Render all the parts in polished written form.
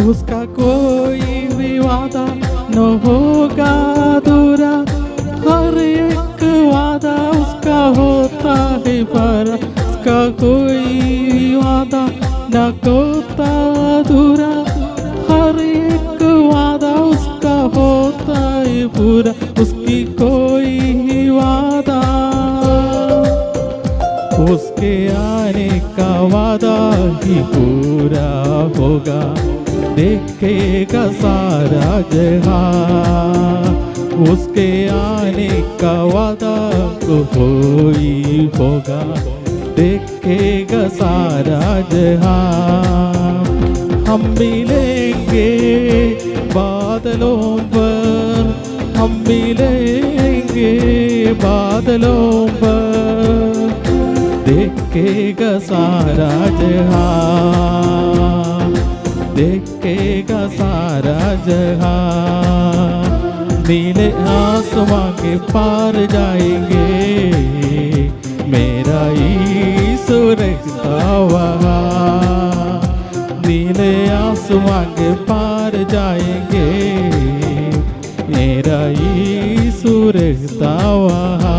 उसका कोई भी वादा न होगा अधूरा, हर एक वादा उसका होता है पूरा। उसका कोई वादा न होता अधूरा, हर एक वादा उसका होता है पूरा। उसकी कोई वादा, उसके आने का वादा ही पूरा होगा, देखेगा सारा जहां। उसके आने का वादा कोई होगा, देखेगा सारा जहां। हम मिलेंगे बादलों पर, हम मिलेंगे बादलों पर, देखेगा सारा जहां, देखेगा सारा जहां। नीले आसमां के पार जाएंगे, मेरा यीशु रहता वहाँ। नीले आसमां के पार जाएंगे, मेरा यीशु रहता वहाँ।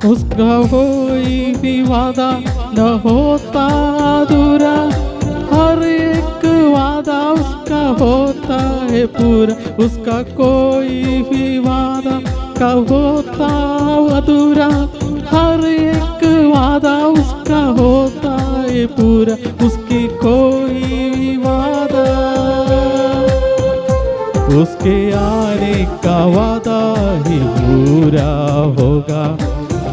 उसका कोई भी वादा न होता अधूरा, हर एक वादा उसका होता है पूरा। उसका कोई भी वादा का होता अधूरा, हर एक वादा उसका होता है पूरा। उसकी कोई वादा, उसके आने का वादा ही पूरा होगा,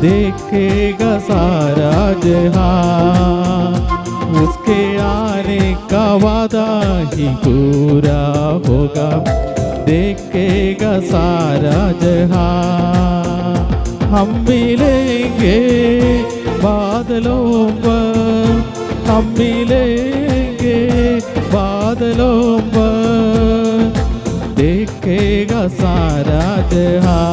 देखेगा सारा जहां। उसके आने का वादा ही पूरा होगा, देखेगा सारा जहां। हम मिलेंगे बादलों पर, हम मिलेंगे बादलों पर, देखेगा सारा जहां,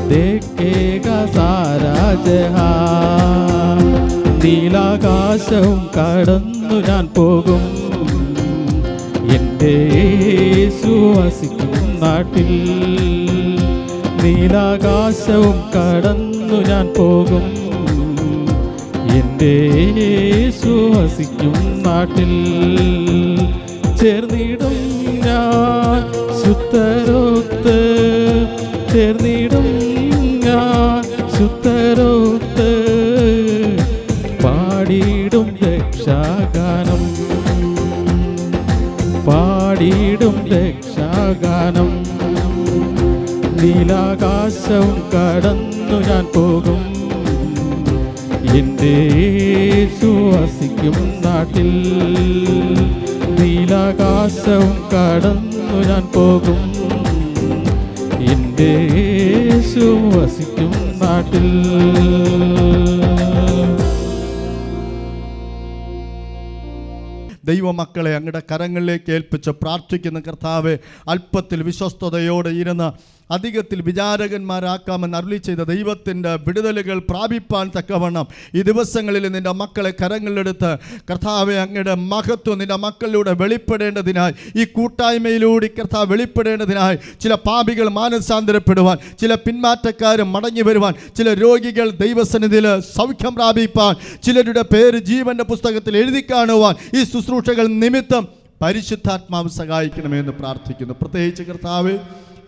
देखेगा सारा ജഹാൻ. നീലാകാശവും കടന്നു ഞാൻ പോകും, എൻ്റെ യേശു വസിക്കും നാട്ടിൽ. നീലാകാശവും കടന്നു ഞാൻ പോകും, എൻ്റെ യേശു വസിക്കും നാട്ടിൽ. ചേർന്നിടും ഞാൻ ശുദ്ധരോത്ത്, ചേർന്നിടും ഞാൻ ശുദ്ധരോത്ത്, പാടിയിടും രക്ഷാഗാനം, പാടിയിടും രക്ഷാഗാനം. നീലാകാശവും കടന്നു ഞാൻ പോകും, എൻ്റെ യേശു വസിക്കും നാട്ടിൽ. നീലാകാശവും കടന്നു ഞാൻ പോകും, എൻ്റെ യേശു വസിക്കും നാട്ടിൽ. ദൈവമക്കളെ അങ്ങയുടെ കരങ്ങളിലേക്ക് ഏൽപ്പിച്ച് പ്രാർത്ഥിക്കുന്ന കർത്താവെ, അല്പത്തിൽ വിശ്വസ്തയോടെ ഇരുന്ന് അധികത്തിൽ വിചാരകന്മാരാക്കാമെന്ന് അരുളി ചെയ്ത ദൈവത്തിൻ്റെ വിടുതലുകൾ പ്രാപിപ്പാൻ തക്കവണ്ണം ഈ ദിവസങ്ങളിൽ നിൻ്റെ മക്കളെ കരങ്ങളിലെടുത്ത് കർത്താവെ അങ്ങയുടെ മഹത്വം നിൻ്റെ മക്കളിലൂടെ വെളിപ്പെടേണ്ടതിനായി, ഈ കൂട്ടായ്മയിലൂടെ കർത്താവ് വെളിപ്പെടേണ്ടതിനായി, ചില പാപികൾ മാനസാന്തരപ്പെടുവാൻ, ചില പിന്മാറ്റക്കാർ മടങ്ങി വരുവാൻ, ചില രോഗികൾ ദൈവസന്നിധിയിൽ സൗഖ്യം പ്രാപിപ്പാൻ, ചിലരുടെ പേര് ജീവൻ്റെ പുസ്തകത്തിൽ എഴുതി കാണുവാൻ ഈ ശുശ്രൂഷകൾ നിമിത്തം പരിശുദ്ധാത്മാവ് സഹായിക്കണമെന്ന് പ്രാർത്ഥിക്കുന്നു. പ്രത്യേകിച്ച് കർത്താവ്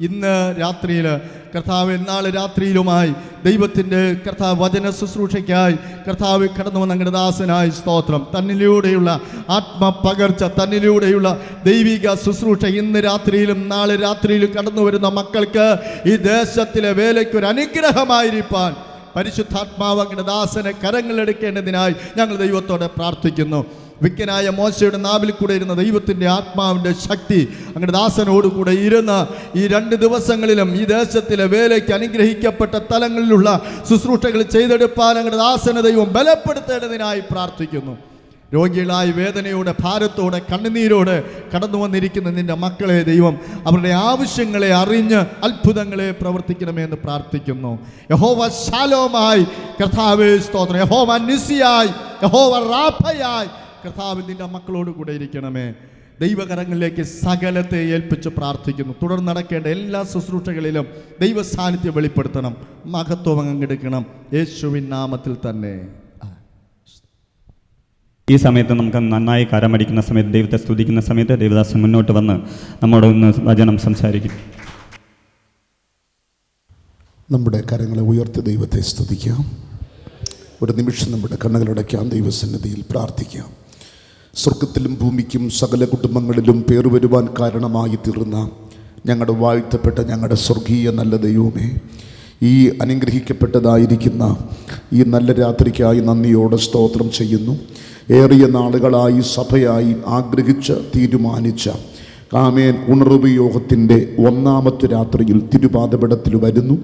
ഇന്ന് രാത്രിയിൽ, കർത്താവ് നാളെ രാത്രിയിലുമായി ദൈവത്തിൻ്റെ കർത്താവ് വചന ശുശ്രൂഷയ്ക്കായി കർത്താവ് കടന്നു വന്ന അങ്ങയുടെ ദാസനായി സ്തോത്രം. തന്നിലൂടെയുള്ള ആത്മപകർച്ച, തന്നിലൂടെയുള്ള ദൈവിക ശുശ്രൂഷ ഇന്ന് രാത്രിയിലും നാളെ രാത്രിയിലും കടന്നു വരുന്ന മക്കൾക്ക് ഈ ദേശത്തിലെ വേലയ്ക്കൊരു അനുഗ്രഹമായിരിക്കാൻ പരിശുദ്ധാത്മാവ് അങ്ങയുടെ ദാസനെ കരങ്ങളെടുക്കേണ്ടതിനായി ഞങ്ങൾ ദൈവത്തോടെ പ്രാർത്ഥിക്കുന്നു. വിക്കനായ മോശയുടെ നാവിൽ കൂടെ ഇരുന്ന ദൈവത്തിൻ്റെ ആത്മാവിൻ്റെ ശക്തി അങ്ങയുടെ ദാസനോട് കൂടെ ഇരുന്ന് ഈ 2 ദിവസങ്ങളിലും ഈ ദേശത്തിലെ വേലയ്ക്ക് അനുഗ്രഹിക്കപ്പെട്ട തലങ്ങളിലുള്ള ശുശ്രൂഷകൾ ചെയ്തെടുപ്പാൻ അങ്ങയുടെ ദാസനെ ദൈവം ബലപ്പെടുത്തേണ്ടതിനായി പ്രാർത്ഥിക്കുന്നു. രോഗികളായി വേദനയോടെ, ഭാരത്തോടെ, കണ്ണുനീരോടെ കടന്നു വന്നിരിക്കുന്ന നിൻ്റെ മക്കളെ ദൈവം അവരുടെ ആവശ്യങ്ങളെ അറിഞ്ഞ് അത്ഭുതങ്ങളെ പ്രവർത്തിക്കണമെന്ന് പ്രാർത്ഥിക്കുന്നു. യഹോവ ശാലോമായി കർത്താവേ സ്തോത്രം, യഹോവ നിസിയായി, യഹോവ റാഫയായി കർത്താവ് നിൻ്റെ മക്കളോട് കൂടെ ഇരിക്കണമേ. ദൈവകരങ്ങളിലേക്ക് സകലത്തെ ഏൽപ്പിച്ച് പ്രാർത്ഥിക്കുന്നു. തുടർന്ന് നടക്കേണ്ട എല്ലാ ശുശ്രൂഷകളിലും ദൈവ സാന്നിധ്യം വെളിപ്പെടുത്തണം, മഹത്വം അങ്ങെടുക്കണം, യേശുവിൻ നാമത്തിൽ തന്നെ. ഈ സമയത്ത് നമുക്ക് നന്നായി കരമടിക്കുന്ന സമയത്ത്, ദൈവത്തെ സ്തുതിക്കുന്ന സമയത്ത് ദൈവദാസൻ മുന്നോട്ട് വന്ന് നമ്മോടൊന്ന് വചനം സംസാരിക്കും. നമ്മുടെ കരങ്ങളെ ഉയർത്തി ദൈവത്തെ സ്തുതിക്കാം. ഒരു നിമിഷം നമ്മുടെ കണ്ണുകളടയ്ക്കാം, ദൈവസന്നിധിയിൽ പ്രാർത്ഥിക്കാം. സ്വർഗത്തിലും ഭൂമിക്കും സകല കുടുംബങ്ങളിലും പേറുവരുവാൻ കാരണമായി തീർന്ന ഞങ്ങളുടെ വാഴ്ത്തപ്പെട്ട ഞങ്ങളുടെ സ്വർഗീയ നല്ല ദൈവമേ, ഈ അനുഗ്രഹിക്കപ്പെട്ടതായിരിക്കുന്ന ഈ നല്ല രാത്രിക്കായി നന്ദിയോടെ സ്തോത്രം ചെയ്യുന്നു. ഏറിയ നാളുകളായി സഭയായി ആഗ്രഹിച്ച് തീരുമാനിച്ച ആമേൻ ഉണർവ് യോഗത്തിൻ്റെ 1ാമത്തെ രാത്രിയിൽ തിരുപാദപീഠത്തിൽ വരുന്നു.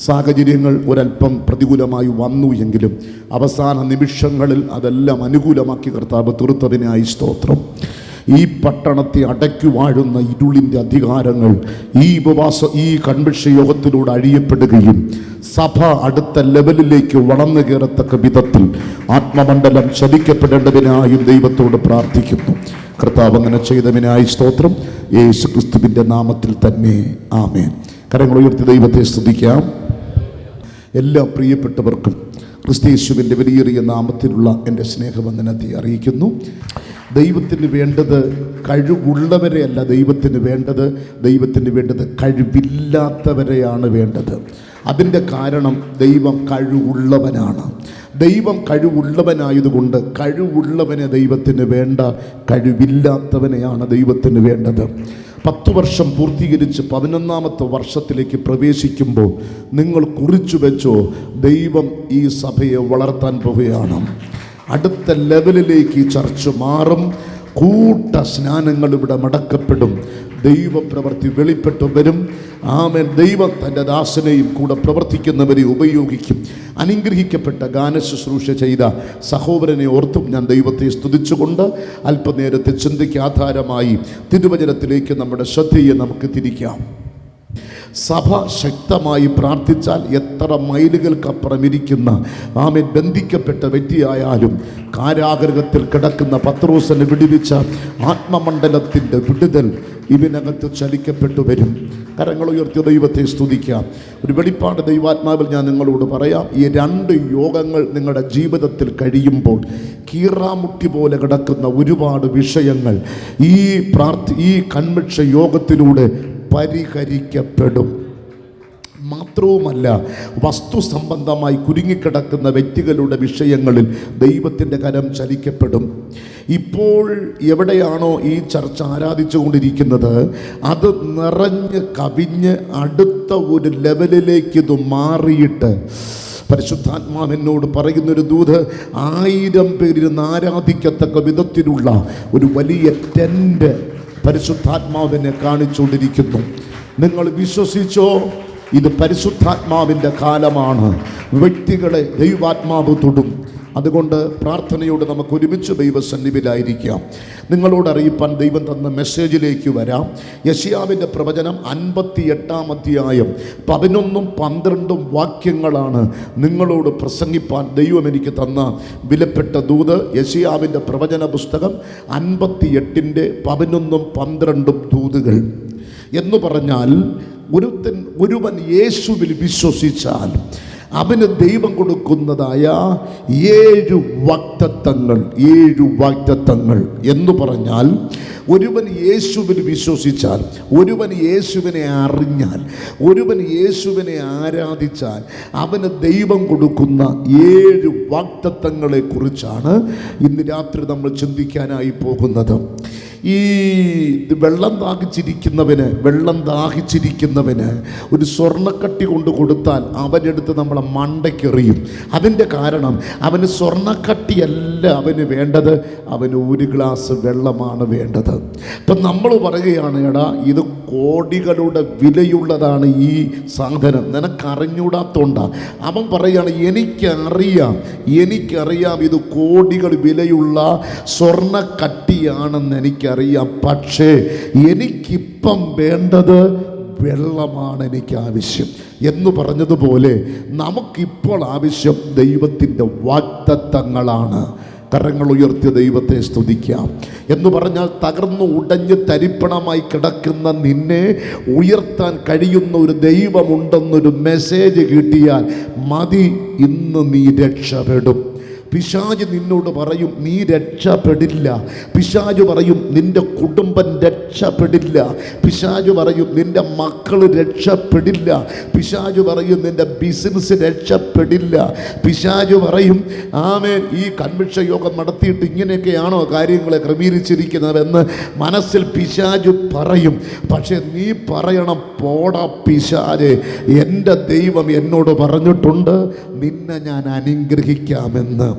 സാഹചര്യങ്ങൾ ഒരല്പം പ്രതികൂലമായി വന്നു എങ്കിലും അവസാന നിമിഷങ്ങളിൽ അതെല്ലാം അനുകൂലമാക്കി കർത്താവ് തീർത്തതിനായി സ്തോത്രം. ഈ പട്ടണത്തെ അടക്കി വാഴുന്ന ഇരുളിൻ്റെ അധികാരങ്ങൾ ഈ കൺവെൻഷൻ യോഗത്തിലൂടെ അഴിയപ്പെടുകയും സഭ അടുത്ത ലെവലിലേക്ക് വളർന്നു കയറത്തക്ക വിധത്തിൽ ആത്മമണ്ഡലം ചലിക്കപ്പെടേണ്ടതിനായും ദൈവത്തോട് പ്രാർത്ഥിക്കുന്നു. കർത്താവ് അങ്ങനെ ചെയ്തതിനായി സ്തോത്രം, യേശു ക്രിസ്തുവിൻ്റെ നാമത്തിൽ തന്നെ ആമേൻ. കരങ്ങൾ ഉയർത്തി ദൈവത്തെ സ്തുതിക്കാം. എല്ലാ പ്രിയപ്പെട്ടവർക്കും ക്രിസ്തയേശുവിൻ്റെ വലിയേറിയ നാമത്തിലുള്ള എൻ്റെ സ്നേഹവന്ദനത്തെ അറിയിക്കുന്നു. ദൈവത്തിന് വേണ്ടത് കഴിവുള്ളവരെയല്ല, ദൈവത്തിന് വേണ്ടത് കഴിവില്ലാത്തവരെയാണ് വേണ്ടത്. അതിൻ്റെ കാരണം ദൈവം കഴിവുള്ളവനാണ്. ദൈവം കഴിവുള്ളവനായതുകൊണ്ട് കഴിവുള്ളവനെ ദൈവത്തിന് വേണ്ട, കഴിവില്ലാത്തവനെയാണ് ദൈവത്തിന് വേണ്ടത്. 10 വർഷം പൂർത്തീകരിച്ച് 11ാമത്തെ വർഷത്തിലേക്ക് പ്രവേശിക്കുമ്പോൾ നിങ്ങൾ കുറിച്ചു വെച്ചോ, ദൈവം ഈ സഭയെ വളർത്താൻ പോവുകയാണ്. അടുത്ത ലെവലിലേക്ക് ഈ ചർച്ച മാറും. കൂട്ട സ്നാനങ്ങൾ ഇവിടെ മടക്കപ്പെടും. ദൈവപ്രവൃത്തി വെളിപ്പെട്ടു വരും. ആമേൻ. ദൈവം തൻ്റെ ദാസനെയും കൂടെ പ്രവർത്തിക്കുന്നവരെ ഉപയോഗിക്കും. അനുഗ്രഹിക്കപ്പെട്ട ഗാനശുശ്രൂഷ ചെയ്ത സഹോദരനെ ഓർത്തും ഞാൻ ദൈവത്തെ സ്തുതിച്ചുകൊണ്ട് അല്പനേരത്തെ ചിന്തയ്ക്ക് ആധാരമായി തിരുവചനത്തിലേക്ക് നമ്മുടെ ശ്രദ്ധയെ നമുക്ക് തിരിക്കാം. സഭ ശക്തമായി പ്രാർത്ഥിച്ചാൽ എത്ര മൈലുകൾക്കപ്പുറം ഇരിക്കുന്ന ആമേൻ ബന്ധിക്കപ്പെട്ട വ്യക്തിയായാലും കാരാഗൃഹത്തിൽ കിടക്കുന്ന പത്രോസിനെ വിടുവിച്ച ആത്മമണ്ഡലത്തിൻ്റെ വിടുതൽ ഇതിനകത്ത് ചലിക്കപ്പെട്ടു വരും. കരങ്ങൾ ഉയർത്തി ദൈവത്തെ സ്തുതിക്കാം. ഒരു വെളിപ്പാട് ദൈവാത്മാവിൽ ഞാൻ നിങ്ങളോട് പറയാം. ഈ 2 യോഗങ്ങൾ നിങ്ങളുടെ ജീവിതത്തിൽ കഴിയുമ്പോൾ കീറാമുട്ടി പോലെ കിടക്കുന്ന ഒരുപാട് വിഷയങ്ങൾ ഈ കൺവെൻഷൻ യോഗത്തിലൂടെ പരിഹരിക്കപ്പെടും. മാത്രവുമല്ല, വസ്തു സംബന്ധമായി കുരുങ്ങിക്കിടക്കുന്ന വ്യക്തികളുടെ വിഷയങ്ങളിൽ ദൈവത്തിൻ്റെ കരം ചലിക്കപ്പെടും. ഇപ്പോൾ എവിടെയാണോ ഈ ചർച്ച ആരാധിച്ചുകൊണ്ടിരിക്കുന്നത് അത് നിറഞ്ഞ് കവിഞ്ഞ് അടുത്ത ഒരു ലെവലിലേക്ക് ഇത് മാറിയിട്ട് പരിശുദ്ധാത്മാവെന്നോട് പറയുന്നൊരു ദൂത് 1000 പേരിരുന്ന് ആരാധിക്കത്തക്ക വിധത്തിലുള്ള ഒരു വലിയ ടെൻ്റ് പരിശുദ്ധാത്മാവിനെ കാണിച്ചുകൊണ്ടിരിക്കുന്നു. നിങ്ങൾ വിശ്വസിച്ചോ? ഇത് പരിശുദ്ധാത്മാവിൻ്റെ കാലമാണ്. വ്യക്തികളെ ദൈവാത്മാവ് തൊടും. അതുകൊണ്ട് പ്രാർത്ഥനയോട് നമുക്ക് ഒരുമിച്ച് ദൈവസന്നിധിയിലായിരിക്കാം. നിങ്ങളോട് അറിയിപ്പാൻ ദൈവം തന്ന മെസ്സേജിലേക്ക് വരാം. യെശയ്യാവിൻ്റെ പ്രവചനം 58-ാം അധ്യായം 11-12 വാക്യങ്ങളാണ് നിങ്ങളോട് പ്രസംഗിപ്പാൻ ദൈവം എനിക്ക് തന്ന വിലപ്പെട്ട ദൂത്. യെശയ്യാവിൻ്റെ പ്രവചന പുസ്തകം 58-ന്റെ 11-12 ദൂതുകൾ എന്ന് പറഞ്ഞാൽ, ഒരുവൻ യേശുവിൽ വിശ്വസിച്ചാൽ അവന് ദൈവം കൊടുക്കുന്നതായ 7 വാഗ്ദത്തങ്ങൾ എന്ന് പറഞ്ഞാൽ, ഒരുവൻ യേശുവിൽ വിശ്വസിച്ചാൽ, ഒരുവൻ യേശുവിനെ അറിഞ്ഞാൽ, ഒരുവൻ യേശുവിനെ ആരാധിച്ചാൽ അവന് ദൈവം കൊടുക്കുന്ന 7 വാഗ്ദത്തങ്ങളെ കുറിച്ചാണ് ഇന്ന് രാത്രി നമ്മൾ ചിന്തിക്കാനായി പോകുന്നത്. ഈ വെള്ളം ദാഹിച്ചിരിക്കുന്നവന് ഒരു സ്വർണ്ണക്കട്ടി കൊണ്ട് കൊടുത്താൽ അവനെടുത്ത് നമ്മളെ മണ്ടയ്ക്കെറിയും. അതിൻ്റെ കാരണം അവന് സ്വർണ്ണക്കട്ടിയല്ല അവന് വേണ്ടത്, അവന് ഒരു ഗ്ലാസ് വെള്ളമാണ് വേണ്ടത്. അപ്പം നമ്മൾ പറയുകയാണ്, എടാ ഇത് കോടികളുടെ വിലയുള്ളതാണ് ഈ സാധനം, നിനക്കറിഞ്ഞൂടാത്തോണ്ടാണ്. അവൻ പറയുകയാണ്, എനിക്കറിയാം ഇത് കോടികൾ വിലയുള്ള സ്വർണ്ണക്കട്ടിയാണെന്ന് എനിക്കറിയാം, പക്ഷേ എനിക്കിപ്പം വേണ്ടത് വെള്ളമാണ് എനിക്ക് ആവശ്യം എന്ന് പറഞ്ഞതുപോലെ നമുക്കിപ്പോൾ ആവശ്യം ദൈവത്തിൻ്റെ വാഗ്ദത്തങ്ങളാണ്. കരങ്ങൾ ഉയർത്തിയ ദൈവത്തെ സ്തുതിക്കാം. എന്ന് പറഞ്ഞാൽ തകർന്നു ഉടഞ്ഞ് തരിപ്പണമായി കിടക്കുന്ന നിന്നെ ഉയർത്താൻ കഴിയുന്ന ഒരു ദൈവമുണ്ടെന്നൊരു മെസ്സേജ് കിട്ടിയാൽ മതി, ഇന്ന് നീ രക്ഷപ്പെടും. പിശാച് നിന്നോട് പറയും നീ രക്ഷപ്പെടില്ല, പിശാച് പറയും നിന്റെ കുടുംബം രക്ഷപ്പെടില്ല, പിശാച് പറയും നിന്റെ മക്കൾ രക്ഷപ്പെടില്ല, പിശാച് പറയും നിന്റെ ബിസിനസ് രക്ഷപ്പെടില്ല, പിശാച് പറയും ആമേൻ ഈ കൺവിക്ഷൻ യോഗം നടത്തിയിട്ട് ഇങ്ങനെയൊക്കെയാണോ കാര്യങ്ങളെ ക്രമീകരിച്ചിരിക്കുന്നതെന്ന് മനസ്സിൽ പിശാച് പറയും. പക്ഷെ നീ പറയണം, പോടാ പിശാചേ, എൻ്റെ ദൈവം എന്നോട് പറഞ്ഞിട്ടുണ്ട് നിന്നെ ഞാൻ അനുഗ്രഹിക്കാമെന്ന്,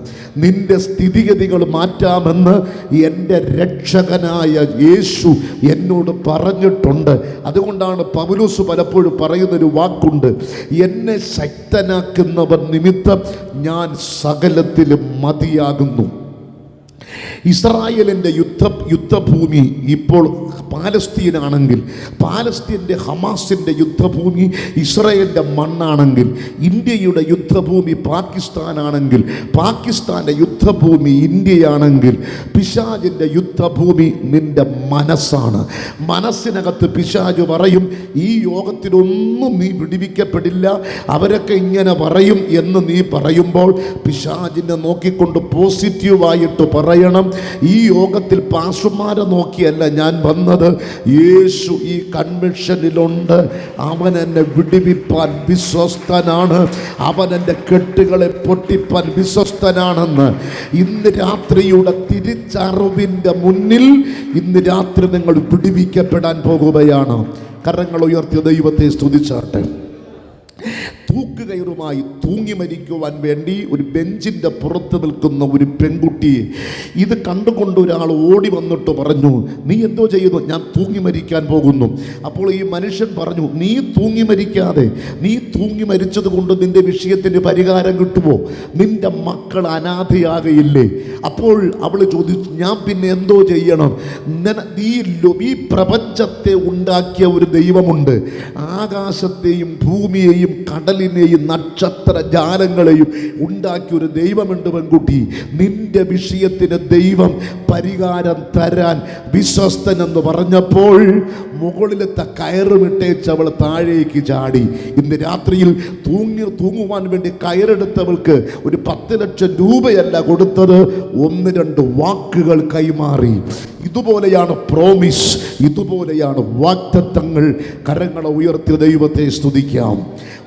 നിന്റെ സ്ഥിതിഗതികൾ മാറ്റാമെന്ന് എൻ്റെ രക്ഷകനായ യേശു എന്നോട് പറഞ്ഞിട്ടുണ്ട്. അതുകൊണ്ടാണ് പൗലോസ് പലപ്പോഴും പറയുന്നൊരു വാക്കുണ്ട്, എന്നെ ശക്തനാക്കുന്നവർ നിമിത്തം ഞാൻ സകലത്തിലും മതിയാകുന്നു. ഇസ്രായേലിൻ്റെ യുദ്ധഭൂമി ഇപ്പോൾ പാലസ്തീനാണെങ്കിൽ, പാലസ്തീൻ്റെ ഹമാസിൻ്റെ യുദ്ധഭൂമി ഇസ്രായേലിൻ്റെ മണ്ണാണെങ്കിൽ, ഇന്ത്യയുടെ യുദ്ധഭൂമി പാകിസ്ഥാനാണെങ്കിൽ, പാകിസ്ഥാൻ്റെ യുദ്ധഭൂമി ഇന്ത്യയാണെങ്കിൽ, പിശാചിൻ്റെ യുദ്ധഭൂമി നിൻ്റെ മനസ്സാണ്. മനസ്സിനകത്ത് പിശാച് പറയും ഈ യോഗത്തിലൊന്നും നീ വിടുവിക്കപ്പെടില്ല, അവരൊക്കെ ഇങ്ങനെ പറയും എന്ന് നീ പറയുമ്പോൾ പിശാചിനെ നോക്കിക്കൊണ്ട് പോസിറ്റീവായിട്ട് പറയണം, ഈ യോഗത്തിൽ പാസ്റ്റർമാരെ നോക്കിയല്ല ഞാൻ വന്നത്, യേശു ഈ കൺവെൻഷനിലുണ്ട്, അവൻ എന്നെ വിടുവിപ്പാൻ വിശ്വസ്തനാണ്, അവൻ എൻ്റെ കെട്ടുകളെ പൊട്ടിപ്പാൻ വിശ്വസ്തനാണെന്ന് ഇന്ന് രാത്രിയുടെ തിരിച്ചറിവിൻ്റെ മുന്നിൽ ഇന്ന് രാത്രി നിങ്ങൾ വിടുവിക്കപ്പെടാൻ പോകുകയാണ്. കരങ്ങൾ ഉയർത്തിയ ദൈവത്തെ സ്തുതിച്ചാട്ടെ. തൂക്കുകയറുമായി തൂങ്ങി മരിക്കുവാൻ വേണ്ടി ഒരു ബെഞ്ചിൻ്റെ പുറത്ത് നിൽക്കുന്ന ഒരു പെൺകുട്ടിയെ ഇത് കണ്ടുകൊണ്ട് ഒരാൾ ഓടി വന്നിട്ട് പറഞ്ഞു, നീ എന്തോ ചെയ്യുന്നു? ഞാൻ തൂങ്ങി മരിക്കാൻ പോകുന്നു. അപ്പോൾ ഈ മനുഷ്യൻ പറഞ്ഞു, നീ തൂങ്ങി മരിക്കാതെ, നീ തൂങ്ങി മരിച്ചത് കൊണ്ട് നിന്റെ വിഷയത്തിന് പരിഹാരം കിട്ടുമോ? നിന്റെ മക്കൾ അനാഥയാകയില്ലേ? അപ്പോൾ അവൾ ചോദിച്ചു, ഞാൻ പിന്നെ എന്തോ ചെയ്യണം? ഈ പ്രപഞ്ചത്തെ ഉണ്ടാക്കിയ ഒരു ദൈവമുണ്ട്, ആകാശത്തെയും ഭൂമിയെയും കടലിനെയും നക്ഷത്ര ജാലങ്ങളെയും ഉണ്ടാക്കിയ ഒരു ദൈവമുണ്ട് പെൺകുട്ടി. നിന്റെ വിഷയത്തിന് ദൈവം പരിഹാരം തരാൻ വിശ്വസ്തനെന്ന് പറഞ്ഞപ്പോൾ മുകളിലത്തെ കയറുമിട്ടേച്ച് അവൾ താഴേക്ക് ചാടി. ഇന്ന് രാത്രിയിൽ തൂങ്ങുവാൻ വേണ്ടി കയറെടുത്തവൾക്ക് ഒരു 10 ലക്ഷം രൂപയല്ല കൊടുത്തത്, 1-2 വാക്കുകൾ കൈമാറി. ഇതുപോലെയാണ് പ്രോമിസ്, ഇതുപോലെയാണ് വാഗ്ദത്തങ്ങൾ. കരങ്ങളെ ഉയർത്തിയ ദൈവത്തെ സ്തുതിക്കാം.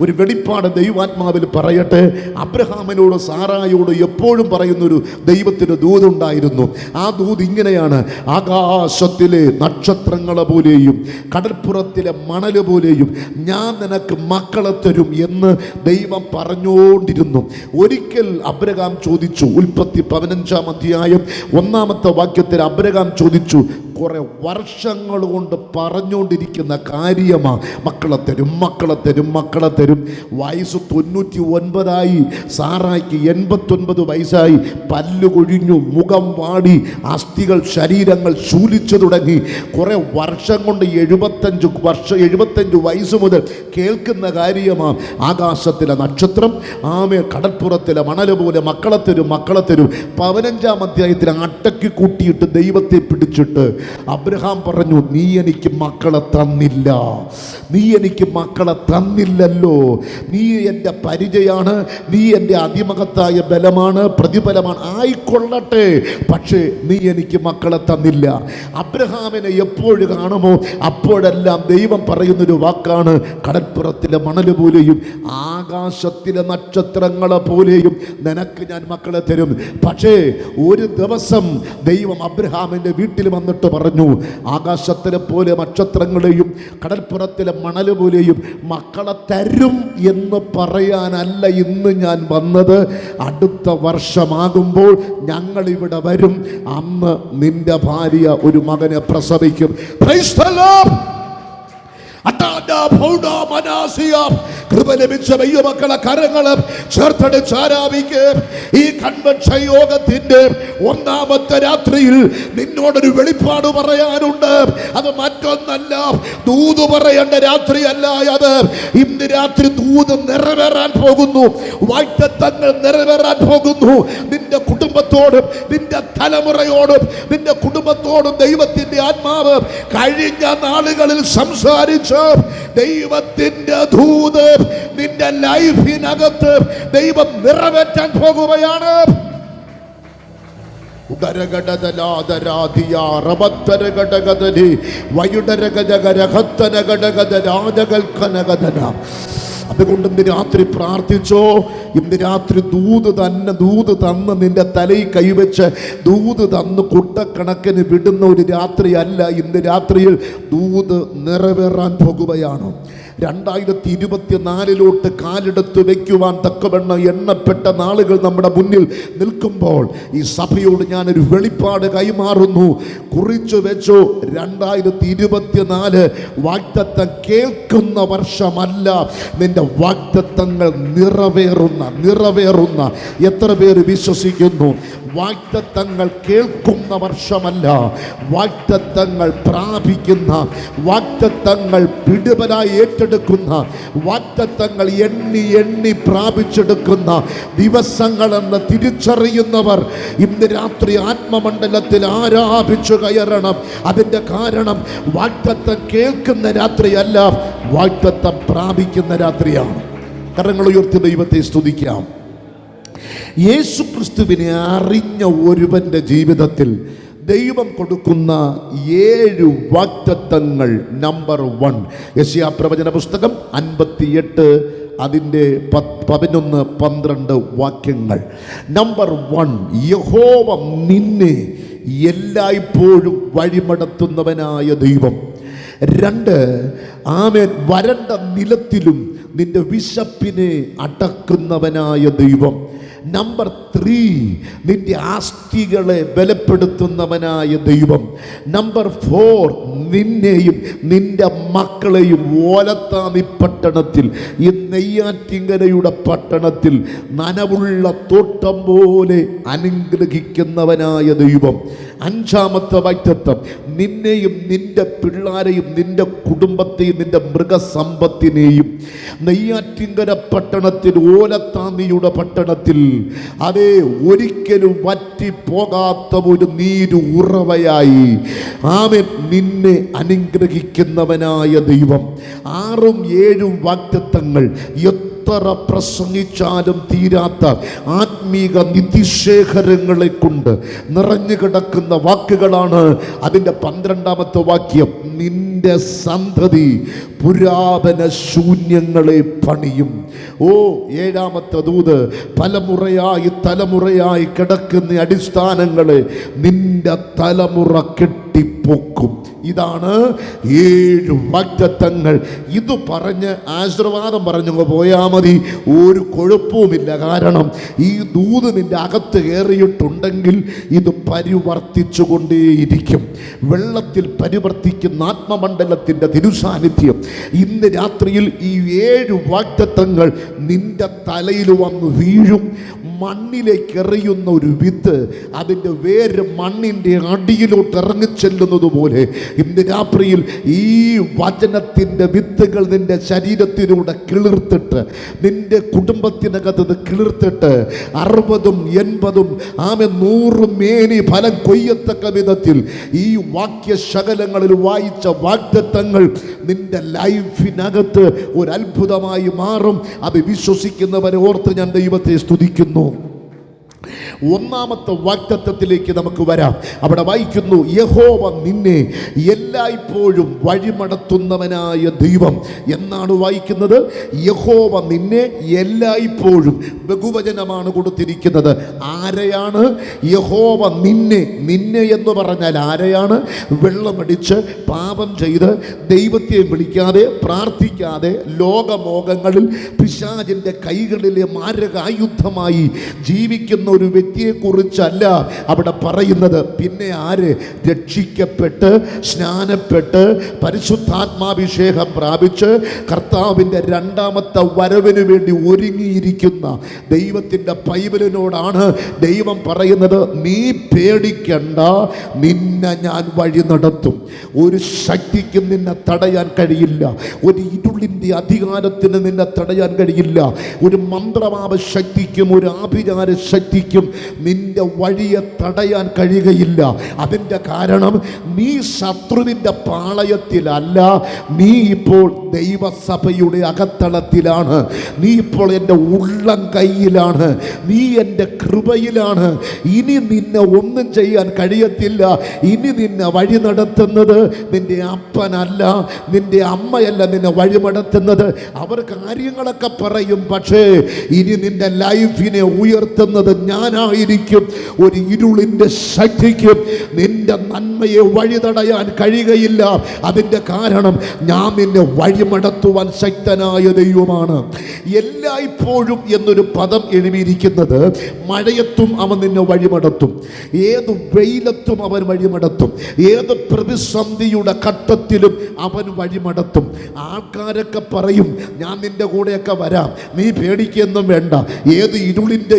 ഒരു വെളിപ്പാട് ദൈവാത്മാവിൽ പറയട്ടെ. അബ്രഹാമിനോട് സാറായോട് എപ്പോഴും പറയുന്നൊരു ദൈവത്തിന് ദൂതുണ്ടായിരുന്നു. ആ ദൂത് ഇങ്ങനെയാണ്, ആകാശത്തിലെ നക്ഷത്രങ്ങളെ പോലെയും കടൽപ്പുറത്തിലെ മണല് പോലെയും ഞാൻ നിനക്ക് മക്കളെ തരും എന്ന് ദൈവം പറഞ്ഞുകൊണ്ടിരുന്നു. ഒരിക്കൽ അബ്രഹാം ചോദിച്ചു, ഉൽപ്പത്തി 15-ാം അധ്യായം 1-ാമത്തെ വാക്യത്തിൽ അബ്രഹാം ചോദിച്ചു, കുറെ വർഷങ്ങൾ കൊണ്ട് പറഞ്ഞുകൊണ്ടിരിക്കുന്ന കാര്യമാണ്, മക്കളെ തരും, മക്കളെ തരും, മക്കളെ തരും. വയസ്സ് 99 സാറായിക്ക് 89 വയസ്സായി, പല്ല് കൊഴിഞ്ഞു, മുഖം വാടി, അസ്ഥികൾ ശരീരങ്ങൾ ശൂലിച്ചു തുടങ്ങി. കുറെ വർഷം കൊണ്ട് 75 വയസ്സ് മുതൽ കേൾക്കുന്ന കാര്യമാണ്, ആകാശത്തിലെ നക്ഷത്രം, ആമേ കടൽപ്പുറത്തിലെ മണല് പോലെ മക്കളെ തരും, മക്കളെ തരും. 15-ാം അധ്യായത്തിൽ അട്ടക്കി കൂട്ടിയിട്ട് ദൈവത്തെ പിടിച്ചിട്ട് അബ്രഹാം പറഞ്ഞു, നീ എനിക്ക് മക്കളെ തന്നില്ല, നീ എനിക്ക് മക്കളെ തന്നില്ലല്ലോ, നീ എൻ്റെ പരിചയമാണ്, നീ എൻ്റെ അതിമഹത്തായ ബലമാണ്, പ്രതിഫലമാണ്, ആയിക്കൊള്ളട്ടെ, പക്ഷേ നീ എനിക്ക് മക്കളെ തന്നില്ല. അബ്രഹാമിനെ എപ്പോഴും കാണുമോ അപ്പോഴെല്ലാം ദൈവം പറയുന്നൊരു വാക്കാണ്, കടൽപ്പുറത്തിലെ മണല് പോലെയും ആകാശത്തിലെ നക്ഷത്രങ്ങളെ പോലെയും നിനക്ക് ഞാൻ മക്കളെ തരും. പക്ഷേ ഒരു ദിവസം ദൈവം അബ്രഹാമിൻ്റെ വീട്ടിൽ വന്നിട്ട് പറഞ്ഞു, ആകാശത്തിലെ പോലെ നക്ഷത്രങ്ങളെയും കടൽപ്പുറത്തിലെ മണൽ പോലെയും മക്കളെ തരും എന്ന് പറയാനല്ല ഇന്ന് ഞാൻ വന്നത്. അടുത്ത വർഷമാകുമ്പോൾ ഞങ്ങളിവിടെ വരും. അന്ന് നിന്റെ ഭാര്യ ഒരു മകനെ പ്രസവിക്കും. Praise the Lord. കൃപ ലഭിച്ച ദൈവമക്കളെ കരങ്ങൾ ചേർത്തടിച്ച് ആരാധിക്ക്. ഈ കൺവെൻഷൻ യോഗത്തിന്റെ ഒന്നാമത്തെ രാത്രിയിൽ നിന്നോടൊരു വെളിപ്പാട് പറയാനുണ്ട്. അത് മറ്റൊന്നല്ല, ദൂത് പറയേണ്ട രാത്രിയല്ല അത്. ഇന്ന് രാത്രി ദൂത് നിറവേറാൻ പോകുന്നു, വാഗ്ദത്തങ്ങൾ നിറവേറാൻ പോകുന്നു. നിന്റെ കുടുംബത്തോടും നിന്റെ തലമുറയോടും നിന്റെ കുടുംബത്തോടും ദൈവത്തിന്റെ ആത്മാവ് കഴിഞ്ഞ നാളുകളിൽ സംസാരിച്ച് ദൈവത്തിന്റെ ദൂത് നിന്റെ ലൈഫിനകത്ത് ദൈവം നിറവേറ്റാൻ പോകുകയാണ്. അതുകൊണ്ട് ഇന്ന് രാത്രി പ്രാർത്ഥിച്ചോ. ഇന്ന് രാത്രി ദൂത് തന്ന് നിന്റെ തലയിൽ കൈവച്ച് ദൂത് തന്ന് കുട്ടക്കണക്കിന് വിടുന്ന ഒരു രാത്രിയല്ല. ഇന്ന് രാത്രിയിൽ ദൂത് നിറവേറാൻ പോകുകയാണ്. 2024 കാലെടുത്ത് വയ്ക്കുവാൻ തക്കവണ്ണം എണ്ണപ്പെട്ട നാളുകൾ നമ്മുടെ മുന്നിൽ നിൽക്കുമ്പോൾ ഈ സഭയോട് ഞാനൊരു വെളിപ്പാട് കൈമാറുന്നു. കുറിച്ചു വെച്ചോ, 2024 വാഗ്ദത്തം കേൾക്കുന്ന വർഷമല്ല, നിന്റെ വാഗ്ദത്തങ്ങൾ നിറവേറുന്ന എത്ര പേര് വിശ്വസിക്കുന്നു? വാഗ്ദത്തങ്ങൾ കേൾക്കുന്ന വർഷമല്ല, വാഗ്ദത്തങ്ങൾ പ്രാപിക്കുന്ന, വാഗ്ദത്തങ്ങൾ വിടുതലായി ഏറ്റെടുക്കുന്ന, വാഗ്ദത്തങ്ങൾ എണ്ണി പ്രാപിച്ചെടുക്കുന്ന ദിവസങ്ങളെന്ന് തിരിച്ചറിയുന്നവർ ഇന്ന് രാത്രി ആത്മമണ്ഡലത്തിൽ ആരാധിച്ചു കയറണം. അതിൻ്റെ കാരണം വാഗ്ദത്തം കേൾക്കുന്ന രാത്രിയല്ല, വാഗ്ദത്തം പ്രാപിക്കുന്ന രാത്രിയാണ്. കരങ്ങൾ ഉയർത്തി ദൈവത്തെ സ്തുതിക്കാം. യേശു ക്രിസ്തുവിനെ അറിഞ്ഞ ഒരുവന്റെ ജീവിതത്തിൽ ദൈവം കൊടുക്കുന്ന 7 വാഗ്ദത്തങ്ങൾ. നമ്പർ 1, യെശയ്യാ പ്രവചന പുസ്തകം 58 അതിൻ്റെ 11-12 വാക്യങ്ങൾ. നമ്പർ 1, യഹോവ നിന്നെ എല്ലായ്പ്പോഴും വഴിമടത്തുന്നവനായ ദൈവം. 2, ആമേൻ, വരണ്ട നിലത്തിലും നിന്റെ വിശപ്പിനെ അടക്കുന്നവനായ ദൈവം. നമ്പർ 3, നിന്റെ ആസ്തികളെ ബലപ്പെടുത്തുന്നവനായ ദൈവം. നമ്പർ 4, നിന്നെയും നിന്റെ മക്കളെയും ഓലത്താനി പട്ടണത്തിൽ, ഈ നെയ്യാറ്റിങ്കരയുടെ പട്ടണത്തിൽ നനവുള്ള തോട്ടം പോലെ അനുഗ്രഹിക്കുന്നവനായ ദൈവം. 5-ാമത്തെ വാഗ്ദത്തം, നിന്നെയും നിന്റെ പിള്ളാരെയും നിന്റെ കുടുംബത്തെയും നിന്റെ മൃഗസമ്പത്തിനെയും നെയ്യാറ്റിങ്കര പട്ടണത്തിൽ, ഓലത്താന്നിയുടെ പട്ടണത്തിൽ, അതേ ഒരിക്കലും വറ്റിപ്പോകാത്ത ഒരു നീരു ഉറവയായി ആമേൻ നിന്നെ അനുഗ്രഹിക്കുന്നവനായ ദൈവം. 6ഉം 7ഉം വാഗ്ദത്തങ്ങൾ എത്ര പ്രസംഗിച്ചാലും തീരാത്ത ആത്മീക നിധിശേഖരങ്ങളെ കൊണ്ട് നിറഞ്ഞു കിടക്കുന്ന വാക്കുകളാണ്. അതിൻ്റെ 12-ാമത്തെ വാക്യം, നിന്റെ സന്തതി പുരാതന ശൂന്യങ്ങളെ പണിയും. 7-ാമത്തെ ദൂത്, തലമുറയായി കിടക്കുന്ന അടിസ്ഥാനങ്ങളെ നിന്റെ തലമുറ കെട്ടിപ്പൊക്കും. ഇതാണ് 7 വാഗ്ദത്തങ്ങൾ. ഇത് പറഞ്ഞ് ആശീർവാദം പറഞ്ഞു പോയാൽ മതി, ഒരു കുഴപ്പവുമില്ല. കാരണം ഈ ദൂത് നിന്റെ അകത്ത് കയറിയിട്ടുണ്ടെങ്കിൽ ഇത് പരിവർത്തിച്ചു കൊണ്ടേയിരിക്കും. വെള്ളത്തിൽ പരിവർത്തിക്കുന്ന ആത്മമണ്ഡലത്തിൻ്റെ തിരുസാന്നിധ്യം ഇന്ന് രാത്രിയിൽ ഈ 7 വാഗ്ദത്തങ്ങൾ നിന്റെ തലയിൽ വന്ന് വീഴും. മണ്ണിലേക്ക് എറിയുന്ന ഒരു വിത്ത് അതിൻ്റെ വേര് മണ്ണിൻ്റെ അടിയിലോട്ട് ഇറങ്ങിച്ചെല്ലുന്നത് പോലെ ഇന്ന് രാത്രിയിൽ ഈ വചനത്തിൻ്റെ വിത്തുകൾ നിന്റെ ശരീരത്തിലൂടെ കിളിർത്തിട്ട്, നിന്റെ കുടുംബത്തിനകത്ത് കിളിർത്തിട്ട് 60ഉം 80ഉം 100 മേനി ഫലം കൊയ്യത്തക്ക വിധത്തിൽ ഈ വാക്യശകലങ്ങളിൽ വായിച്ച വാഗ്ദത്തങ്ങൾ നിന്റെ ലൈഫിനകത്ത് ഒരു അത്ഭുതമായി മാറും. അത് വിശ്വസിക്കുന്നവരെ ഓർത്ത് ഞാൻ ദൈവത്തെ സ്തുതിക്കുന്നു. 1-ാമത്തെ വാഗ്ദത്തത്തിലേക്ക് നമുക്ക് വരാം. അവിടെ വായിക്കുന്നു, യഹോവ നിന്നെ എല്ലായ്പ്പോഴും വഴിമടത്തുന്നവനായ ദൈവം എന്നാണ് വായിക്കുന്നത്. യഹോവ നിന്നെ എല്ലായ്പ്പോഴും, ബഹുവചനമാണ് കൊടുത്തിരിക്കുന്നത്. ആരെയാണ്? യഹോവ നിന്നെ എന്ന് പറഞ്ഞാൽ ആരെയാണ്? വെള്ളമടിച്ച് പാപം ചെയ്ത് ദൈവത്തെ വിളിക്കാതെ പ്രാർത്ഥിക്കാതെ ലോകമോഹങ്ങളിൽ പിശാചിൻ്റെ കൈകളിലെ മാരകായുധമായി ജീവിക്കുന്ന ഒരു വ്യക്തിയെക്കുറിച്ചല്ല അവിടെ പറയുന്നത്. പിന്നെ ആര്? രക്ഷിക്കപ്പെട്ട് സ്നാനപ്പെട്ട് പരിശുദ്ധാത്മാഭിഷേകം പ്രാപിച്ച് കർത്താവിൻ്റെ രണ്ടാമത്തെ വരവിന് വേണ്ടി ഒരുങ്ങിയിരിക്കുന്ന ദൈവത്തിൻ്റെ പൈതലിനോടാണ് ദൈവം പറയുന്നത്, നീ പേടിക്കണ്ട, നിന്നെ ഞാൻ വഴി നടത്തും. ഒരു ശക്തിക്കും നിന്നെ തടയാൻ കഴിയില്ല. ഒരു ഇരുളിൻ്റെ അധികാരത്തിന് നിന്നെ തടയാൻ കഴിയില്ല. ഒരു മന്ത്രവാദ ശക്തിക്കും ഒരു ആഭിചാര ശക്തിക്കും നിന്റെ വഴിയെ തടയാൻ കഴിയുകയില്ല. അതിൻ്റെ കാരണം നീ ശത്രുവിൻ്റെ പാളയത്തിലല്ല, നീ ഇപ്പോൾ ദൈവസഭയുടെ അകത്തളത്തിലാണ്. നീ ഇപ്പോൾ എൻ്റെ ഉള്ളം കൈയിലാണ്, നീ എൻ്റെ കൃപയിലാണ്. ഇനി നിന്നെ ഒന്നും ചെയ്യാൻ കഴിയത്തില്ല. ഇനി നിന്നെ വഴി നടത്തുന്നത് നിന്റെ അപ്പനല്ല, നിന്റെ അമ്മയല്ല നിന്നെ വഴി നടത്തുന്നത്. അവർ കാര്യങ്ങളൊക്കെ പറയും, പക്ഷേ ഇനി നിന്റെ ലൈഫിനെ ഉയർത്തുന്നത് ഞാനായിരിക്കും. ഒരു ഇരുളിൻ്റെ ശക്തിക്കും നിന്റെ നന്മയെ വഴി തടയാൻ കഴിയുകയില്ല. അതിൻ്റെ കാരണം ഞാൻ നിന്നെ വഴിമടത്തുവാൻ ശക്തനായ ദൈവമാണ്. എല്ലായ്പ്പോഴും എന്നൊരു പദം എഴുതിയിരിക്കുന്നത് മഴയത്തും അവൻ നിന്നെ വഴിമടത്തും, ഏത് വെയിലത്തും അവൻ വഴിമടത്തും, ഏത് പ്രതിസന്ധിയുടെ ഘട്ടത്തിലും അവൻ വഴിമടത്തും. ആൾക്കാരൊക്കെ പറയും, ഞാൻ നിന്റെ കൂടെയൊക്കെ വരാം, നീ പേടിക്കൊന്നും വേണ്ട. ഏത്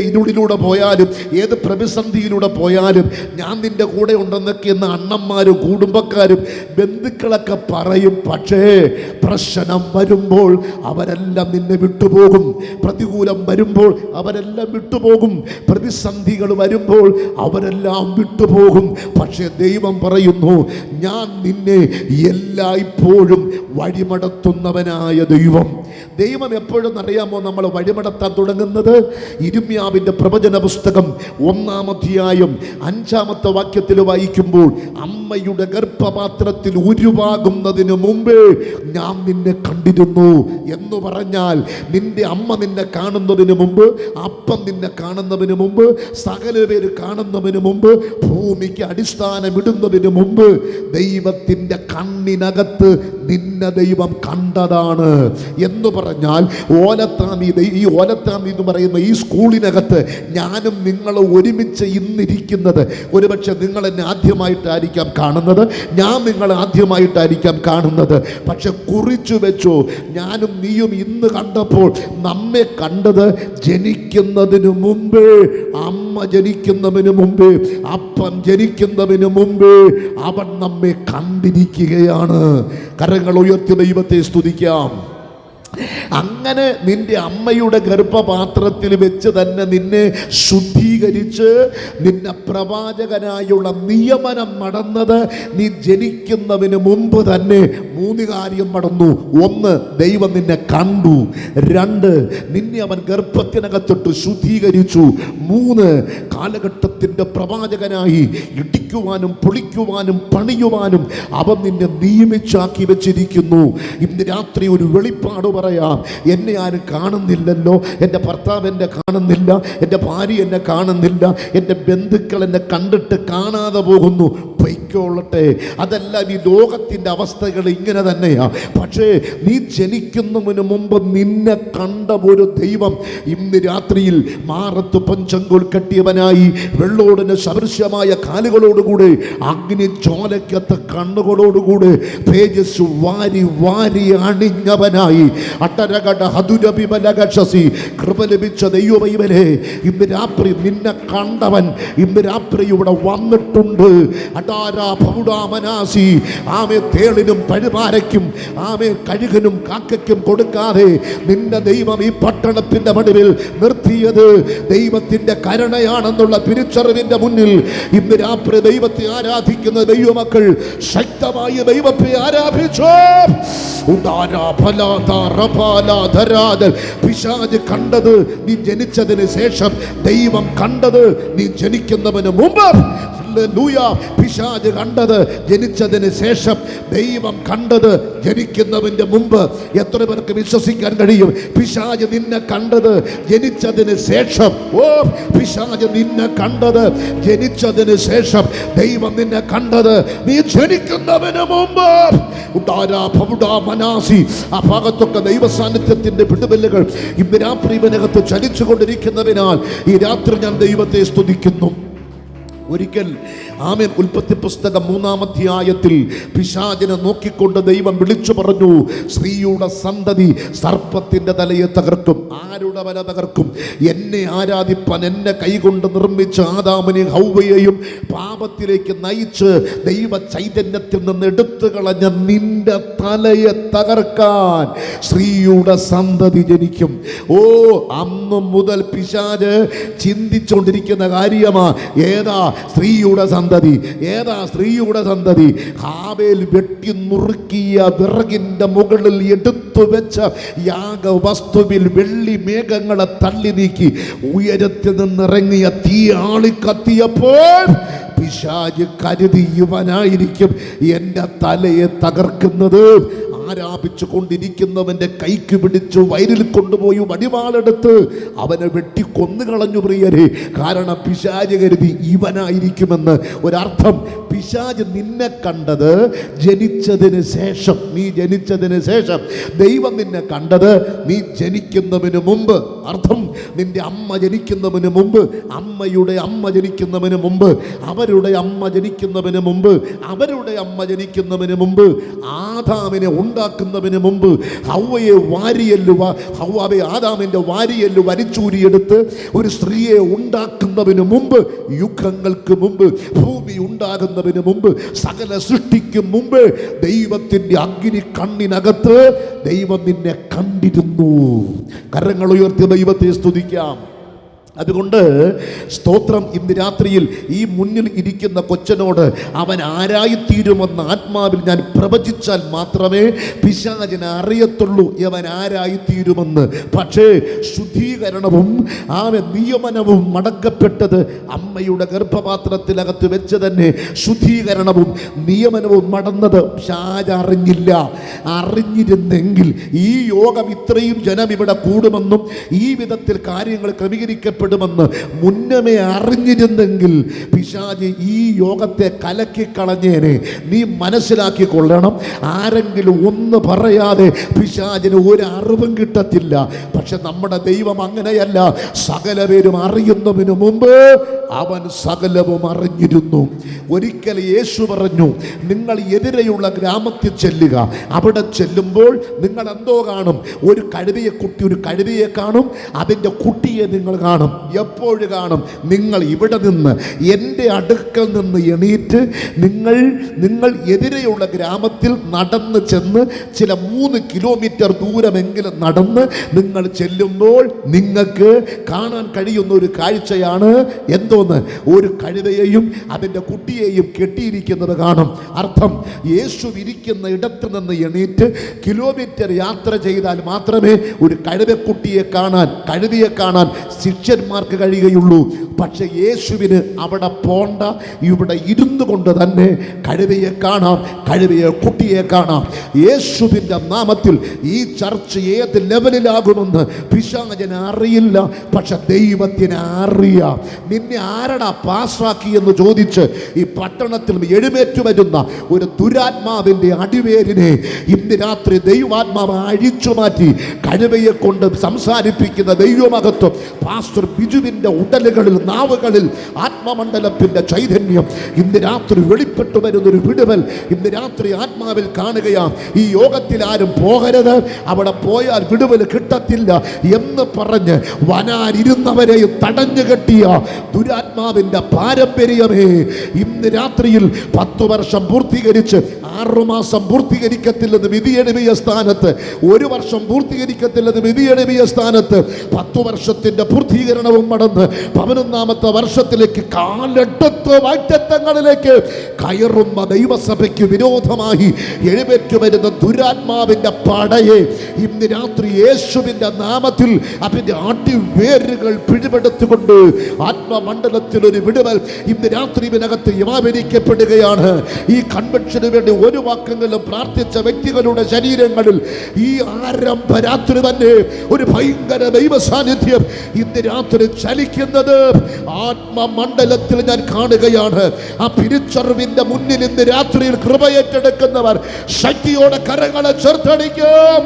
ഇരുളിലൂടെ പോയാലും ഏത് പ്രതിസന്ധിയിലൂടെ പോയാലും ഞാൻ നിന്റെ കൂടെ ഉണ്ടെന്നൊക്കെ എന്ന് അണ്ണന്മാരും കുടുംബക്കാരും ബന്ധുക്കളൊക്കെ പറയും. പക്ഷേ പ്രശ്നം വരുമ്പോൾ അവരെല്ലാം നിന്നെ വിട്ടുപോകും. പ്രതികൂലം വരുമ്പോൾ അവരെല്ലാം വിട്ടുപോകും. പ്രതിസന്ധികൾ വരുമ്പോൾ അവരെല്ലാം വിട്ടുപോകും. പക്ഷേ ദൈവം പറയുന്നു, ഞാൻ നിന്നെ എല്ലായ്പ്പോഴും വഴിമടത്തുന്നവനായ ദൈവം. ദൈവം എപ്പോഴും അറിയാമോ നമ്മൾ വഴിമടത്താൻ തുടങ്ങുന്നത്? ഇരിമ്യാവിൻ്റെ പ്രവചന പുസ്തകം 1-ാം അധ്യായം 5-ാമത്തെ വാക്യത്തിൽ വായിക്കുമ്പോൾ, അമ്മയുടെ ഗർഭപാത്രത്തിൽ ഉരുവാകുന്നതിന് മുമ്പേ ഞാൻ നിന്നെ കണ്ടിരുന്നു എന്ന് പറഞ്ഞാൽ, നിന്റെ അമ്മ നിന്നെ കാണുന്നതിന് മുമ്പ്, അപ്പം നിന്നെ കാണുന്നതിന് മുമ്പ്, സകല പേര് കാണുന്നതിന് മുമ്പ്, ഭൂമിക്ക് അടിസ്ഥാനമിടുന്നതിന് മുമ്പ് ദൈവത്തിൻ്റെ കണ്ണിനകത്ത് നിന്നെ ദൈവം കണ്ടതാണ്. എന്ന് പറഞ്ഞാൽ ഈ ഓലത്താമി എന്ന് പറയുന്ന ഈ സ്കൂളിനകത്ത് ഞാനും നിങ്ങൾ ഒരുമിച്ച് ഇന്നിരിക്കുന്നത്, ഒരുപക്ഷെ നിങ്ങൾ എന്നെ ആദ്യമായിട്ടായിരിക്കാം കാണുന്നത്, ഞാൻ നിങ്ങൾ ആദ്യമായിട്ടായിരിക്കാം കാണുന്നത്. പക്ഷെ കുറിച്ചു വെച്ചോ, ഞാനും നീയും ഇന്ന് കണ്ടപ്പോൾ നമ്മെ കണ്ടത് ജനിക്കുന്നതിന് മുമ്പേ, അമ്മ ജനിക്കുന്നതിന് മുമ്പേ, അപ്പം ജനിക്കുന്നതിന് മുമ്പേ അവൻ നമ്മെ കണ്ടിരിക്കുകയാണ്. കരങ്ങൾ ഉയർത്തി ദൈവത്തെ സ്തുതിക്കാം. അങ്ങനെ നിന്റെ അമ്മയുടെ ഗർഭപാത്രത്തിൽ വെച്ച് തന്നെ നിന്നെ ശുദ്ധീകരിച്ച് നിന്നെ പ്രവാചകനായുള്ള നിയമനം നടന്നത് നീ ജനിക്കുന്നതിന് മുമ്പ് തന്നെ. 3 കാര്യം നടന്നു. 1, ദൈവം നിന്നെ കണ്ടു. 2, നിന്നെ അവൻ ഗർഭത്തിനകത്തിട്ട് ശുദ്ധീകരിച്ചു. 3, കാലഘട്ടത്തിൻ്റെ പ്രവാചകനായി ഇടിക്കുവാനും പൊളിക്കുവാനും പണിയുവാനും അവൻ നിന്നെ നിയമിച്ചാക്കി വെച്ചിരിക്കുന്നു. ഇന്ന് രാത്രി ഒരു വെളിപ്പാട് പറയാം. എന്നെ ആരും കാണുന്നില്ലല്ലോ, എൻ്റെ ഭർത്താവ് എന്നെ കാണുന്നില്ല, എൻ്റെ ഭാര്യ എന്നെ കാണുന്നില്ല, എൻ്റെ ബന്ധുക്കൾ എന്നെ കണ്ടിട്ട് കാണാതെ പോകുന്നു. പൊയ്ക്കോളട്ടെ, അതെല്ലാം ഈ ലോകത്തിൻ്റെ അവസ്ഥകൾ ഇങ്ങനെ തന്നെയാ. പക്ഷേ നീ ജനിക്കുന്നതിന് മുമ്പ് നിന്നെ കണ്ട ഒരു ദൈവം ഇന്ന് രാത്രിയിൽ മാറത്ത് പഞ്ചങ്കോൽ കെട്ടിയവനായി, വെള്ളോടിന് സദൃശ്യമായ കാലുകളോടുകൂടെ, അഗ്നി ജ്വാലയ്ക്കത്ത കണ്ണുകളോടുകൂടെ, തേജസ് വാരി വാരി അണിഞ്ഞവനായി, അട്ടരകട ഹതുരഭിമലകക്ഷസി, കൃപ ലഭിച്ച ദൈവമൈവനെ, ഇന്ന് രാത്രി നിന്നെ കണ്ടവൻ ഇന്ന് രാത്രി ഇവിടെ വന്നിട്ടുണ്ട്. ആമേ തേളിനും പഴുപാരയ്ക്കും ആമേ കഴുകനും കാക്കയ്ക്കും കൊടുക്കാതെ നിന്റെ ദൈവം ഈ പട്ടണത്തിന്റെ നടുവിൽ നിർത്തിയത് ദൈവത്തിന്റെ കരുണയാണെന്നുള്ള തിരിച്ചറിവിന്റെ മുന്നിൽ ഇന്ന് രാത്രി ദൈവത്തെ ആരാധിക്കുന്ന ദൈവമക്കൾ ശക്തമായ ദൈവത്തെ ആരാധിച്ചു. പിശാച് കണ്ടത് നീ ജനിച്ചതിന് ശേഷം, ദൈവം കണ്ടത് നീ ജനിക്കുന്നതിന് മുമ്പ്. ഹല്ലേലൂയ. പിശാച് കണ്ടത് ജനിച്ചതിന് ശേഷം, ദൈവം കണ്ടത് ജനിക്കുന്നതിന്റെ മുമ്പ്. എത്ര പേർക്ക് വിശ്വസിക്കാൻ കഴിയും? പിശാച് നിന്നെ കണ്ടത് ജനിച്ചതിന് ശേഷം. ഓ, പിശാച് നിന്നെ കണ്ടത് ജനിച്ചതിന് ശേഷം, ദൈവം നിന്നെ കണ്ടത് നീ ജനിക്കുന്നതിന് മുമ്പ്. ആ ഭാഗത്തൊക്കെ ദൈവ സാന്നിധ്യത്തിന്റെ വിടുതലുകൾ ഇന്ന് രാത്രി ഇവനകത്ത് ചലിച്ചുകൊണ്ടിരിക്കുന്നതിനാൽ ഈ രാത്രി ഞാൻ ദൈവത്തെ സ്തുതിക്കുന്നു. ഒരിക്കൽ ആമേൻ, ഉൽപ്പത്തി പുസ്തകം 3-ാം അധ്യായത്തിൽ പിശാചിനെ നോക്കിക്കൊണ്ട് ദൈവം വിളിച്ചു പറഞ്ഞു, സ്ത്രീയുടെ സന്തതി സർപ്പത്തിന്റെ തലയെ തകർക്കും. ആരുടെ തല തകർക്കും? എന്നെ ആരാധിപ്പാൻ എന്നെ കൈകൊണ്ട് നിർമ്മിച്ച ആദാമിനെയും ഹൗവയെയും പാപത്തിലേക്ക് നയിച്ച് ദൈവ ചൈതന്യത്തിൽ നിന്ന് എടുത്തു കളഞ്ഞ നിന്റെ തലയെ തകർക്കാൻ സ്ത്രീയുടെ സന്തതി ജനിക്കും. ഓ, അന്ന് മുതൽ പിശാച് ചിന്തിച്ചുകൊണ്ടിരിക്കുന്ന കാര്യമാ, ഏതാ സ്ത്രീയുടെ സന്തതി? ഏതാ സ്ത്രീയുടെ സന്തതി? ഹാബേൽ വെട്ടി നുറുക്കിയ വിറകിന്റെ മുകളിൽ എടുത്തു വെച്ച യാഗവസ്തുവിൽ വെള്ളി മേഘങ്ങളെ തള്ളി നീക്കി ഉയരത്തിൽ നിന്നിറങ്ങിയ തീ ആളിക്കത്തിയപ്പോൾ പിശാച് കരുതി ഇവനായിരിക്കും എൻ്റെ തലയെ തകർക്കുന്നത്. ആരാപിച്ചു കൊണ്ടിരിക്കുന്നവന്റെ കൈക്ക് പിടിച്ചു വയലിൽ കൊണ്ടുപോയി വടിവാളെടുത്ത് അവനെ വെട്ടി കൊന്നുകളഞ്ഞു പ്രിയരെ. കാരണം പിശാച് കരുതി ഇവനായിരിക്കുമെന്ന്. ഒരർത്ഥം, പിശാച് നിന്നെ കണ്ടത് ജനിച്ചതിന് ശേഷം. നീ ജനിച്ചതിന് ശേഷം. ദൈവം നിന്നെ കണ്ടത് നീ ജനിക്കുന്നതിന് മുമ്പ്. അർത്ഥം, നിന്റെ അമ്മ ജനിക്കുന്നതിന് മുമ്പ്, അമ്മയുടെ അമ്മ ജനിക്കുന്നതിന് മുമ്പ്, അവരുടെ അമ്മ ജനിക്കുന്നതിന് മുമ്പ്, അവരുടെ അമ്മ ജനിക്കുന്നതിന് മുമ്പ്, ആദാമിനെ ഉണ്ടാക്കുന്നതിന് മുമ്പ്, ഹൗവയെ ഹൗവയെ ആദാമിന്റെ വാരിയല്ല് വലിച്ചൂരിയെടുത്ത് ഒരു സ്ത്രീയെ ഉണ്ടാക്കുന്നതിന് മുമ്പ്, യുഗങ്ങൾക്ക് മുമ്പ്, ഭൂമി ഉണ്ടാകുന്നതിന് മുമ്പ്, സകല സൃഷ്ടിക്കും മുമ്പ് ദൈവത്തിന്റെ അഗ്നി കണ്ണിനകത്ത് ദൈവം നിന്നെ കണ്ടിരുന്നു. കരങ്ങൾ ഉയർത്തി ദൈവത്തെ സ്തുതിക്കാം. അതുകൊണ്ട് സ്തോത്രം, ഇന്ന് രാത്രിയിൽ ഈ മുന്നിൽ ഇരിക്കുന്ന കൊച്ചനോട് അവൻ ആരായിത്തീരുമെന്ന് ആത്മാവിൽ ഞാൻ പ്രവചിച്ചാൽ മാത്രമേ പിശാചിനെ അറിയത്തുള്ളൂ അവൻ ആരായിത്തീരുമെന്ന്. പക്ഷേ ശുദ്ധീകരണവും നിയമനവും മടക്കപ്പെട്ടത് അമ്മയുടെ ഗർഭപാത്രത്തിനകത്ത് വെച്ച് തന്നെ. ശുദ്ധീകരണവും നിയമനവും മടന്നത് പിശാച് അറിഞ്ഞില്ല. അറിഞ്ഞിരുന്നെങ്കിൽ ഈ യോഗം ഇത്രയും ജനം ഇവിടെ കൂടുമെന്നും ഈ വിധത്തിൽ കാര്യങ്ങൾ ക്രമീകരിക്കപ്പെടും മുന്നമേ അറിഞ്ഞിരുന്നെങ്കിൽ പിശാച് ഈ യോഗത്തെ കലക്കിക്കളഞ്ഞേനെ. നീ മനസ്സിലാക്കി കൊള്ളണം, ആരെങ്കിലും ഒന്ന് പറയാതെ പിശാചിന് ഒരു അറിവും കിട്ടത്തില്ല. പക്ഷെ നമ്മുടെ ദൈവം അങ്ങനെയല്ല. സകല പേരും അറിയുന്നതിന് മുമ്പ് അവൻ സകലവും അറിഞ്ഞിരുന്നു. ഒരിക്കൽ യേശു പറഞ്ഞു, നിങ്ങൾ എതിരെയുള്ള ഗ്രാമത്തിൽ ചെല്ലുക. അവിടെ ചെല്ലുമ്പോൾ നിങ്ങൾ എന്തോ കാണും? ഒരു കഴുതയെ കാണും. അതിൻ്റെ കുട്ടിയെ നിങ്ങൾ കാണും. എപ്പോഴും കാണും? നിങ്ങൾ ഇവിടെ നിന്ന് എൻ്റെ അടുക്കൽ നിന്ന് എണീറ്റ് നിങ്ങൾ എതിരെയുള്ള ഗ്രാമത്തിൽ നടന്ന് ചെന്ന് ചില 3 കിലോമീറ്റർ ദൂരമെങ്കിലും നടന്ന് നിങ്ങൾ ചെല്ലുമ്പോൾ നിങ്ങൾക്ക് കാണാൻ കഴിയുന്ന ഒരു കാഴ്ചയാണ് എന്തോന്ന്? ഒരു കഴുതയെയും അതിൻ്റെ കുട്ടിയെയും കെട്ടിയിരിക്കുന്നത് കാണും. അർത്ഥം, യേശു ഇരിക്കുന്ന ഇടത്ത് നിന്ന് എണീറ്റ് കിലോമീറ്റർ യാത്ര ചെയ്താൽ മാത്രമേ ഒരു കഴുതക്കുട്ടിയെ കാണാൻ ശിഷ്യന്മാർക്ക് കഴിയുകയുള്ളൂ. പക്ഷെ യേശുവിന് അവിടെ പോണ്ട, ഇവിടെ ഇരുന്നു കൊണ്ട് തന്നെ കഴുതയെ കാണാം, കുട്ടിയെ കാണാം. യേശുവിൻ്റെ നാമത്തിൽ ഈ ചർച്ച് ഏത് ലെവലിലാകുമെന്ന് പിശാചിന് അറിയില്ല, പക്ഷെ ദൈവത്തിന് അറിയാം. നിന്നെ ആരടാ പാസ്സാക്കി എന്ന് ചോദിച്ച് ഈ പട്ടണത്തിൽ എഴുന്നേറ്റ് വരുന്ന ഒരു ദുരാത്മാവിൻ്റെ അടിവേരിനെ ഇന്ന് രാത്രി ദൈവാത്മാവ് അഴിച്ചു മാറ്റി കഴുതയെ കൊണ്ട് സംസാരിപ്പിക്കുന്ന ദൈവമഹത്വം പാസ്റ്റർ ബിജുവിൻ്റെ ഉടലുകളിൽ, നാവുകളിൽ ആത്മമണ്ഡലത്തിൻ്റെ ചൈതന്യം ഇന്ന് രാത്രി വെളിപ്പെട്ടു വരുന്നൊരു വിടുതൽ ഇന്ന് രാത്രി ആത്മാവിൽ കാണുകയാണ്. ഈ യോഗത്തിൽ ആരും പോകരുത്, അവിടെ പോയാൽ വിടുതൽ കിട്ടത്തില്ല എന്ന് പറഞ്ഞ് വനാനിരുന്നവരെയും തടഞ്ഞു കെട്ടിയ ദുരാത്മാവിൻ്റെ പാരമ്പര്യമേ ഇന്ന് രാത്രിയിൽ 10 വർഷം പൂർത്തീകരിച്ച് 6 മാസം പൂർത്തീകരിക്കത്തില്ലെന്ന് വിധിയെഴുതിയ സ്ഥാനത്ത്, 1 വർഷം പൂർത്തീകരിക്കത്തില്ലെന്ന് വിധിയെഴുതിയ സ്ഥാനത്ത് 10 വർഷത്തിൻ്റെ പൂർത്തീകരണവും നടന്ന് 11ാമത്തെ വർഷത്തിലേക്ക് കാലെടുത്ത് വാഗ്ദത്തങ്ങളിലേക്ക് കയറുന്ന ദൈവസഭയ്ക്ക് വിരോധമായി എഴുന്നേറ്റ് വരുന്ന ദുരാത്മാവിന്റെ പടയെ ഇന്ന് രാത്രി യേശുവിന്റെ നാമത്തിൽ അതിന്റെ അടിവേരുകൾ പിടിപെടുത്തുകൊണ്ട് ആത്മമണ്ഡലത്തിൽ ഒരു വിടുതൽ ഇന്ന് രാത്രി ഇതിനകത്ത് വ്യാപരിക്കപ്പെടുകയാണ്. ഈ കൺവെൻഷന് വേണ്ടി ഒരു വാക്കെങ്കിലും പ്രാർത്ഥിച്ച വ്യക്തികളുടെ ശരീരങ്ങളിൽ ഈ ആരംഭ രാത്രി തന്നെ ഒരു ഭയങ്കര ദൈവ സാന്നിധ്യം ഇന്ന് രാത്രി ചലിക്കുന്നത് ആത്മമണ്ഡലത്തിൽ ഞാൻ കാണുകയാണ്. ആ തിരിച്ചറിവിന്റെ മുന്നിൽ ഇന്ന് രാത്രിയിൽ കൃപ ഏറ്റെടുക്കുന്നവർ ശക്തിയോടെ കരങ്ങളെ ചേർത്തടിക്കും.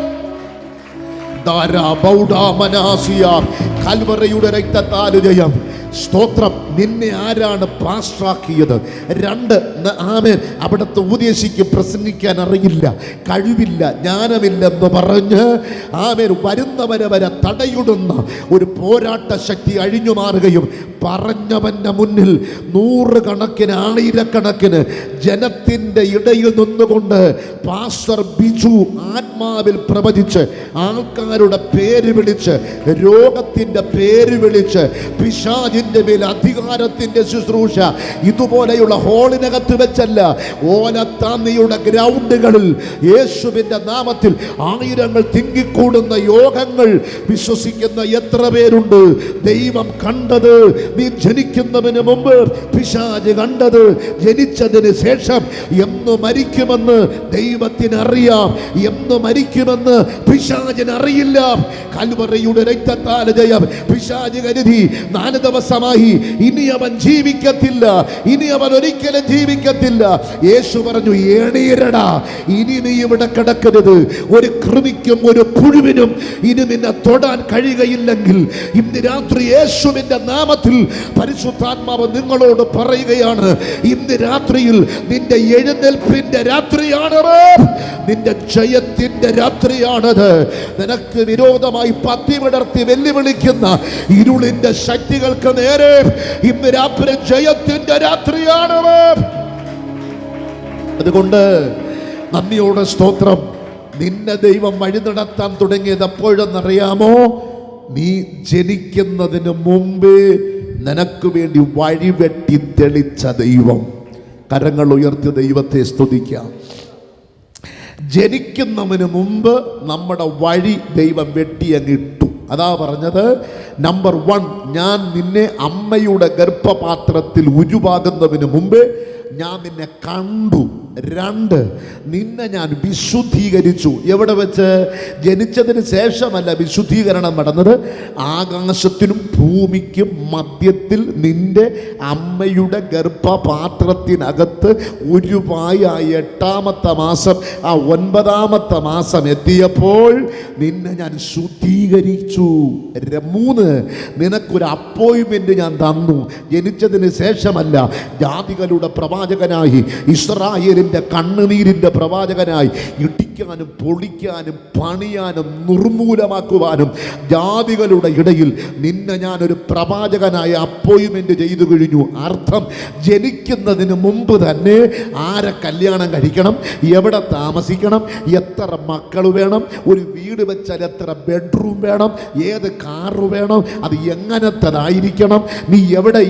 കൽവറയുടെ രക്തത്താൽ ജയം. സ്തോത്രം. നിന്നെ ആരാണ് പാസ്റ്ററാക്കിയത്? 2, ആമേൻ, അവിടുത്തെ ഉപദേശിക്ക് പ്രസംഗിക്കാൻ അറിയില്ല, കഴിവില്ല, ജ്ഞാനമില്ലെന്ന് പറഞ്ഞ് ആമേൻ വരുന്നവരെ വരെ തടയിടുന്ന ഒരു പോരാട്ട ശക്തി അഴിഞ്ഞു മാറുകയും പറഞ്ഞവന്റെ മുന്നിൽ 100 കണക്കിന് 1000 ജനത്തിൻ്റെ ഇടയിൽ നിന്നുകൊണ്ട് പാസ്റ്റർ ബിജു ആത്മാവിൽ പ്രവചിച്ച് ആൾക്കാരുടെ പേര് വിളിച്ച് രോഗത്തിൻ്റെ പേര് വിളിച്ച് പിശാചിൻ്റെ മേൽ അധികാരത്തിൻ്റെ ശുശ്രൂഷ ഇതുപോലെയുള്ള ഹോളിനകത്ത് വെച്ചല്ല, ഓലത്താന്നിയുടെ ഗ്രൗണ്ടുകളിൽ യേശുവിൻ്റെ നാമത്തിൽ 1000 തിങ്ങിക്കൂടുന്ന യോഗങ്ങൾ വിശ്വസിക്കുന്ന എത്ര പേരുണ്ട്? ദൈവം കണ്ടത് നീ ജനിക്കുന്നതിന് മുമ്പ് പിശാച് കണ്ടത് ജനിച്ചതിന് ശേഷം എന്ന് മരിക്കുമെന്ന് ദൈവത്തിന് അറിയാം, എന്ന് മരിക്കുമെന്ന് പിശാചിന് അറിയില്ല. കൽവറയുടെ രക്തത്താൽ ജയം. പിശാച് കരുതി 4 ദിവസമായി ഇനി അവൻ ജീവിക്കത്തില്ല, ഇനി അവൻ ഒരിക്കലും ജീവിക്കത്തില്ല. യേശു പറഞ്ഞു, എണീരടാ, ഇനി നീ ഇവിടെ കിടക്കരുത്. ഒരു കൃമിക്കും ഒരു പുഴുവിനും ഇനി നിന്നെ തൊടാൻ കഴിയുകയില്ലെങ്കിൽ ഇന്ന് രാത്രി യേശുവിന്റെ നാമത്തിൽ പരിശുദ്ധാത്മാവ് നിങ്ങളോട് പറയുകയാണ്, ഇന്ന് രാത്രിയിൽ നിന്റെ എഴുന്നേൽപ്പിന്റെ രാത്രിയാണത്, നിന്റെ ജയത്തിന്റെ രാത്രിയാണത്. നിനക്ക് വിരോധമായി പത്തി വിടർത്തി വെല്ലുവിളിക്കുന്ന ഇരുളിന്റെ ശക്തികൾക്ക് നേരെ ഇന്ന് രാത്രി ജയത്തിന്റെ രാത്രിയാണത്. അതുകൊണ്ട് നന്ദിയോടെ സ്തോത്രം. നിന്നെ ദൈവം വഴി നടത്താൻ തുടങ്ങിയത് എപ്പോഴെന്നറിയാമോ? നീ ജനിക്കുന്നതിന് മുമ്പേ നിനക്ക് വേണ്ടി വഴിവെട്ടി തെളിച്ച ദൈവം. കരങ്ങൾ ഉയർത്തി ദൈവത്തെ സ്തുതിക്കാം. ജനിക്കുന്നതിന് മുമ്പ് നമ്മുടെ വഴി ദൈവം വെട്ടിയങ്ങിട്ടു. അതാ പറഞ്ഞത്, നമ്പർ 1, ഞാൻ നിന്നെ അമ്മയുടെ ഗർഭപാത്രത്തിൽ ഉരുവാകുന്നതിന് മുമ്പേ ഞാൻ നിന്നെ കണ്ടു. 2, നിന്നെ ഞാൻ വിശുദ്ധീകരിച്ചു. എവിടെ വെച്ച്? ജനിച്ചതിന് ശേഷമല്ല വിശുദ്ധീകരണം നടന്നത്, ആകാശത്തിനും ഭൂമിക്കും മധ്യത്തിൽ നിന്റെ അമ്മയുടെ ഗർഭപാത്രത്തിനകത്ത് ഉരുവായ 8ാമത്തെ മാസം, ആ 9ാമത്തെ മാസം എത്തിയപ്പോൾ നിന്നെ ഞാൻ ശുദ്ധീകരിച്ചു. 3, നിനക്കൊരു അപ്പോയിൻമെന്റ് ഞാൻ തന്നു. ജനിച്ചതിന് ശേഷമല്ല, ജാതികളുടെ പ്രവാചകനായി, ഇസ്രായേലിൻ്റെ കണ്ണുനീരിൻ്റെ പ്രവാചകനായി, ഇടിക്കാനും പൊളിക്കാനും പണിയാനും നിർമൂലമാക്കുവാനും ജാതികളുടെ ഇടയിൽ നിന്നെ ഞാനൊരു പ്രവാചകനായി അപ്പോയിൻമെന്റ് ചെയ്തു കഴിഞ്ഞു. അർത്ഥം, ജനിക്കുന്നതിന് മുമ്പ് തന്നെ ആരെ കല്യാണം കഴിക്കണം, എവിടെ താമസിക്കണം, എത്ര മക്കൾ വേണം, ഒരു വീട് വെച്ചാൽ എത്ര ബെഡ്റൂം വേണം, ഏത് കാറ് വേണം, അത് എങ്ങനത്തതായിരിക്കണം, നീ എവിടെ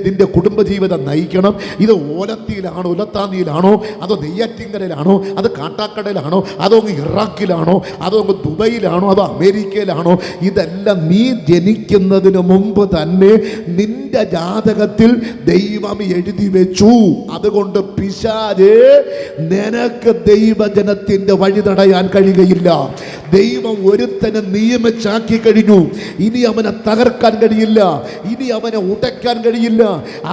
നിന്റെ കുടുംബജീവിതം നയിക്കണം, ഇത് ഓലത്തിയിലാണോ, ഉലത്താന്നിയിലാണോ, അതോ നെയ്യാറ്റിങ്കരയിലാണോ, അത് കാട്ടാക്കടയിലാണോ, അതോ ഇറാഖിലാണോ, അതോ ദുബൈയിലാണോ, അതോ അമേരിക്കയിലാണോ, ഇതെല്ലാം നീ ജനിക്കുന്നതിന് മുമ്പ് തന്നെ നിന്റെ ജാതകത്തിൽ ദൈവം എഴുതി വെച്ചു. അതുകൊണ്ട് പിശാച് നിനക്ക് ദൈവജനത്തിന്റെ വഴി തടയാൻ കഴിയുകയില്ല. ദൈവം ഒരുത്തനെ നിയമിച്ചാക്കി കഴിഞ്ഞു. ഇനി അവനെ തകർക്കാൻ കഴിയില്ല, ഇനി അവനെ ഉടയ്ക്കാൻ കഴിയില്ല,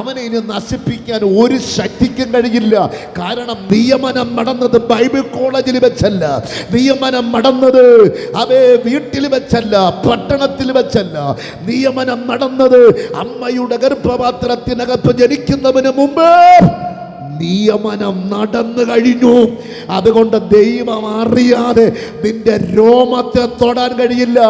അവനെ ഇനി നശിപ്പിക്കാൻ ഒരു ശക്തിക്കും കഴിയില്ല. കാരണം നിയമനം നടന്നത് ബൈബിൾ കോളേജിൽ വെച്ചല്ല, നിയമനം നടന്നത് അവേ വീട്ടിൽ വെച്ചല്ല, പട്ടണത്തിൽ വെച്ചല്ല. നിയമനം നടന്നത് അമ്മയുടെ ഗർഭപാത്രത്തിനകത്ത് ജനിക്കുന്നതിന് മുമ്പ് നിയമനം നടന്നു കഴിഞ്ഞു. അതുകൊണ്ട് ദൈവം അറിയാതെ നിന്റെ രോമത്തെ തൊടാൻ കഴിയില്ല.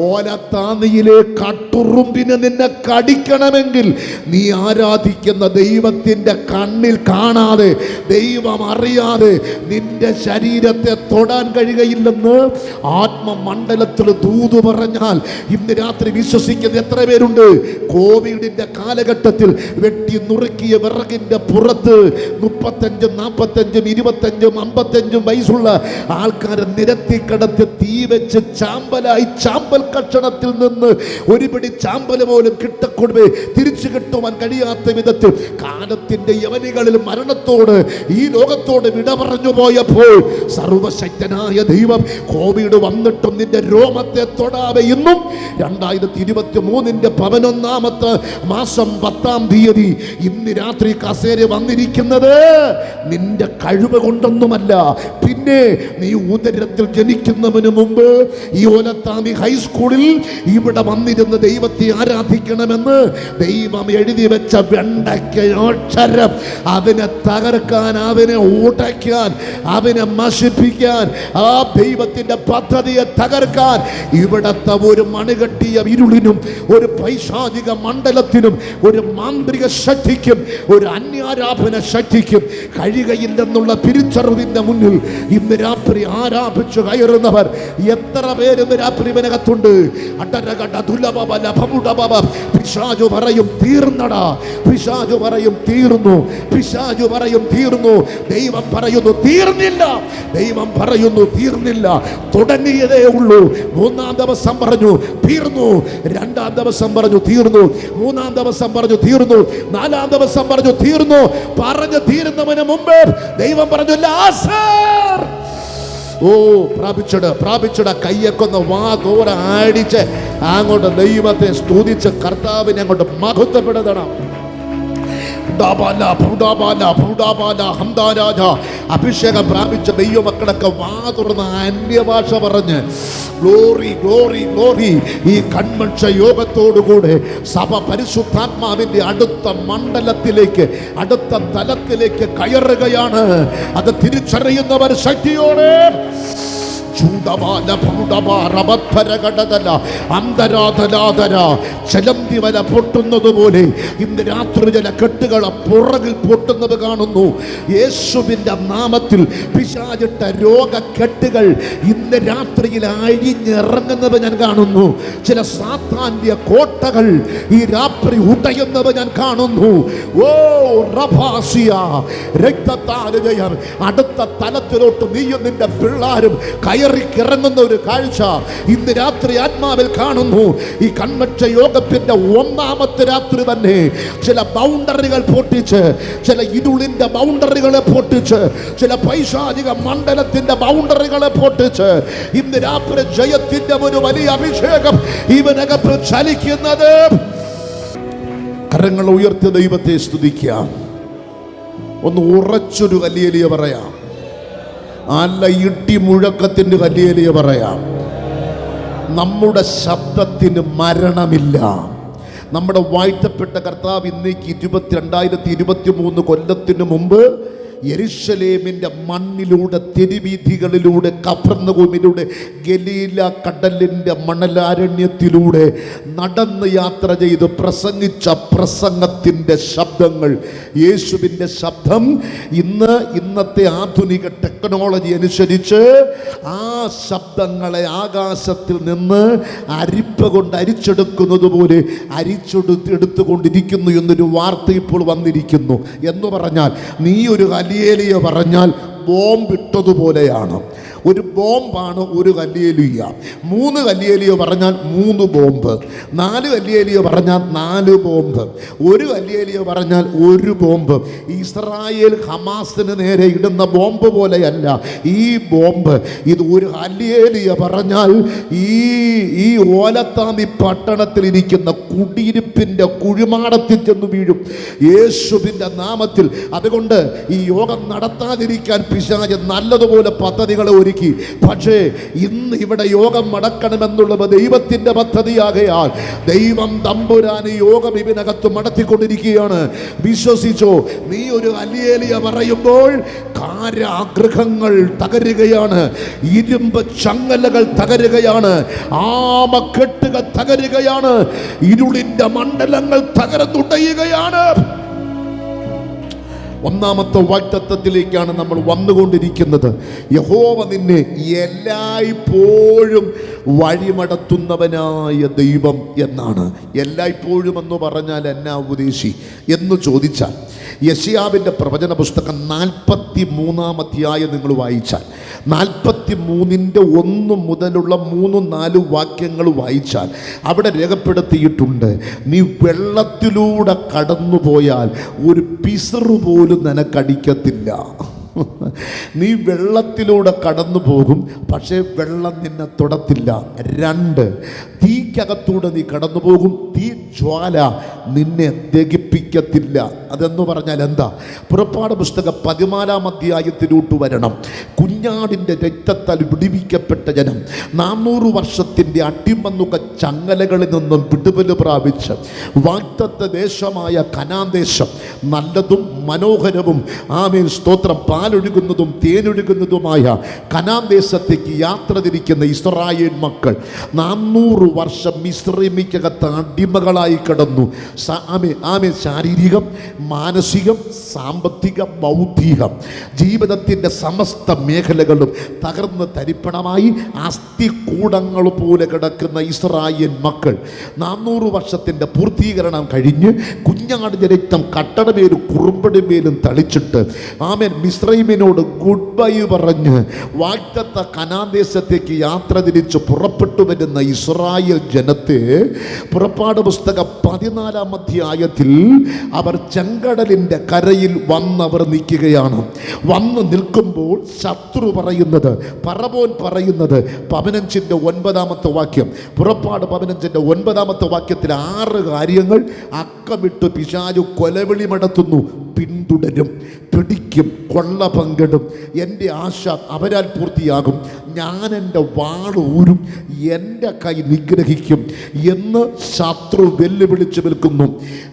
ഓലത്താന്നിയിലെ കട്ടുറുമ്പിന് നിന്നെ കടിക്കണമെങ്കിൽ നീ ആരാധിക്കുന്ന ദൈവത്തിൻ്റെ കണ്ണിൽ കാണാതെ, ദൈവം അറിയാതെ നിന്റെ ശരീരത്തെ തൊടാൻ കഴിയുകയില്ലെന്ന് ആത്മമണ്ഡലത്തിൽ ദൂത് പറഞ്ഞാൽ ഇന്ന് രാത്രി വിശ്വസിക്കുന്ന എത്ര പേരുണ്ട്? കോവിഡിന്റെ കാലഘട്ടത്തിൽ വെട്ടി നുറുക്കിയ വിറകിന്റെ പുറത്ത് 35, 45, 25, 55 വയസ്സുള്ള ആൾക്കാരെ നിരത്തി കിടത്തി തീ വെച്ച് ചാമ്പലായി ചാമ്പൽ കഷണത്തിൽ നിന്ന് ഒരു പിടി ചാമ്പൽ പോലും കിട്ടക്കൊടുവേ തിരിച്ചു കിട്ടുവാൻ കഴിയാത്ത വിധത്തിൽ കാലത്തിന്റെ യവനികളിൽ മരണത്തോട് ഈ ലോകത്തോട് വിട പറഞ്ഞു പോയപ്പോൾ സർവശക്തനായ ദൈവം കോവിഡ് വന്നിട്ടും നിന്റെ രോമത്തെ തൊടാതെ ഇന്നും 2023 11-ാമത്തെ മാസം 10-ാം തീയതി ഇന്ന് രാത്രി കസേര വന്നിരിക്കുന്നത് നിന്റെ കഴിവ് കൊണ്ടൊന്നുമല്ല. പിന്നെ നീ ഉദരത്തിൽ ജനിക്കുന്നതിന് മുമ്പ് ഈ ഓലത്താമി ഹൈസ്കൂളിൽ ഇവിടെ വന്നിരുന്ന് ദൈവത്തെ ആരാധിക്കണമെന്ന് ദൈവം എഴുതി വെച്ച വെണ്ടയ്ക്ക അക്ഷരം അതിനെ തകർക്കാൻ, അതിനെ ഉടയ്ക്കാൻ, അതിനെ നശിപ്പിക്കാൻ, ആ ദൈവത്തിന്റെ പദ്ധതിയെ തകർക്കാൻ ഇവിടത്തെ ഒരു മണികെട്ടിയ ഇരുളിനും ഒരു പൈശാചിക മണ്ഡലത്തിനും ഒരു മാന്ത്രിക ശക്തിക്കും ഒരു അന്യാരാധന ശക്തിക്കും കഴിയുകയില്ലെന്നുള്ള തിരിച്ചറിവിന്റെ മുന്നിൽ ഇന്ന് രാത്രി ആരാധിച്ചു കയറുന്നവർ എത്ര പേര് ഇന്ന് രാത്രി ഇതിനകത്തുണ്ട്? പിശാചു പറയും തീർന്നടാ, പിശാചു പറയും തീർന്നു, പിശാചു പറയും തീർന്നു. ദൈവം പറയുന്നു തീർന്നില്ല, ദൈവം പറയുന്നു തീർന്നില്ല, തുടങ്ങിയതേ ഉള്ളൂ. 3-ാം ദിവസം പറഞ്ഞു തീർന്നു, 2-ാം ദിവസം പറഞ്ഞു തീർന്നു, 3-ാം ദിവസം പറഞ്ഞു തീർന്നു, 4-ാം ദിവസം പറഞ്ഞു തീർന്നു. പറഞ്ഞു തീരുന്നവന് മുമ്പ് ദൈവം പറഞ്ഞു ലാസർ, ഓ പ്രാപിച്ചിട കയ്യൊക്കൊന്ന് വാ തോര ആടിച്ച് അങ്ങോട്ട് ദൈവത്തെ സ്തുതിച്ച് കർത്താവിനെ അങ്ങോട്ട് മഹത്വപ്പെടുത്തണം. അഭിഷേകം പ്രാപിച്ച ദൈവമക്കളൊക്കെ വാ തുറന്ന് അന്യഭാഷ പറഞ്ഞ് ഗ്ലോറി ഗ്ലോറി ഗ്ലോറി. ഈ കൺവെൻഷൻ യോഗത്തോടുകൂടെ സഭ പരിശുദ്ധാത്മാവിന്റെ അടുത്ത മണ്ഡലത്തിലേക്ക്, അടുത്ത തലത്തിലേക്ക് കയറുകയാണ്. അത് തിരിച്ചറിയുന്നവർ ശക്തിയോടെ ചലന്തി വല പൊട്ടുന്നത് പോലെ ഇന്ന് രാത്രി ചില കെട്ടുകളെ പുറകിൽ പൊട്ടുന്നത് കാണുന്നു. യേശുവിന്റെ നാമത്തിൽ പിശാചിട്ട രോഗക്കെട്ടുകൾ ഇന്ന് രാത്രിയിൽ അഴിഞ്ഞിറങ്ങുന്നത് ഞാൻ കാണുന്നു. ചില സാത്താന്യ കോട്ടകൾ ഈ രാത്രി ഉടയുന്നത് ഞാൻ കാണുന്നു. ഓ റഭാസിയ രക്തത്താൽ ജയം. അടുത്ത തലത്തിലോട്ട് നീയും നിന്റെ പിള്ളാരും കയറിക്കിറങ്ങുന്ന ഒരു കാഴ്ച ഇന്ന് രാത്രി ആത്മാവിൽ കാണുന്നു. ഈ കൺവെൻഷൻ യോഗത്തിന്റെ 1-ാമത്തെ രാത്രി തന്നെ ചില ബൗണ്ടറികൾ പൊട്ടിച്ച്, ചില ഇരുളിന്റെ ബൗണ്ടറികളെ പൊട്ടിച്ച്, ചില പൈശാചിക മണ്ഡലത്തിന്റെ ബൗണ്ടറികളെ പൊട്ടിച്ച് ഇന്ന് രാത്രി ജയത്തിന്റെ ഒരു വലിയ അഭിഷേകം ഇവനകത്ത് ചലിക്കുന്നത്. കരങ്ങൾ ഉയർത്തി ദൈവത്തെ സ്തുതിക്കാം. ഒന്ന് ഉറച്ചൊരു ഹല്ലേലൂയ പറയാം. അല്ല ഇട്ടി മുഴക്കത്തിൻ്റെ ഹല്ലേലൂയ പറയാം. നമ്മുടെ ശബ്ദത്തിന് മരണമില്ല. നമ്മുടെ വാഴ്ത്തപ്പെട്ട കർത്താവ് ഇന്നേക്ക് 2023 കൊല്ലത്തിന് മുമ്പ് യെരുശലേമിൻ്റെ മണ്ണിലൂടെ, തെരുവീഥികളിലൂടെ, കഫർന്നഹൂമിലൂടെ, ഗലീല കടലിൻ്റെ മണലാരണ്യത്തിലൂടെ നടന്ന് യാത്ര ചെയ്ത് പ്രസംഗിച്ച പ്രസംഗത്തിൻ്റെ ശബ്ദങ്ങൾ, യേശുവിൻ്റെ ശബ്ദം ഇന്നത്തെ ആധുനിക ടെക്നോളജി അനുസരിച്ച് ആ ശബ്ദങ്ങളെ ആകാശത്തിൽ നിന്ന് അരിപ്പ കൊണ്ട് അരിച്ചെടുക്കുന്നത് പോലെ അരിച്ചെടുത്തുകൊണ്ടിരിക്കുന്നു എന്നൊരു വാർത്ത ഇപ്പോൾ വന്നിരിക്കുന്നു. എന്ന് പറഞ്ഞാൽ നീ ഒരു ഹല്ലേലൂയ പറഞ്ഞാൽ ബോംബിട്ടതുപോലെയാണ്. ഒരു ബോംബാണ് ഒരു ഹല്ലേലൂയ. 3 ഹല്ലേലൂയ പറഞ്ഞാൽ 3 ബോംബ്, 4 ഹല്ലേലൂയ പറഞ്ഞാൽ 4 ബോംബ്, 1 ഹല്ലേലൂയ പറഞ്ഞാൽ 1 ബോംബ്. ഇസ്രായേൽ ഹമാസിന് നേരെ ഇടുന്ന ബോംബ് പോലെയല്ല ഈ ബോംബ്. ഇത് ഒരു ഹല്ലേലൂയ പറഞ്ഞാൽ ഈ ഓലത്താമി പട്ടണത്തിൽ ഇരിക്കുന്ന കുടിയിരിപ്പിൻ്റെ കുഴിമാടത്തിൽ ചെന്ന് വീഴും യേശുവിൻ്റെ നാമത്തിൽ. അതുകൊണ്ട് ഈ യോഗം നടത്താതിരിക്കാൻ പിശാച് നല്ലതുപോലെ പദ്ധതികളെ ഒരുക്കി ഒരുക്കി. പക്ഷേ ഇന്ന് ഇവിടെ യോഗം മടക്കണമെന്നുള്ളത് ദൈവത്തിൻ്റെ പദ്ധതിയാകയാൽ ദൈവം തമ്പുരാൻ ഈ യോഗം ഇതിനകത്ത് മടത്തിക്കൊണ്ടിരിക്കുകയാണ്. വിശ്വസിച്ചോ, നീ ഒരു ഹല്ലേലൂയ പറയുമ്പോൾ കാരാഗൃഹങ്ങൾ തകരുകയാണ്, ഇരുമ്പ് ചങ്ങലകൾ തകരുകയാണ്, ആമക്കെട്ടുകൾ തകരുകയാണ്, ഇരുളിന്റെ മണ്ഡലങ്ങൾ തകർന്നുടയുകയാണ്. ഒന്നാമത്തെ വാഗ്ദത്തത്തിലേക്കാണ് നമ്മൾ വന്നുകൊണ്ടിരിക്കുന്നത്. യഹോവ നിന്നെ എല്ലായ്പ്പോഴും വഴിമടത്തുന്നവനായ ദൈവം എന്നാണ്. എല്ലായ്പ്പോഴും എന്ന് പറഞ്ഞാൽ എന്നാ ഉപദേശി എന്ന് ചോദിച്ചാൽ, യെശയ്യാവിൻ്റെ പ്രവചന പുസ്തകം 43-ാം അധ്യായം നിങ്ങൾ വായിച്ചാൽ 43-1 മുതലുള്ള 3-4 വാക്യങ്ങൾ വായിച്ചാൽ അവിടെ രേഖപ്പെടുത്തിയിട്ടുണ്ട്, നീ വെള്ളത്തിലൂടെ കടന്നുപോയാൽ ഒരു പിസറ് പോലും നിനക്കടിക്കത്തില്ല. നീ വെള്ളത്തിലൂടെ കടന്നു പോകും, പക്ഷേ വെള്ളം നിന്നെ തൊടത്തില്ല. 2, തീക്കകത്തൂടെ നീ കടന്നു പോകും, തീ ജ്വാല നിന്നെ ദഹിപ്പിക്കത്തില്ല. അതെന്ന് പറഞ്ഞാൽ എന്താ? പുറപ്പാട് പുസ്തകം 14-ാം അധ്യായത്തിലോട്ട് വരണം. കുഞ്ഞാടിൻ്റെ രക്തത്താൽ വിടുവിക്കപ്പെട്ട ജനം 400 വർഷത്തിൻ്റെ അടിമന്നുക ചങ്ങലകളിൽ നിന്നും വിടുതൽ പ്രാപിച്ച് വാഗ്ദത്ത ദേശമായ കനാൻ ദേശം, നല്ലതും മനോഹരവും ആമേൻ സ്തോത്രം, പാലൊഴുകുന്നതും തേനൊഴുകുന്നതുമായ കനാൻ ദേശത്തേക്ക് യാത്ര തിരിക്കുന്ന ഇസ്രായേൽ മക്കൾ 400 വർഷം മിസ്രൈമിക്കകത്ത് അടിമകളായി കിടന്നു. ശാരീരികം, മാനസികം, സാമ്പത്തിക, ബൗദ്ധികം ജീവിതത്തിൻ്റെ സമസ്ത മേഖലകളും തകർന്ന് തരിപ്പണമായി അസ്ഥികൂടങ്ങൾ പോലെ കിടക്കുന്ന ഇസ്രായേൽ മക്കൾ 400 വർഷത്തിൻ്റെ പൂർത്തീകരണം കഴിഞ്ഞ് കുഞ്ഞാടിൻ്റെ രക്തം കട്ടടമേലും കുറുമ്പടിമേലും തളിച്ചിട്ട് ആമേൻ മിസ്രൈമിനോട് ഗുഡ് ബൈ പറഞ്ഞ് വാഗ്ദത്ത കനാൻ ദേശത്തേക്ക് യാത്ര തിരിച്ച് പുറപ്പെട്ടു വരുന്ന ഇസ്രായേൽ ജനത്തെ പുറപ്പാട് പുസ്തകം 14-ാം അധ്യായത്തിൽ അവർ ചെങ്കടലിൻ്റെ കരയിൽ വന്നവർ നിൽക്കുകയാണ്. വന്ന് നിൽക്കുമ്പോൾ ശത്രു പറയുന്നത്, പറവോൻ പറയുന്നത് 15-9 വാക്യം, പുറപ്പാട് 15-9 വാക്യത്തിൽ 6 കാര്യങ്ങൾ അക്കമിട്ട് പിശാചു കൊലവിളി മടത്തുന്നു. പിന്തുടരും, പിടിക്കും, കൊള്ള പങ്കിടും, എൻ്റെ ആശ അവരാൽ പൂർത്തിയാകും, ഞാൻ എൻ്റെ വാളൂരും, എൻ്റെ കൈ നിഗ്രഹിക്കും എന്ന് ശത്രു വെല്ലുവിളിച്ച് നിൽക്കുന്നു.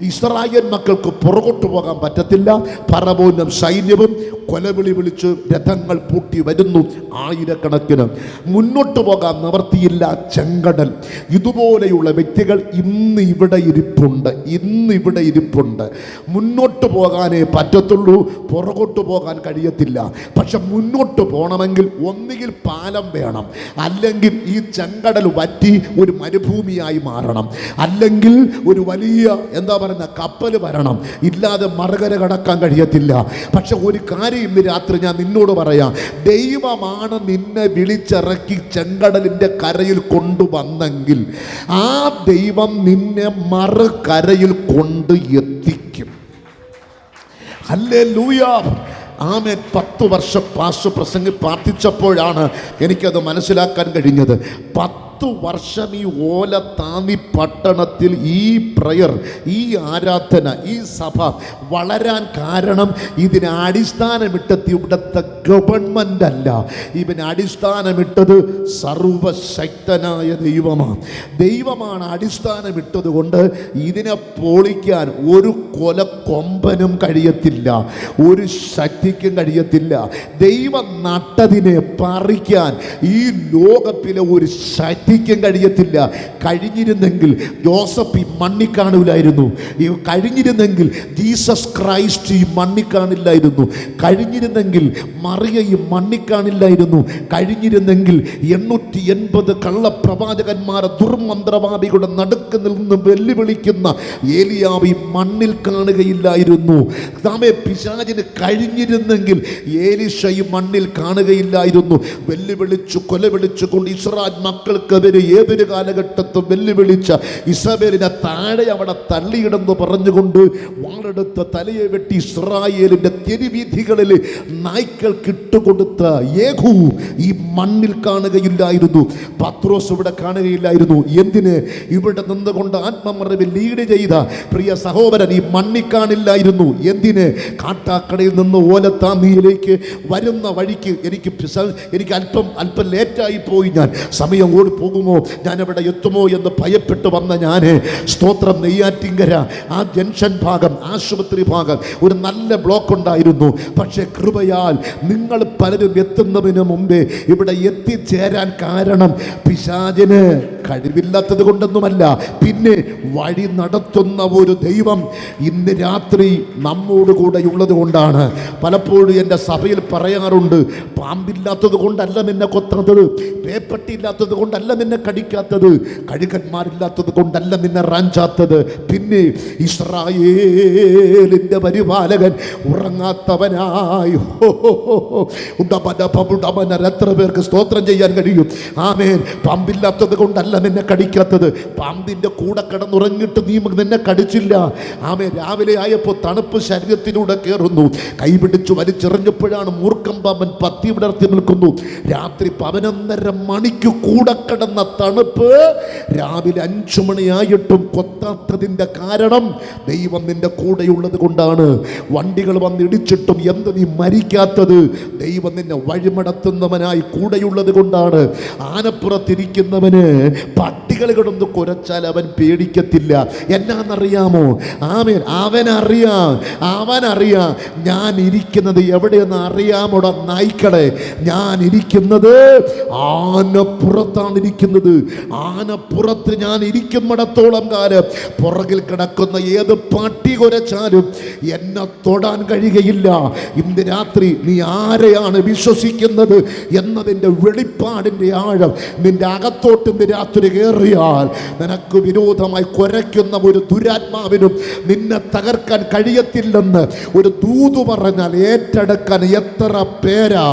ഇസ്രായേൽ മക്കൾക്ക് പുറകോട്ട് പോകാൻ പറ്റത്തില്ല. ഫറവോനും സൈന്യവും കൊലവിളി വിളിച്ച് രഥങ്ങൾ പൂട്ടി വരുന്നു, ആയിരക്കണക്കിന്. മുന്നോട്ട് പോകാൻ നിവർത്തിയില്ല. ചെങ്കടൽ. ഇതുപോലെയുള്ള വ്യക്തികൾ ഇന്ന് ഇവിടെ ഇരിപ്പുണ്ട്. മുന്നോട്ട് പോകാനേ പറ്റത്തുള്ളൂ, പുറകോട്ട് പോകാൻ കഴിയത്തില്ല. പക്ഷെ മുന്നോട്ട് പോകണമെങ്കിൽ ഒന്നുകിൽ പാലം വേണം, അല്ലെങ്കിൽ ഈ ചെങ്കടൽ വറ്റി ഒരു മരുഭൂമിയായി മാറണം, അല്ലെങ്കിൽ ഒരു വലിയ കപ്പൽ വരണം. ഇല്ലാതെ മറുകര കടക്കാൻ കഴിയത്തില്ല. പക്ഷെ ഒരു കാര്യം ഇന്ന് രാത്രി ഞാൻ നിന്നോട് പറയാം, ദൈവമാണ് നിന്നെ വിളിച്ചിറക്കി ചെങ്കടലിൻ്റെ കരയിൽ കൊണ്ടുവന്നെങ്കിൽ ആ ദൈവം നിന്നെ മറുകരയിൽ കൊണ്ട് എത്തിക്കും. ഹല്ലേലൂയ, ആമേൻ. 10 വർഷം പാസ്റ്റർ പ്രസംഗി പ്രാർത്ഥിച്ചപ്പോഴാണ് എനിക്കത് മനസ്സിലാക്കാൻ കഴിഞ്ഞത്. 10 വർഷം ഈ ഓലത്താന്നി പട്ടണത്തിൽ ഈ പ്രയർ, ഈ ആരാധന, ഈ സഭ വളരാൻ കാരണം ഇതിന് അടിസ്ഥാനമിട്ടത് ഇവിടുത്തെ ഗവൺമെൻ്റ് അല്ല. ഇതിന് അടിസ്ഥാനമിട്ടത് സർവശക്തനായ ദൈവമാണ് അടിസ്ഥാനമിട്ടത് കൊണ്ട് ഇതിനെ പൊളിക്കാൻ ഒരു കൊലക്കൊമ്പനും കഴിയത്തില്ല, ഒരു ശക്തിക്കും കഴിയത്തില്ല. ദൈവം നട്ടതിനെ പറിക്കാൻ ഈ ലോകത്തിലെ ഒരു ശക്തി കഴിയത്തില്ല. കഴിഞ്ഞിരുന്നെങ്കിൽ ജോസഫ് ഈ മണ്ണിൽ കാണില്ലായിരുന്നു. കഴിഞ്ഞിരുന്നെങ്കിൽ ജീസസ് ക്രൈസ്റ്റ് ഈ മണ്ണിൽ കാണില്ലായിരുന്നു. കഴിഞ്ഞിരുന്നെങ്കിൽ മറിയ ഈ മണ്ണിൽ കാണില്ലായിരുന്നു. കഴിഞ്ഞിരുന്നെങ്കിൽ 880 കള്ളപ്രവാചകന്മാരെ ദുർമന്ത്രവാദികളുടെ നടുക്ക് നിന്ന് വെല്ലുവിളിക്കുന്ന ഏലിയാവ് ഈ മണ്ണിൽ കാണുകയില്ലായിരുന്നു. പിശാചിന് കഴിഞ്ഞിരുന്നെങ്കിൽ ഏലീശ ഈ മണ്ണിൽ കാണുകയില്ലായിരുന്നു. വെല്ലുവിളിച്ചു കൊലവിളിച്ചുകൊണ്ട് ഇസ്രായേൽ മക്കൾക്ക് പേര് ഏതൊരു കാലഘട്ടത്തും വെല്ലുവിളിച്ച ഇസബേലിനെ താഴെ അവിടെ തള്ളിയിടെന്ന് പറഞ്ഞുകൊണ്ട് വാളെടുത്ത തലയെ വെട്ടി ഇസ്രായേലിന്റെ തെരുവീഥികളിൽ നായ്ക്കൾക്ക് ഇട്ടുകൊടുത്ത യേഹൂ ഈ മണ്ണിൽ കാണുകയില്ലായിരുന്നു. പത്രോസ് ഇവിടെ കാണുകയില്ലായിരുന്നു. എന്തിന്? ഇവിടെ നിന്നുകൊണ്ട് ആത്മമറവിൽ ലീഡ് ചെയ്ത പ്രിയ സഹോദരൻ ഈ മണ്ണിൽ കാണില്ലായിരുന്നു. എന്തിന്? കാട്ടാക്കടയിൽ നിന്ന് ഓലത്താന്നിയിലേക്ക് വരുന്ന വഴിക്ക് എനിക്ക് അല്പം ലേറ്റായി പോയി, ഞാൻ സമയം ഓടി പോകുമോ, ഞാൻ അവിടെ എത്തുമോ എന്ന് ഭയപ്പെട്ട് വന്ന ഞാൻ സ്തോത്രം നെയ്യാറ്റിങ്കര ആ ജംഗ്ഷൻ ഭാഗം, ആശുപത്രി ഭാഗം ഒരു നല്ല ബ്ലോക്ക് ഉണ്ടായിരുന്നു. പക്ഷേ കൃപയാൽ നിങ്ങൾ പലരും എത്തുന്നതിന് മുമ്പേ ഇവിടെ എത്തിച്ചേരാൻ കാരണം പിശാചിന് കഴിവില്ലാത്തത് കൊണ്ടൊന്നുമല്ല, പിന്നെ വഴി നടത്തുന്ന ഒരു ദൈവം ഇന്ന് രാത്രി നമ്മോട് കൂടെ ഉള്ളത് കൊണ്ടാണ്. പലപ്പോഴും എൻ്റെ സഭയിൽ പറയാറുണ്ട്, പാമ്പില്ലാത്തത് കൊണ്ടല്ല നിന്നെ കൊത്തുന്നത്, പേപ്പട്ടിയില്ലാത്തത് കൊണ്ടല്ല നിന്നെ കടിക്കാത്തത്, കഴുകന്മാരില്ലാത്തത് കൊണ്ടല്ല നിന്നെ റാഞ്ചാത്തത്, പിന്നെ ഇസ്രായേലിൻ്റെ പരിപാലകൻ ഉറങ്ങാത്തവനായി എത്ര പേർക്ക് സ്തോത്രം ചെയ്യാൻ കഴിയും? ആമേൻ. പാമ്പില്ലാത്തത് കൊണ്ടല്ല നിന്നെ കടിക്കാത്തത്, പാമ്പിൻ്റെ കൂടെ കിടന്നുറങ്ങിയിട്ട് നീ നിന്നെ കടിച്ചില്ല. ആമേൻ. രാവിലെ ആയപ്പോൾ തണുപ്പ് ശരീരത്തിലൂടെ കയറുന്നു, കൈപിടിച്ചു വലിച്ചെറിഞ്ഞപ്പോഴാണ് മൂർഖം പാമ്പൻ പത്തി വിടർത്തി നിൽക്കുന്നു. രാത്രി 11:30 മണിക്ക് കൂടെ കിടന്ന തണുപ്പ് രാവിലെ 5 മണിയായിട്ടും കൊത്താത്തതിൻ്റെ കാരണം ദൈവം നിന്റെ കൂടെയുള്ളത് കൊണ്ടാണ്. വണ്ടികൾ വന്ന് ഇടിച്ചിട്ടും എന്ത് നീ മരിക്കാത്തത്? ദൈവം നിന്നെ വഴിമടത്തുന്നവനായി കൂടെയുള്ളത് കൊണ്ടാണ്. ആനപ്പുറത്തിരിക്കുന്നവന് പട്ടികൾ കിടന്ന് കുരച്ചാൽ അവൻ പേടിക്കത്തില്ല. എന്നാന്നറിയാമോ? ആമേൻ. അവനറിയാം ഞാൻ ഇരിക്കുന്നത് എവിടെയെന്ന് അറിയാമോടാ നായ്ക്കളെ? ഞാൻ ഇരിക്കുന്നത് ആനപ്പുറത്താണ് ഇരിക്കുന്നത്. ആനപ്പുറത്ത് ഞാൻ ഇരിക്കുന്നിടത്തോളം കാലം പുറകിൽ കിടക്കുന്ന ഏത് പട്ടി കുരച്ചാലും എന്നെ തൊടാൻ കഴിയുകയില്ല. ഇന്ന് രാത്രി നീ ആരെയാണ് വിശ്വസിക്കുന്നത് എന്നതിൻ്റെ വെളിപ്പാടിൻ്റെ ആഴം നിന്റെ അകത്തോട്ട് ഇന്ന് രാത്രി കയറിയാൽ നിനക്ക് വിരോധമായി കുരയ്ക്കുന്ന ഒരു ദുരാത്മാവിനും നിന്നെ തകർക്കാൻ കഴിയത്തില്ലെന്ന് ഒരു ദൂത് പറഞ്ഞാൽ ഏറ്റെടുക്കാൻ എത്ര പേരാ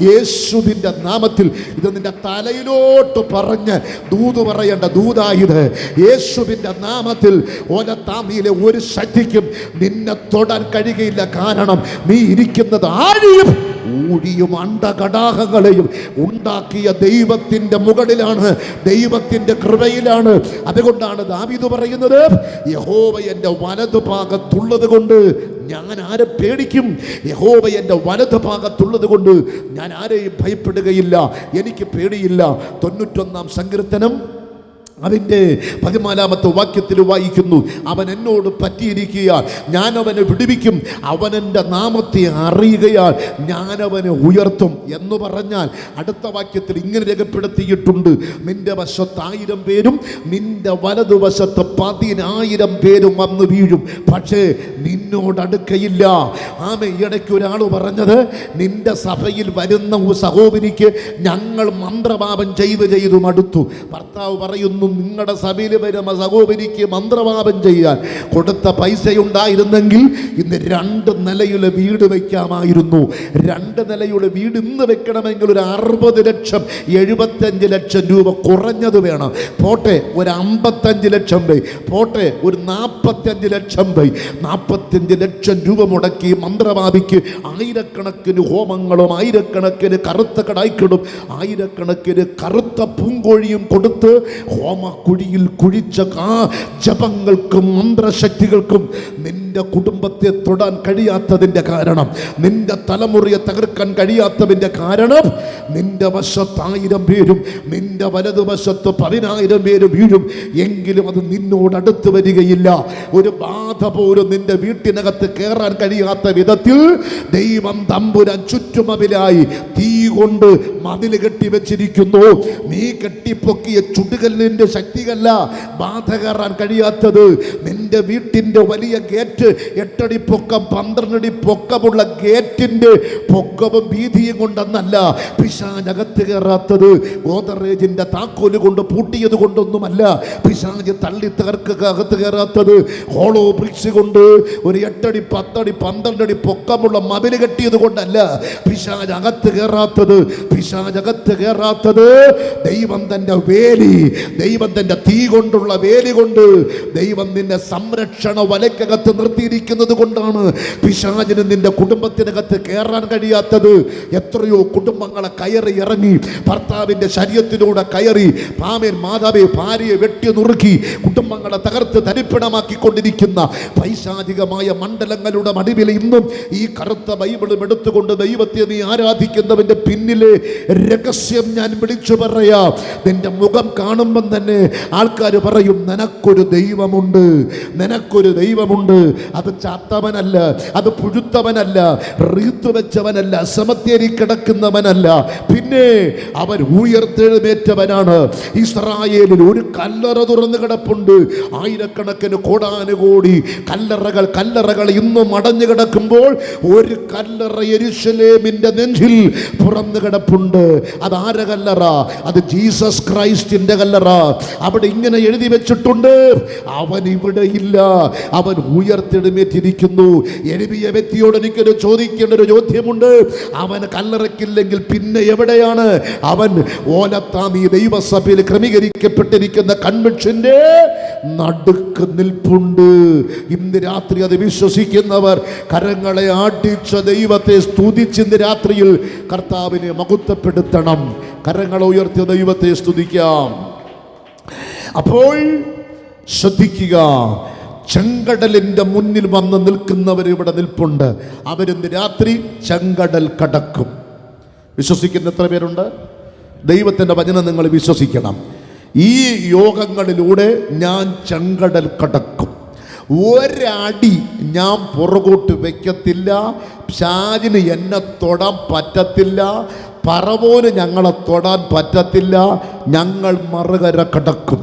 യേശുവിൻ്റെ നാമത്തിൽ. ഇത് നിന്റെ തലയിലോട്ട് പറഞ്ഞ് ദൂത് പറയേണ്ട ദൂതായത്. യേശുവിൻ്റെ നാമത്തിൽ ഓലത്താമിയിലെ ഒരു ശക്തിക്കും നിന്നെ തൊടാൻ കഴിയുകയില്ല. കാരണം നീ ഇരിക്കുന്നത് ആഴിയും ഊഴിയും അണ്ടകടാഹങ്ങളെയും ഉണ്ടാക്കിയ ദൈവത്തിൻ്റെ മുകളിലാണ്, ദൈവത്തിൻ്റെ കൃപയിലാണ്. അതുകൊണ്ടാണ് ദാവീദ് പറയുന്നത്, യഹോവ എൻ്റെ വലതുഭാഗത്തുള്ളത് കൊണ്ട് ഞാൻ ആരെ പേടിക്കും? യഹോവ എൻ്റെ വലതുഭാഗത്തുള്ളത് കൊണ്ട് ഞാൻ ആരെയും ഭയപ്പെടുകയില്ല, എനിക്ക് പേടിയില്ല. 91-ാം സങ്കീർത്തനം അതിൻ്റെ 14-ാമത്തെ വാക്യത്തിൽ വായിക്കുന്നു, അവൻ എന്നോട് പറ്റിയിരിക്കുകയാൽ ഞാൻ അവനെ വിടുവിക്കും, അവൻ എൻ്റെ നാമത്തെ അറിയുകയാൽ ഞാൻ അവനെ ഉയർത്തും എന്ന് പറഞ്ഞാൽ അടുത്ത വാക്യത്തിൽ ഇങ്ങനെ രേഖപ്പെടുത്തിയിട്ടുണ്ട്, നിന്റെ വശത്ത് 1000 പേരും നിന്റെ വലതുവശത്ത് 10,000 പേരും വന്ന് വീഴും, പക്ഷേ നിന്നോടടുക്കയില്ല. ആമേ. ഇടയ്ക്ക് ഒരാൾ പറഞ്ഞത്, നിന്റെ സഭയിൽ വരുന്ന സഹോദരിക്ക് ഞങ്ങൾ മന്ത്രവാപം ചെയ്തു മടുത്തു. ഭർത്താവ് പറയുന്നു, നിങ്ങളുടെ സഭയിൽ വരുന്ന സഹോദരിക്ക് മന്ത്രവാപം ചെയ്യാൻ കൊടുത്ത പൈസയുണ്ടായിരുന്നെങ്കിൽ ഇന്ന് 2 നിലയുള്ള വീട് വയ്ക്കാമായിരുന്നു. 2 നിലയുള്ള വീട് ഇന്ന് വെക്കണമെങ്കിൽ ഒരു 60 ലക്ഷം 75 ലക്ഷം രൂപ കുറഞ്ഞത് വേണം. പോട്ടെ ഒരു 55 ലക്ഷം രൂപ, പോട്ടെ ഒരു 45 ലക്ഷം രൂപ. 45 ലക്ഷം രൂപ മുടക്കി മന്ത്രവാദിക്ക് ആയിരക്കണക്കിന് ഹോമങ്ങളും ആയിരക്കണക്കിന് കറുത്ത കടായ്ക്കളും ആയിരക്കണക്കിന് കറുത്ത പൂങ്കോഴിയും കൊടുത്ത് ഹോമക്കുഴിയിൽ കുഴിച്ച ജപങ്ങൾക്കും മന്ത്രശക്തികൾക്കും നിന്റെ കുടുംബത്തെ തൊടാൻ കഴിയാത്തതിൻ്റെ കാരണം, നിന്റെ തലമുറയെ തകർക്കാൻ കഴിയാത്തതിൻ്റെ കാരണം, നിന്റെ വശത്ത് 1000 പേരും നിന്റെ വലതുവശത്ത് 10,000 പേരും വീഴും, എങ്കിലും അത് നിന്നോടടുത്ത് വരികയില്ല. ഒരു ബാധ പോലും നിന്റെ വീട്ടിനകത്ത് കയറാൻ കഴിയാത്ത വിധത്തിൽ ദൈവം തമ്പുരാൻ ചുറ്റുമതിലായി തീ കൊണ്ട് മതിൽ കെട്ടിവെച്ചിരിക്കുന്നു. നീ കെട്ടിപ്പൊക്കിയ ചുടുകല്ലിന്റെ ശക്തിയല്ല ബാധ കയറാൻ കഴിയാത്തത്. നിന്റെ വീട്ടിന്റെ വലിയ ഗേറ്റ് 8 അടി പൊക്കം 12 അടി പൊക്കമുള്ള ഗേറ്റിന്റെ പൊക്കവും വീതിയും കൊണ്ടെന്നല്ല പിശാചകത്ത് കയറാത്തത്. ഗോദറേജിന്റെ താക്കോല് കൊണ്ട് പൂട്ടിയത് കൊണ്ടൊന്നുമല്ല പിശാച് തള്ളി തകർക്കകത്ത് കയറാത്തത്. ഹോളോ ബ്രിക്സ് കൊണ്ട് ഒരു 8 അടി 10 അടി 12 അടി പൊക്കമുള്ള മതിൽ കെട്ടിയത് കൊണ്ടല്ല പിശാച് അകത്ത് കയറാത്തത്. കയറാത്തത്, പിശാചകത്ത് കയറാത്തത്? ദൈവം തന്റെ വേലി, ദൈവം തന്റെ തീ കൊണ്ടുള്ള വേലി കൊണ്ട് ദൈവം നിന്നെ സംരക്ഷണ വലയ്ക്കകത്ത് നിർത്തിയിരിക്കുന്നത് കൊണ്ടാണ് പിശാചിന് നിന്റെ കുടുംബത്തിനകത്ത് കയറാൻ കഴിയാത്തത്. എത്രയോ കുടുംബങ്ങളെ കയറി ഇറങ്ങി, ഭർത്താവിന്റെ ശരീരത്തിലൂടെ കയറി മാതാവെ ഭാര്യയെ വെട്ടി നുറുക്കി കുടുംബങ്ങളെ തകർത്ത് തരിപ്പിടമാക്കിക്കൊണ്ടിരിക്കുന്ന പൈശാചികമായ മണ്ഡലങ്ങളുടെ നടുവിൽ ഇന്നും ഈ കറുത്ത ബൈബിളും എടുത്തുകൊണ്ട് ദൈവത്തെ നീ ആരാധിക്കുന്നവന്റെ പിന്നിലെ രഹസ്യം ഞാൻ വിളിച്ചു പറയാം. നിന്റെ മുഖം കാണുമ്പം തന്നെ ആൾക്കാർ പറയും, നിനക്കൊരു ദൈവമുണ്ട്, നിനക്കൊരു ദൈവമുണ്ട്. അത് ചാത്തവനല്ല, അത് പുഴുത്തവനല്ല, റീത്ത് വെച്ചവനല്ല, സമത്തേരി കിടക്കുന്നവനല്ല, പിന്നെ അവൻ ഉയർത്തെഴുന്നേറ്റവനാണ്. ഇസ്രായേലിൽ ഒരു കല്ലറ തുറന്നു കിടപ്പുണ്ട്. ആയിരക്കണക്കിന് കോടാനുകോടി കല്ലറകൾ ഇന്നും അടഞ്ഞു കിടക്കുമ്പോൾ ഒരു കല്ലറ യെരുശലേമിന്റെ നെഞ്ചിൽ തുറന്നു കിടപ്പുണ്ട്. അത് ആരുടെ കല്ലറ? അത് ജീസസ് ക്രൈസ്റ്റിന്റെ കല്ലറ. അവിടെ ഇങ്ങനെ എഴുതി വെച്ചിട്ടുണ്ട്, അവൻ ഇവിടെ ഇല്ല, അവൻ ഉയർത്തെഴുന്നേറ്റിരിക്കുന്നു. എഴുതിയ വ്യക്തിയോട് എനിക്കൊരു ചോദിക്കേണ്ട ഒരു ചോദ്യമുണ്ട്. അവൻ കല്ലറയ്ക്കില്ലെങ്കിൽ പിന്നെ എവിടെയാണ് അവൻ? ഓലത്താമി ദൈവസഭയിൽ ക്രമീകരിക്കപ്പെട്ടിരിക്കുന്ന കൺവെൻഷന്റെ നടുക്ക് നിൽപ്പുണ്ട്. ഇന്ന് രാത്രി അത് വിശ്വസിക്കുന്നവർ കരങ്ങളെ ആട്ടിച്ച ദൈവത്തെ സ്തുതിച്ച് ഇന്ന് രാത്രിയിൽ കർത്താവിനെ മഹത്വപ്പെടുത്തണം. കരങ്ങളെ ഉയർത്തിയ ദൈവത്തെ സ്തുതിക്കാം. അപ്പോൾ ശ്രദ്ധിക്കുക, ചെങ്കടലിന്റെ മുന്നിൽ വന്ന് നിൽക്കുന്നവർ ഇവിടെ നിൽപ്പുണ്ട്. അവരിന്ന് രാത്രി ചെങ്കടൽ കടക്കും. വിശ്വസിക്കുന്ന എത്ര പേരുണ്ട്? ദൈവത്തിൻ്റെ വചനം നിങ്ങൾ വിശ്വസിക്കണം. ഈ യോഗങ്ങളിലൂടെ ഞാൻ ചെങ്കടൽ കടക്കും. ഒരടി ഞാൻ പുറകോട്ട് വയ്ക്കത്തില്ല. പിശാചിന് എന്നെ തൊടാൻ പറ്റത്തില്ല. പറവോന് ഞങ്ങളെ തൊടാൻ പറ്റത്തില്ല. ഞങ്ങൾ മറുകര കടക്കും.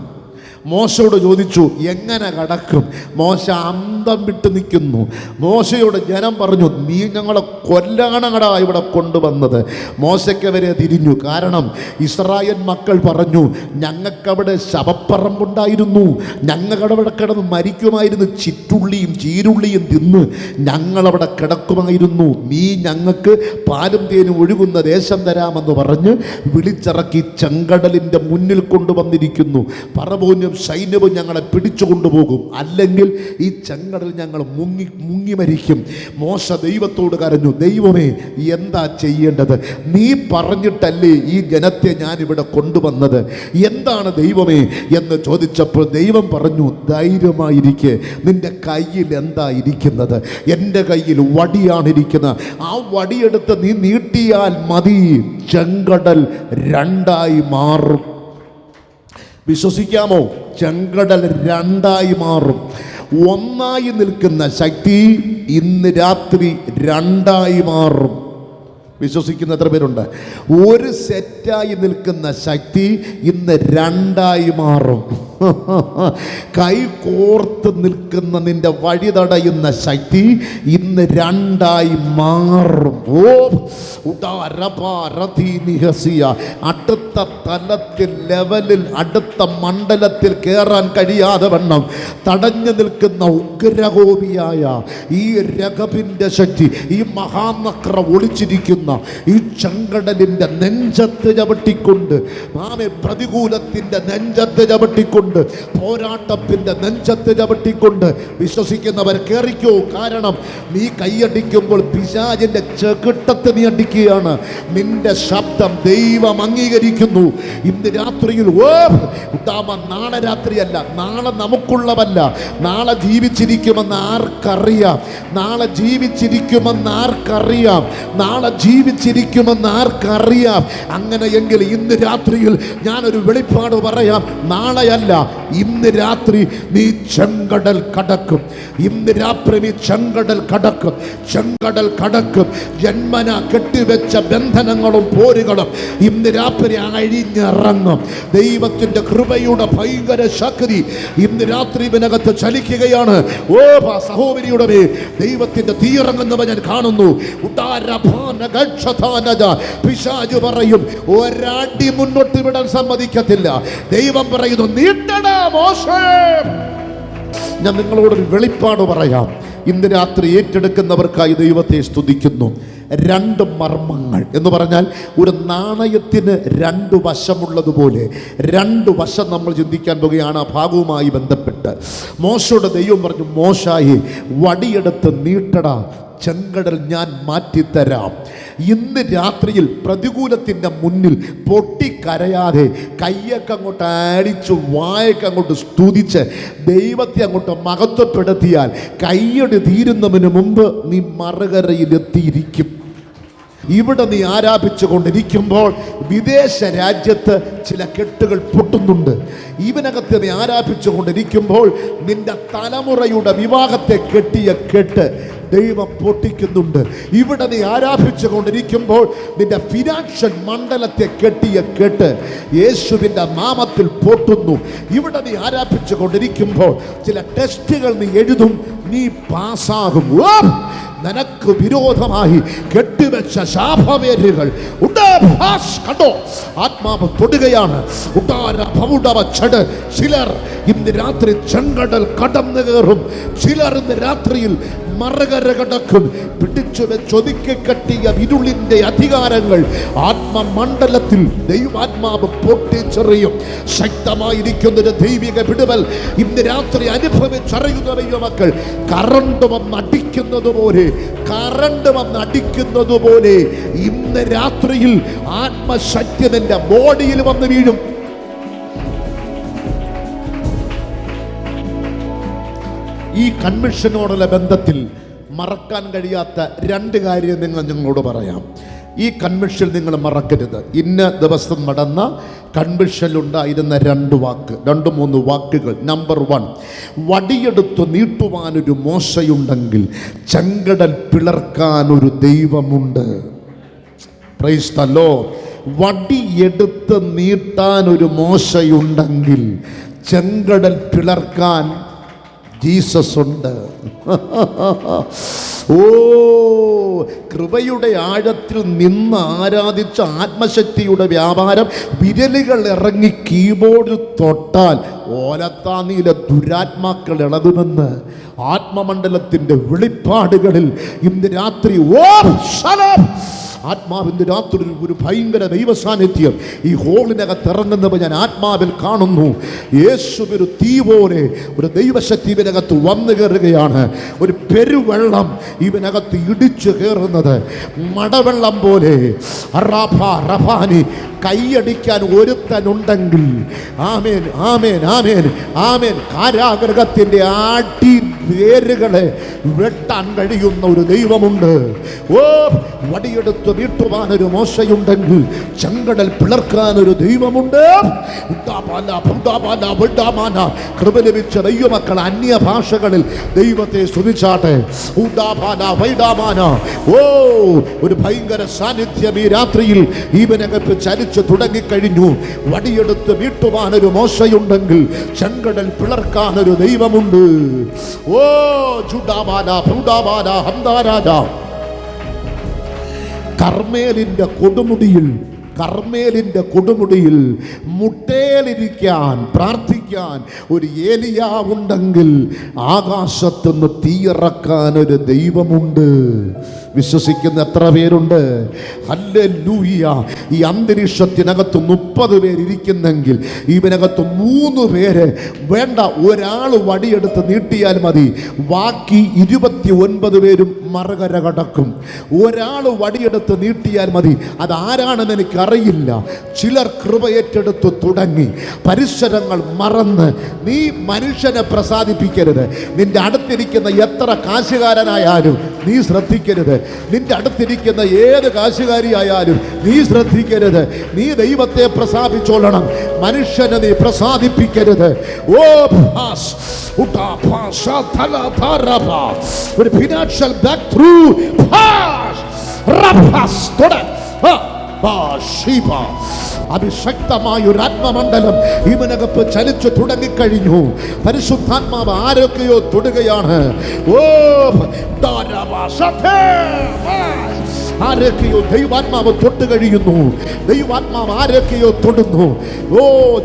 മോശയോട് ചോദിച്ചു, എങ്ങനെ കടക്കും? മോശ അന്തം വിട്ട് നിൽക്കുന്നു. മോശയോട് ജനം പറഞ്ഞു, നീ ഞങ്ങളെ കൊല്ലാണങ്ങടാ ഇവിടെ കൊണ്ടുവന്നത്. മോശയ്ക്ക് വരെ തിരിഞ്ഞു. കാരണം ഇസ്രായേൽ മക്കൾ പറഞ്ഞു, ഞങ്ങൾക്കവിടെ ശവപ്പറമ്പുണ്ടായിരുന്നു, ഞങ്ങളവിടെ കിടന്ന് മരിക്കുമായിരുന്നു, ചിറ്റുള്ളിയും ചീരുള്ളിയും തിന്ന് ഞങ്ങളവിടെ കിടക്കുമായിരുന്നു. നീ ഞങ്ങൾക്ക് പാലും തേനും ഒഴുകുന്ന ദേശം തരാമെന്ന് പറഞ്ഞ് വിളിച്ചിറക്കി ചെങ്കടലിൻ്റെ മുന്നിൽ കൊണ്ടുവന്നിരിക്കുന്നു. പറവോനും സൈന്യവും ഞങ്ങളെ പിടിച്ചു കൊണ്ടുപോകും, അല്ലെങ്കിൽ ഈ ചെങ്കടൽ ഞങ്ങൾ മുങ്ങി മരിക്കും. മോശ ദൈവത്തോട് കരഞ്ഞു, ദൈവമേ എന്താ ചെയ്യേണ്ടത്? നീ പറഞ്ഞിട്ടല്ലേ ഈ ജനത്തെ ഞാനിവിടെ കൊണ്ടുവന്നത്, എന്താണ് ദൈവമേ എന്ന് ചോദിച്ചപ്പോൾ ദൈവം പറഞ്ഞു, ധൈര്യമായിരിക്കെ, നിന്റെ കയ്യിൽ എന്താ ഇരിക്കുന്നത്? എൻ്റെ കയ്യിൽ വടിയാണ് ഇരിക്കുന്നത്. ആ വടിയെടുത്ത് നീ നീട്ടിയാൽ മതി, ചെങ്കടൽ രണ്ടായി മാറും. വിശ്വസിക്കാമോ? ചെങ്കടൽ രണ്ടായി മാറും. ഒന്നായി നിൽക്കുന്ന ശക്തി ഇന്ന് രാത്രി രണ്ടായി മാറും. വിശ്വസിക്കുന്ന എത്ര പേരുണ്ട്? ഒരു സെറ്റായി നിൽക്കുന്ന ശക്തി ഇന്ന് രണ്ടായി മാറും. കൈ കോർത്ത് നിൽക്കുന്ന നിന്റെ വഴി തടയുന്ന ശക്തി ഇന്ന് രണ്ടായി മാറും. അടുത്ത തലത്തിൽ, ലെവലിൽ, അടുത്ത മണ്ഡലത്തിൽ കയറാൻ കഴിയാതെ വണ്ണം തടഞ്ഞു നിൽക്കുന്ന ഉഗ്രകോപിയായ ഈ രഗബിന്റെ ശക്തി, ഈ മഹാനക്ര ഒളിച്ചിരിക്കുന്ന ഈ ചെങ്കടലിന്റെ നെഞ്ചത്ത് ചവിട്ടിക്കൊണ്ട്, പ്രതികൂലത്തിന്റെ നെഞ്ചത്ത് ചവിട്ടിക്കൊണ്ട്, പോരാട്ടത്തിന്റെ നെഞ്ചത്ത് ചവിട്ടിക്കൊണ്ട് വിശ്വസിക്കുന്നവർ കേറിക്കോ. കാരണം നീ കൈയടിക്കുമ്പോൾ പിശാചിന്റെ ചെകിട്ടത്ത് നീ അടിക്കുകയാണ്. നിന്റെ ശബ്ദം ദൈവം അംഗീകരിക്കുന്നു. ഇന്ന് രാത്രിയിൽ നാളെ രാത്രിയല്ല, നാളെ നമുക്കുള്ളവല്ല. നാളെ ജീവിച്ചിരിക്കുമെന്ന് ആർക്കറിയാം? നാളെ ജീവിച്ചിരിക്കുമെന്ന് ആർക്കറിയാം? നാളെ ജീവിച്ചിരിക്കുമെന്ന് ആർക്കറിയാം? അങ്ങനെയെങ്കിൽ ഇന്ന് രാത്രിയിൽ ഞാനൊരു വെളിപ്പാട് പറയാം. നാളെയല്ല, ഇന്ന് രാത്രി നീ ചെങ്കടൽ കടക്കും. ഇന്ന് രാത്രി നീ ചെങ്കടൽ കടക്കും. ചെങ്കടൽ കടക്കും. ജന്മന കെട്ടിവെച്ച ബന്ധനങ്ങളും പോരുകളും ഇന്ന് രാത്രി അഴിഞ്ഞിറങ്ങും. ദൈവത്തിന്റെ കൃപയുടെ ഭയങ്കര ശക്തി ഇന്ന് രാത്രി ഇതിനകത്ത് ചലിക്കുകയാണ്. സഹോദരിയുടെ മേൽ ദൈവത്തിന്റെ തീയിറങ്ങുന്നവ ഞാൻ കാണുന്നു. പിശാച് പറയും, ഒരടി മുന്നോട്ട് വിടാൻ സമ്മതിക്കത്തില്ല. ദൈവം പറയുന്നു, നീട്ടടാ മോശേ. ഞാൻ നിങ്ങളോടൊരു വെളിപ്പാട് പറയാം. ഇന്ന് രാത്രി ഏറ്റെടുക്കുന്നവർക്കായി ദൈവത്തെ സ്തുതിക്കുന്നു. രണ്ട് മർമ്മങ്ങൾ എന്ന് പറഞ്ഞാൽ ഒരു നാണയത്തിന് രണ്ട് വശമുള്ളതുപോലെ രണ്ട് വശം നമ്മൾ ചിന്തിക്കാൻ പോകുകയാണ് ആ ഭാഗവുമായി ബന്ധപ്പെട്ട്. മോശയുടെ ദൈവം പറഞ്ഞു, മോശായെ വടിയെടുത്ത് നീട്ടടാ, ചെങ്കടൽ ഞാൻ മാറ്റിത്തരാം. ഇന്ന് രാത്രിയിൽ പ്രതികൂലത്തിൻ്റെ മുന്നിൽ പൊട്ടിക്കരയാതെ കയ്യൊക്കെ അങ്ങോട്ട് അടിച്ച് വായൊക്കെ അങ്ങോട്ട് സ്തുതിച്ച് ദൈവത്തെ അങ്ങോട്ട് മഹത്വപ്പെടുത്തിയാൽ കയ്യടി തീരുന്നതിന് മുമ്പ് നീ മറുകരയിലെത്തിയിരിക്കും. ഇവിടെ നീ ആരാധിച്ചു കൊണ്ടിരിക്കുമ്പോൾ വിദേശ രാജ്യത്ത് ചില കെട്ടുകൾ പൊട്ടുന്നുണ്ട്. ഇവനകത്ത് നീ ആരാധിച്ചു കൊണ്ടിരിക്കുമ്പോൾ നിന്റെ തലമുറയുടെ വിവാഹത്തെ കെട്ടിയ കെട്ട് ദൈവം പൊട്ടിക്കുന്നുണ്ട്. ഇവിടെ നീ ആരാധിച്ചു കൊണ്ടിരിക്കുമ്പോൾ നിന്റെ ഫിനാൻഷ്യൽ മണ്ഡലത്തെ കെട്ടിയ കെട്ട് യേശുവിൻ്റെ നാമത്തിൽ പൊട്ടുന്നു. ഇവിടെ നീ ആരാധിച്ചു കൊണ്ടിരിക്കുമ്പോൾ ചില ടെസ്റ്റുകൾ നീ എഴുതും, നീ പാസ്സാകും. നിനക്ക് വിരോധമായി കെട്ടിവെച്ച ശാപവേരുകൾ കണ്ടോ, ആത്മാവ് തൊടുകയാണ്. ചിലർ ഇന്ന് രാത്രി ചെങ്കടൽ കടന്നു കയറും. ചിലർ ഇന്ന് രാത്രിയിൽ മറുകര കടക്കും. പിടിച്ചു വെച്ചൊതുക്കി കെട്ടിയ ഇരുളിന്റെ അധികാരങ്ങൾ ആത്മമണ്ഡലത്തിൽ ദൈവാത്മാവ് പൊട്ടിച്ചെറിയും. ശക്തമായിരിക്കുന്നൊരു ദൈവിക വിടുതൽ ഇന്ന് രാത്രി അനുഭവിച്ചറിയുന്ന ദൈവമക്കൾ കറണ്ട് വന്നടിക്കുന്നത് പോലെ ഇന്ന് രാത്രിയിൽ ആത്മശക്തി നിന്റെ ബോഡിയിൽ വന്ന് വീഴും. ഈ കൺവെൻഷനോടുള്ള ബന്ധത്തിൽ മറക്കാൻ കഴിയാത്ത രണ്ട് കാര്യം ഞങ്ങളോട് പറയാം. ഈ കൺവെൻഷൻ നിങ്ങൾ മറക്കരുത്. ഇന്ന ദിവസം നടന്ന കൺവെൻഷനിലുണ്ടായിരുന്ന രണ്ട് മൂന്ന് വാക്കുകൾ. നമ്പർ 1, വടിയെടുത്ത് നീട്ടുവാനൊരു മോശയുണ്ടെങ്കിൽ ചെങ്കടൽ പിളർക്കാനൊരു ദൈവമുണ്ട്. Praise the Lord. വടിയെടുത്ത് നീട്ടാനൊരു മോശയുണ്ടെങ്കിൽ ചെങ്കടൽ പിളർക്കാൻ ജീസസ് ഉണ്ട്. ഓ, കൃപയുടെ ആഴത്തിൽ നിന്ന് ആരാധിച്ച ആത്മശക്തിയുടെ വ്യാപാരം വിരലുകൾ ഇറങ്ങി കീബോർഡ് തൊട്ടാൽ ഓലത്താനിയിലെ ദുരാത്മാക്കൾ ഇളകുമെന്ന് ആത്മമണ്ഡലത്തിൻ്റെ വെളിപ്പാടുകളിൽ ഇന്ന് രാത്രി ആത്മാവിൻ്റെ രാത്രി ഒരു ഭയങ്കര ദൈവ സാന്നിധ്യം ഈ ഹോളിനകത്ത് ഇറങ്ങുന്നവ ഞാൻ ആത്മാവിൽ കാണുന്നു. യേശുവൊരു തീ പോലെ ഒരു ദൈവശക്തി ഇവനകത്ത് വന്നു കയറുകയാണ്. ഒരു പെരുവെള്ളം ഇവനകത്ത് ഇടിച്ചു കയറുന്നത് മടവെള്ളം പോലെ. റഫാനി കൈയടിക്കാൻ ഒരുത്തനുണ്ടെങ്കിൽ ആമേൻ ആമേൻ ആമേൻ ആമേൻ. കാരാഗൃഹത്തിൻ്റെ ആട്ടി വേരുകളെ വെട്ടാൻ കഴിയുന്ന ഒരു ദൈവമുണ്ട്. ഓ, വടിയെടുത്ത് വീട്ടുവാനൊരു മോശയുണ്ടെങ്കിൽ ചെങ്കടൽ പിളർക്കാനൊരു ദൈവമുണ്ട്. കൃപ ലഭിച്ച ദൈവമക്കൾ അന്യഭാഷകളിൽ ദൈവത്തെ സ്തുതിച്ചാട്ടെ. ഓ, ഒരു ഭയങ്കര സാന്നിധ്യം ഈ രാത്രിയിൽ ഇവനകത്ത് ചലിച്ചു തുടങ്ങിക്കഴിഞ്ഞു. വടിയെടുത്ത് വീട്ടുവാനൊരു മോശയുണ്ടെങ്കിൽ ചെങ്കടൽ പിളർക്കാനൊരു ദൈവമുണ്ട്. ഓ, കർമ്മേലിന്റെ കൊടുമുടിയിൽ മുട്ടേലിരിക്കാൻ പ്രാർത്ഥിക്കാൻ ഒരു ഏലിയാവുണ്ടെങ്കിൽ ആകാശത്തുനിന്ന് തീയിറക്കാൻ ഒരു ദൈവമുണ്ട്. വിശ്വസിക്കുന്ന എത്ര പേരുണ്ട്? ഹല്ലേലൂയ. ഈ അന്തരീക്ഷത്തിനകത്ത് 30 പേരിയ്ക്കുന്നെങ്കിൽ ഇവനകത്ത് 3 പേര് വേണ്ട, ഒരാൾ വടിയെടുത്ത് നീട്ടിയാൽ മതി, ബാക്കി 29 പേരും മറുകര കടക്കും. ഒരാൾ വടിയെടുത്ത് നീട്ടിയാൽ മതി. അതാരാണെന്ന് എനിക്കറിയില്ല. ചിലർ കൃപ ഏറ്റെടുത്ത് തുടങ്ങി. പരിസരങ്ങൾ മറന്ന് നീ മനുഷ്യനെ പ്രസാദിപ്പിക്കരുത്. നിന്റെ അടുത്തിരിക്കുന്ന എത്ര കാശുകാരനായാലും നീ ശ്രദ്ധിക്കരുത്. നിന്റെ അടുത്തിരിക്കുന്ന ഏത് കാശുകാരിയായാലും നീ ശ്രദ്ധിക്കരുത്. നീ ദൈവത്തെ പ്രസാദിച്ചോളണം, മനുഷ്യനെ നീ പ്രസാദിപ്പിക്കരുത്. ഓ, ഒരു ഫിനാൻഷ്യൽ ബ്രേക്ക് ത്രൂ അതിശക്തമായ ഒരു ആത്മമണ്ഡലം ഇവനകത്ത് ചലിച്ചു തുടങ്ങിക്കഴിഞ്ഞു. പരിശുദ്ധാത്മാവ് ആരൊക്കെയോ തൊടുകയാണ്. ഓ, ആരൊക്കെയോ ദൈവാത്മാവ് തൊട്ട് കഴിയുന്നു. ദൈവാത്മാവ് ആരൊക്കെയോ തൊടുന്നു. ഓ,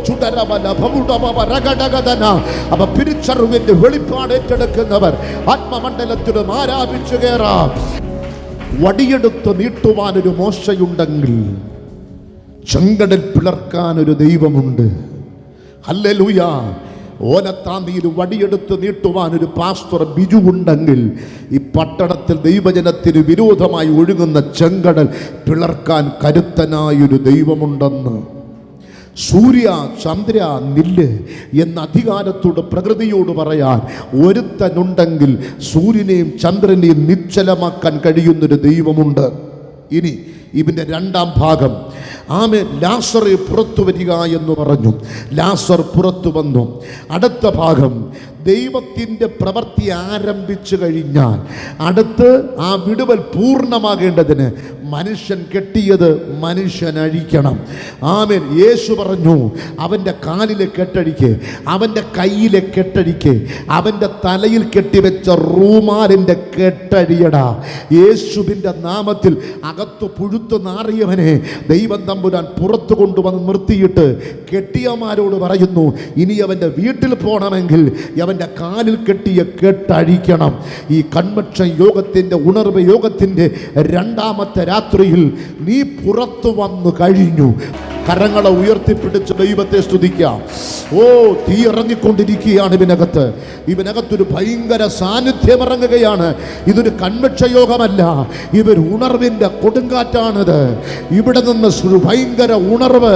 ചുടരവല ഭൗഡവരകടകദന. അവ തിരിച്ചറിവിന്റെ വെളിപ്പാട് ഏറ്റെടുക്കുന്നവർ ആത്മമണ്ഡലത്തിലും ആരാധിച്ചു കയറാം. വടിയെടുത്ത് നീട്ടുവാനൊരു മോശയുണ്ടെങ്കിൽ ചെങ്കടൽ പിളർക്കാനൊരു ദൈവമുണ്ട്. ഹല്ലേലൂയ. ഓലത്താന്തിയിൽ വടിയെടുത്ത് നീട്ടുവാനൊരു പാസ്റ്റർ ബിജു ഉണ്ടെങ്കിൽ ഈ പട്ടണത്തിൽ ദൈവജനത്തിന് വിരോധമായി ഒഴുകുന്ന ചെങ്കടൽ പിളർക്കാൻ കരുത്തനായൊരു ദൈവമുണ്ടെന്ന്. സൂര്യ ചന്ദ്ര നില്ല് എന്ന അധികാരത്തോട് പ്രകൃതിയോട് പറയാൻ ഒരുത്തനുണ്ടെങ്കിൽ സൂര്യനെയും ചന്ദ്രനെയും നിശ്ചലമാക്കാൻ കഴിയുന്നൊരു ദൈവമുണ്ട്. ഇനി ഇതിൻ്റെ രണ്ടാം ഭാഗം, ആമേൻ. ലാസറെ പുറത്തു വരിക എന്ന് പറഞ്ഞു. ലാസർ പുറത്തു വന്നു. അടുത്ത ഭാഗം, ദൈവത്തിൻ്റെ പ്രവൃത്തി ആരംഭിച്ചു കഴിഞ്ഞാൽ അടുത്ത് ആ വിടുവൽ പൂർണ്ണമാകേണ്ടതിന് മനുഷ്യൻ കെട്ടിയത് മനുഷ്യൻ അഴിക്കണം. ആമേൻ. യേശു പറഞ്ഞു, അവൻ്റെ കാലിലെ കെട്ടഴിക്ക്, അവൻ്റെ കയ്യിലെ കെട്ടഴിക്ക്, അവൻ്റെ തലയിൽ കെട്ടിവെച്ച റൂമാലിൻ്റെ കെട്ടഴിയടാ. യേശുവിൻ്റെ നാമത്തിൽ അകത്തു പുഴുത്തു നാറിയവനെ ദൈവം തമ്പുരാൻ പുറത്തു കൊണ്ടുവന്ന് നിർത്തിയിട്ട് കെട്ടിയമാരോട് പറയുന്നു, ഇനി അവൻ്റെ വീട്ടിൽ പോകണമെങ്കിൽ അവൻ്റെ കാലിൽ കെട്ടിയ കെട്ടഴിക്കണം. ഈ കൺവെൻഷൻ യോഗത്തിൻ്റെ ഉണർവ് യോഗത്തിൻ്റെ രണ്ടാമത്തെ രാത്രിയിൽ നീ പുറത്തു വന്നു കഴിഞ്ഞു. കരങ്ങളെ ഉയർത്തിപ്പിടിച്ച് ദൈവത്തെ സ്തുതിക്കാം. ഓ, തീ ഇറങ്ങിക്കൊണ്ടിരിക്കുകയാണ് ഇതിനകത്ത്. ഇതിനകത്തൊരു ഭയങ്കര സാന്നിധ്യം ഇറങ്ങുകയാണ്. ഇതൊരു കൺവെൻഷൻ യോഗമല്ല, ഇതൊരു ഉണർവിൻ്റെ കൊടുങ്കാറ്റാണിത്. ഇവിടെ നിന്ന് ഭയങ്കര ഉണർവ്.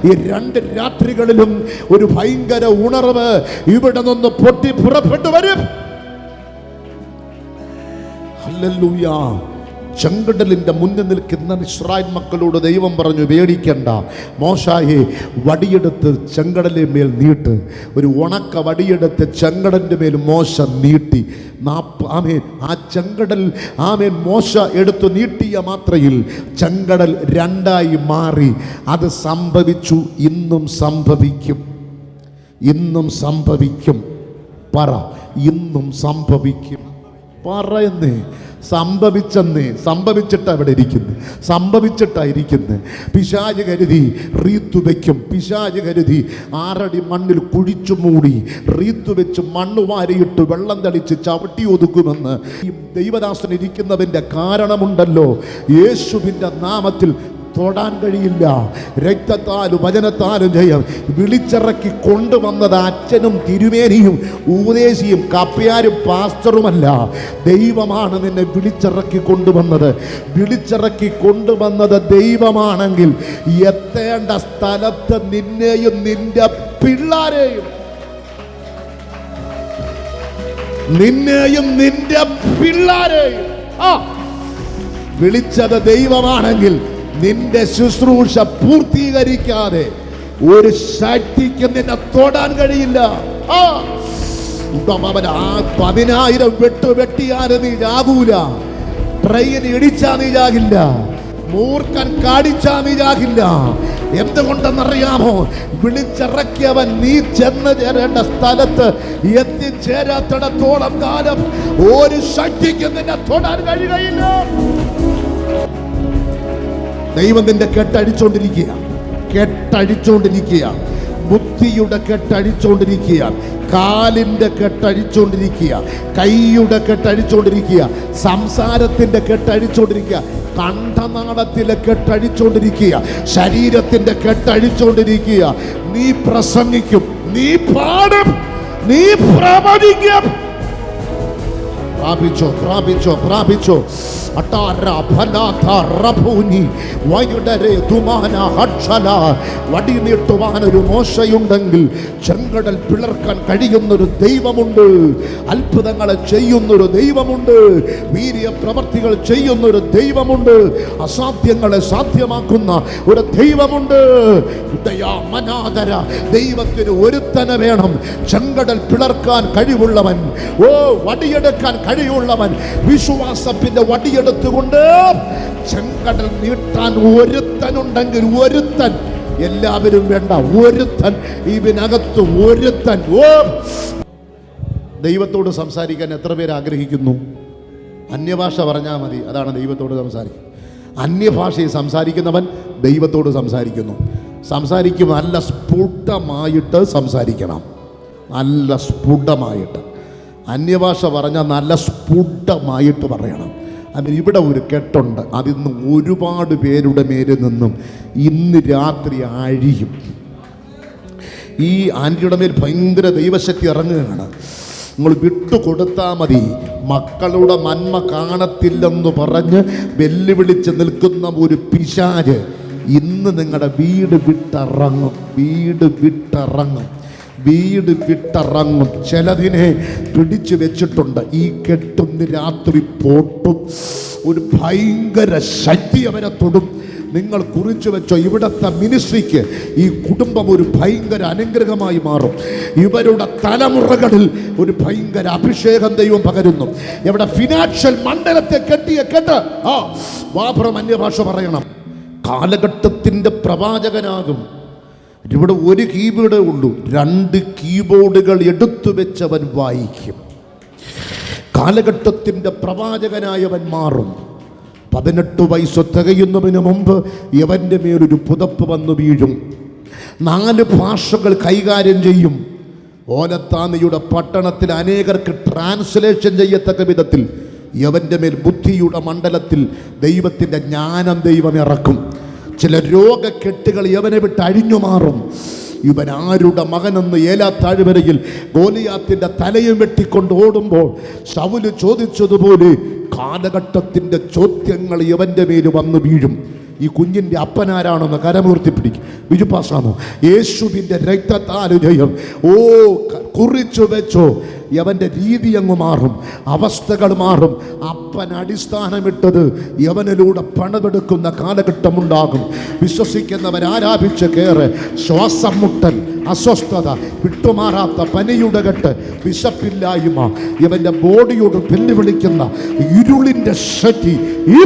ഈ രണ്ട് രാത്രികളിലും ഒരു ഭയങ്കര ഉണർവ് ഇവിടെ നിന്ന് പൊട്ടി പുറപ്പെട്ടു വരും. ഹല്ലേലൂയ. ചെങ്കടലിൻ്റെ മുന്നിൽ നിൽക്കുന്ന ഇസ്രായേൽ മക്കളോട് ദൈവം പറഞ്ഞു, പേടിക്കണ്ട, മോശായെ വടിയെടുത്ത് ചെങ്കടലിൻ്റെ മേൽ നീട്ട്. ഒരു ഉണക്ക വടിയെടുത്ത് ചെങ്കടലിൻ്റെ മേൽ മോശ നീട്ടി. ആമേൻ. ആ ചെങ്കടൽ, ആമേൻ, മോശ എടുത്തു നീട്ടിയ മാത്രയിൽ ചെങ്കടൽ രണ്ടായി മാറി. അത് സംഭവിച്ചു. ഇന്നും സംഭവിക്കും. ഇന്നും സംഭവിക്കും. പറ, ഇന്നും സംഭവിക്കും. പറയുന്നേ, സംഭവിച്ചെന്നേ. സംഭവിച്ചിട്ടാണ് ഇവിടെ ഇരിക്കുന്നത്. സംഭവിച്ചിട്ടായിരിക്കുന്നത്. പിശാച് കരുതി റീത്തു വയ്ക്കും. പിശാച് കരുതി 6 അടി മണ്ണിൽ കുഴിച്ചു മൂടി റീത്തു വെച്ച് മണ്ണ് വാരിയിട്ട് വെള്ളം തളിച്ച് ചവിട്ടി ഒതുക്കുമെന്ന് ഈ ദൈവദാസൻ ഇരിക്കുന്നതിൻ്റെ കാരണമുണ്ടല്ലോ. യേശുവിൻ്റെ നാമത്തിൽ തൊടാൻ കഴിയില്ല. രക്തത്താലും വചനത്താലും ജയം. വിളിച്ചിറക്കി കൊണ്ടുവന്നത് അച്ഛനും തിരുമേനിയും ഉപദേശിയും കപ്പ്യാരും പാസ്റ്ററുമല്ല, ദൈവമാണ് നിന്നെ വിളിച്ചിറക്കി കൊണ്ടുവന്നത്. വിളിച്ചിറക്കി കൊണ്ടുവന്നത് ദൈവമാണെങ്കിൽ എത്തേണ്ട സ്ഥലത്ത് നിന്നെയും നിന്റെ പിള്ളാരെയും വിളിച്ചത് ദൈവമാണെങ്കിൽ നിന്റെ ശുശ്രൂഷ പൂർത്തീകരിക്കാതെ ഒരു ശക്തിക്ക് നിന്നെ തൊടാൻ കഴിയില്ല. 10,000 വെട്ടിയാൽ നീ ജാകൂല. ട്രെയിൻ ഇടിച്ചാ നീ ജാകില്ല. മൂർഖൻ കാടിച്ചാ നീ ജാകില്ല. എന്തുകൊണ്ടെന്നറിയാമോ? വിളിച്ചിറക്കിയവൻ നീ ചെന്ന് ചേരേണ്ട സ്ഥലത്ത് എത്തിച്ചേരാത്തിടത്തോളം കാലം ഒരു ശക്തിക്ക് നിന്നെ തൊടാൻ കഴിയുകയില്ല. ദൈവം നിന്റെ കെട്ടഴിച്ചോണ്ടിരിക്കുക. ബുദ്ധിയുടെ കെട്ടഴിച്ചോണ്ടിരിക്കുക. കാലിൻ്റെ കെട്ടഴിച്ചോണ്ടിരിക്കുക. കൈയുടെ കെട്ടഴിച്ചോണ്ടിരിക്കുക. സംസാരത്തിൻ്റെ കെട്ടഴിച്ചോണ്ടിരിക്കുക. കണ്ഠനാളത്തിലെ കെട്ടഴിച്ചോണ്ടിരിക്കുക. ശരീരത്തിൻ്റെ കെട്ടഴിച്ചോണ്ടിരിക്കുക. നീ പ്രസംഗിക്കും, നീ പാടും, നീ പ്രവചിക്കും. പ്രാപിച്ചോ. വടി നീട്ടുവാനൊരു മോശയുണ്ടെങ്കിൽ ചെങ്കടൽ പിളർക്കാൻ കഴിയുന്നൊരു ദൈവമുണ്ട്. അത്ഭുതങ്ങളെ ചെയ്യുന്നൊരു ദൈവമുണ്ട്. വീര്യ പ്രവർത്തികൾ ചെയ്യുന്നൊരു ദൈവമുണ്ട്. അസാധ്യങ്ങളെ സാധ്യമാക്കുന്ന ഒരു ദൈവമുണ്ട്. ദൈവത്തിന് ഒരുത്തനെ വേണം. ചെങ്കടൽ പിളർക്കാൻ കഴിവുള്ളവൻ, വടിയെടുക്കാൻ കഴിവുള്ളവൻ, വിശ്വാസത്തിന്റെ വടിയെടുത്തുകൊണ്ട് ചെങ്കടൽ നീട്ടാൻ ഒരുത്തനുണ്ടെങ്കിൽ, ഒരുത്തൻ, എല്ലാവരും വേണ്ട, ഒരുത്തൻ, ഇതിനകത്ത് ഒരുത്തൻ. ദൈവത്തോട് സംസാരിക്കാൻ എത്ര പേര് ആഗ്രഹിക്കുന്നു? അന്യഭാഷ പറഞ്ഞാൽ മതി, അതാണ് ദൈവത്തോട് സംസാരിക്കുക. അന്യഭാഷയിൽ സംസാരിക്കുന്നവൻ ദൈവത്തോട് സംസാരിക്കും. നല്ല സ്ഫുടമായിട്ട് സംസാരിക്കണം. നല്ല സ്ഫുടമായിട്ട്. അന്യഭാഷ പറഞ്ഞാൽ നല്ല സ്ഫുടമായിട്ട് പറയണം. അതിന് ഇവിടെ ഒരു കെട്ടുണ്ട്. അതിന്ന് ഒരുപാട് പേരുടെ മേലിൽ നിന്നും ഇന്ന് രാത്രി അഴിയും. ഈ ആൻറ്റിയുടെ മേൽ ഭയങ്കര ദൈവശക്തി ഇറങ്ങുകയാണ്. നിങ്ങൾ വിട്ടുകൊടുത്താൽ മതി. മക്കളുടെ നന്മ കാണത്തില്ലെന്ന് പറഞ്ഞ് വെല്ലുവിളിച്ച് നിൽക്കുന്ന ഒരു പിശാച് ഇന്ന് നിങ്ങളുടെ വീട് വിട്ടിറങ്ങും. ചിലതിനെ പിടിച്ചു വെച്ചിട്ടുണ്ട്. ഈ കെട്ടുന്ന് രാത്രി പോട്ടും. ഒരു ഭയങ്കര ശക്തി അവരെ തൊടും. നിങ്ങൾ കുറിച്ചു വെച്ചോ, ഇവിടുത്തെ മിനിസ്ട്രിക്ക് ഈ കുടുംബം ഒരു ഭയങ്കര അനുഗ്രഹമായി മാറും. ഇവരുടെ തലമുറകളിൽ ഒരു ഭയങ്കര അഭിഷേകം ദൈവം പകരുന്നു. ഇവിടെ ഫിനാൻഷ്യൽ മണ്ഡലത്തെ കെട്ടിയ കെട്ട് വാഭ്രം അന്യഭാഷ പറയണം. കാലഘട്ടത്തിൻ്റെ പ്രവാചകനാകും. ഇവിടെ ഒരു കീബോർഡേ ഉള്ളൂ, 2 കീബോർഡുകൾ എടുത്തു വെച്ചവൻ വായിക്കും. കാലഘട്ടത്തിൻ്റെ പ്രവാചകനായവൻ മാറും. 18 വയസ്സ് തികയുന്നതിന് മുമ്പ് ഇവൻ്റെ മേലൊരു പുതപ്പ് വന്നു വീഴും. 4 ഭാഷകൾ കൈകാര്യം ചെയ്യും. ഓലത്താന്നിയുടെ പട്ടണത്തിൽ അനേകർക്ക് ട്രാൻസ്ലേഷൻ ചെയ്യത്തക്ക വിധത്തിൽ യവൻ്റെ മേൽ ബുദ്ധിയുടെ മണ്ഡലത്തിൽ ദൈവത്തിൻ്റെ ജ്ഞാനം ദൈവം ഇറക്കും. ചില രോഗക്കെട്ടുകൾ യവനെ വിട്ട് അഴിഞ്ഞു മാറും. ഇവൻ ആരുടെ മകനെന്ന് ഏലാ താഴ്വരയിൽ ഗോലിയാത്തിൻ്റെ തലയും വെട്ടിക്കൊണ്ട് ഓടുമ്പോൾ ശൗല് ചോദിച്ചതുപോലെ കാലഘട്ടത്തിൻ്റെ ചോദ്യങ്ങൾ ഇവൻ്റെ മേൽ വന്നു വീഴും. ഈ കുഞ്ഞിൻ്റെ അപ്പനാരാണെന്ന് കരമൂർത്തി പിടിക്കും. വിജുപാസാണോ? യേശുവിൻ്റെ രക്തത്താൽ ജയം. കുറിച്ചു വെച്ചോ. യവൻ്റെ രീതി അങ്ങ് മാറും, അവസ്ഥകൾ മാറും. അപ്പൻ അടിസ്ഥാനമിട്ടത് യവനിലൂടെ പണമെടുക്കുന്ന കാലഘട്ടമുണ്ടാകും. വിശ്വസിക്കുന്നവർ ആരാപിച്ച് കയറ്. ശ്വാസം മുട്ടൽ, അസ്വസ്ഥത, വിട്ടുമാറാത്ത പനിയുടെ കെട്ട്, വിശപ്പില്ലായ്മ, ഇവൻ്റെ ബോഡിയോട് വെല്ലുവിളിക്കുന്ന ഇരുളിൻ്റെ ശക്തി ഈ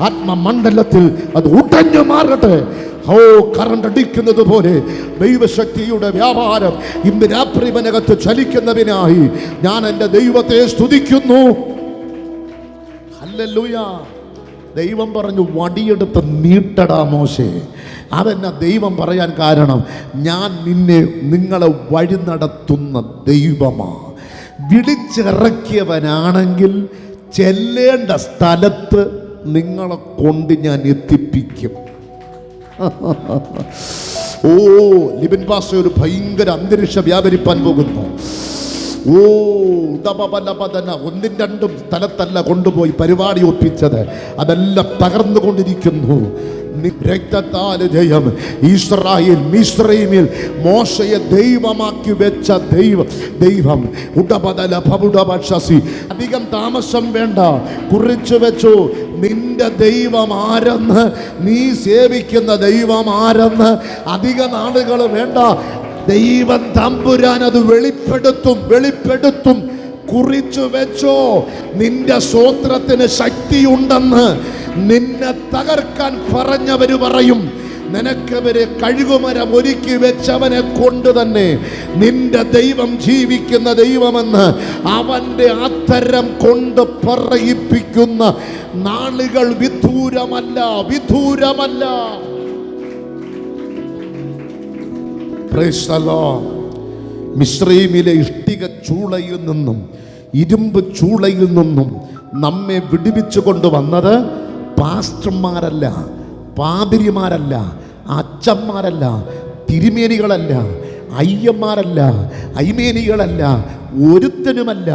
ആത്മമണ്ഡലത്തിൽ അത് ഉടഞ്ഞു മാറട്ടെ. കറണ്ട് അടിക്കുന്നത് പോലെ ദൈവശക്തിയുടെ വ്യാപാരം ഇന്ന് രാത്രി മനകത്ത് ചലിക്കുന്നതിനായി ഞാൻ എൻ്റെ ദൈവത്തെ സ്തുതിക്കുന്നു. ഹല്ലേലൂയ. ദൈവം പറഞ്ഞു, വടിയെടുത്ത് നീട്ടടാ മോശേ. അതെന്നാ ദൈവം പറയാൻ കാരണം, ഞാൻ നിങ്ങളെ വഴി നടത്തുന്ന ദൈവമാ. വിളിച്ചിറക്കിയവനാണെങ്കിൽ ചെല്ലേണ്ട സ്ഥലത്ത് നിങ്ങളെ കൊണ്ട് ഞാൻ എത്തിപ്പിക്കും. ലിബിൻ പാസ്റ്റർ ഒരു ഭയങ്കര അന്തരീക്ഷം വ്യാപരിപ്പാൻ പോകുന്നു. ഒന്നും രണ്ടും സ്ഥലത്തല്ല കൊണ്ടുപോയി പരിപാടി ഒപ്പിച്ചത്, അതെല്ലാം തകർന്നുകൊണ്ടിരിക്കുന്നു. രക്തത്താൽ ജയം. ഇസ്രായേൽ മിസ്രയീമിൽ മോശയെ ദൈവമാക്കി വെച്ച ദൈവം അധികം താമസം വേണ്ട, കുറിച്ചു വെച്ചു. നിന്റെ ദൈവം ആരെന്ന്, നീ സേവിക്കുന്ന ദൈവം ആരെന്ന് അധിക നാളുകൾ വേണ്ട. ദൈവം തമ്പുരാൻ അത് വെളിപ്പെടുത്തും. കുറിച്ചു വെച്ചോ. നിന്റെ സ്തോത്രത്തിന് ശക്തിയുണ്ടെന്ന് നിന്നെ തകർക്കാൻ പറഞ്ഞവര് പറയും. നിനക്കവരെ കഴുകുമരം ഒരുക്കി വെച്ചവനെ കൊണ്ട് തന്നെ നിന്റെ ദൈവം ജീവിക്കുന്ന ദൈവമെന്ന് അവൻ്റെ അത്തരം കൊണ്ട് പറയിപ്പിക്കുന്ന നാളുകൾ വിദൂരമല്ല. Praise the Lord. മിസ്രയീമിലെ ഇഷ്ടിക ചൂളയിൽ നിന്നും ഇരുമ്പ് ചൂളയിൽ നിന്നും നമ്മെ വിടുവിച്ചു കൊണ്ടുവന്നത് പാസ്റ്റർമാരല്ല, പാതിരിമാരല്ല, അച്ഛന്മാരല്ല, തിരുമേനികളല്ല, അയ്യന്മാരല്ല, അയ്മേനികളല്ല, ഒരുത്തനുമല്ല.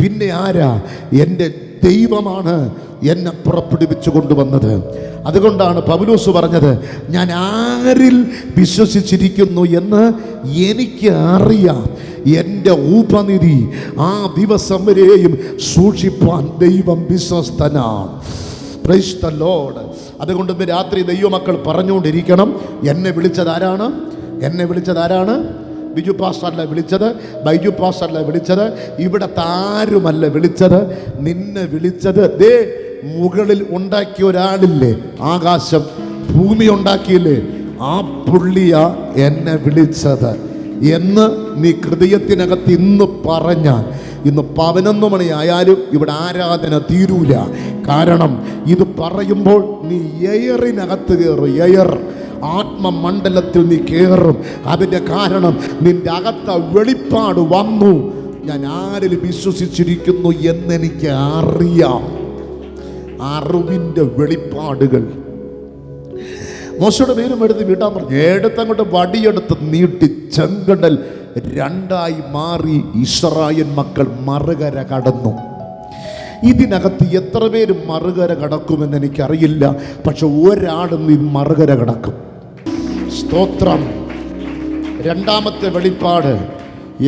പിന്നെ ആരാ? എൻ്റെ ദൈവമാണ് എന്നെ പുറപ്പെടുവിച്ചു കൊണ്ടുവന്നത്. അതുകൊണ്ടാണ് പൗലോസ് പറഞ്ഞത്, ഞാൻ ആരിൽ വിശ്വസിച്ചിരിക്കുന്നു എന്ന് എനിക്ക് അറിയാം. എൻ്റെ ഉപനിധി ആ ദിവസം വരെയും സൂക്ഷിപ്പാൻ ദൈവം വിശ്വസ്തനാണ്. Praise the Lord. അതുകൊണ്ട് ഇന്ന് രാത്രി ദൈവമക്കൾ പറഞ്ഞുകൊണ്ടിരിക്കണം, എന്നെ വിളിച്ചതാരാണ്? ബിജു പാസ്റ്ററല്ല വിളിച്ചത്, ബൈജു പാസ്റ്ററല്ല വിളിച്ചത്, ഇവിടെ താരുമല്ല വിളിച്ചത്. നിന്നെ വിളിച്ചത് മുകളിൽ ഉണ്ടാക്കിയ ഒരാളില്ലേ, ആകാശം ഭൂമി ഉണ്ടാക്കിയില്ലേ, ആ പുള്ളിയാ എന്നെ വിളിച്ചത് എന്ന് നീ ഹൃദയത്തിനകത്ത് ഇന്ന് പറഞ്ഞാൽ ഇന്ന് 11 മണിയായാലും ഇവിടെ ആരാധന തീരൂല. കാരണം ഇത് പറയുമ്പോൾ നീ എയറിനകത്ത് കയറും. എയർ ആത്മമണ്ഡലത്തിൽ നീ കയറും. അതിൻ്റെ കാരണം നിന്റെ അകത്ത വെളിപ്പാട് വന്നു. ഞാൻ ആരിൽ വിശ്വസിച്ചിരിക്കുന്നു എന്നെനിക്ക് അറിയാം. അറിവിൻ്റെ വെളിപ്പാടുകൾ. മോശയുടെ പേരും എടുത്ത് വീട്ടാൻ പറഞ്ഞു. എടുത്തങ്ങോട്ട് വടിയെടുത്ത് നീട്ടി ചെങ്കടൽ രണ്ടായി മാറി. ഇസ്രായേൽ മക്കൾ മറുകര കടന്നു. ഇതിനകത്ത് എത്ര പേര് മറുകര കടക്കുമെന്ന് എനിക്കറിയില്ല, പക്ഷെ ഒരാളിന്ന് ഈ മറുകര കടക്കും. സ്തോത്രം. രണ്ടാമത്തെ വെളിപ്പാട്,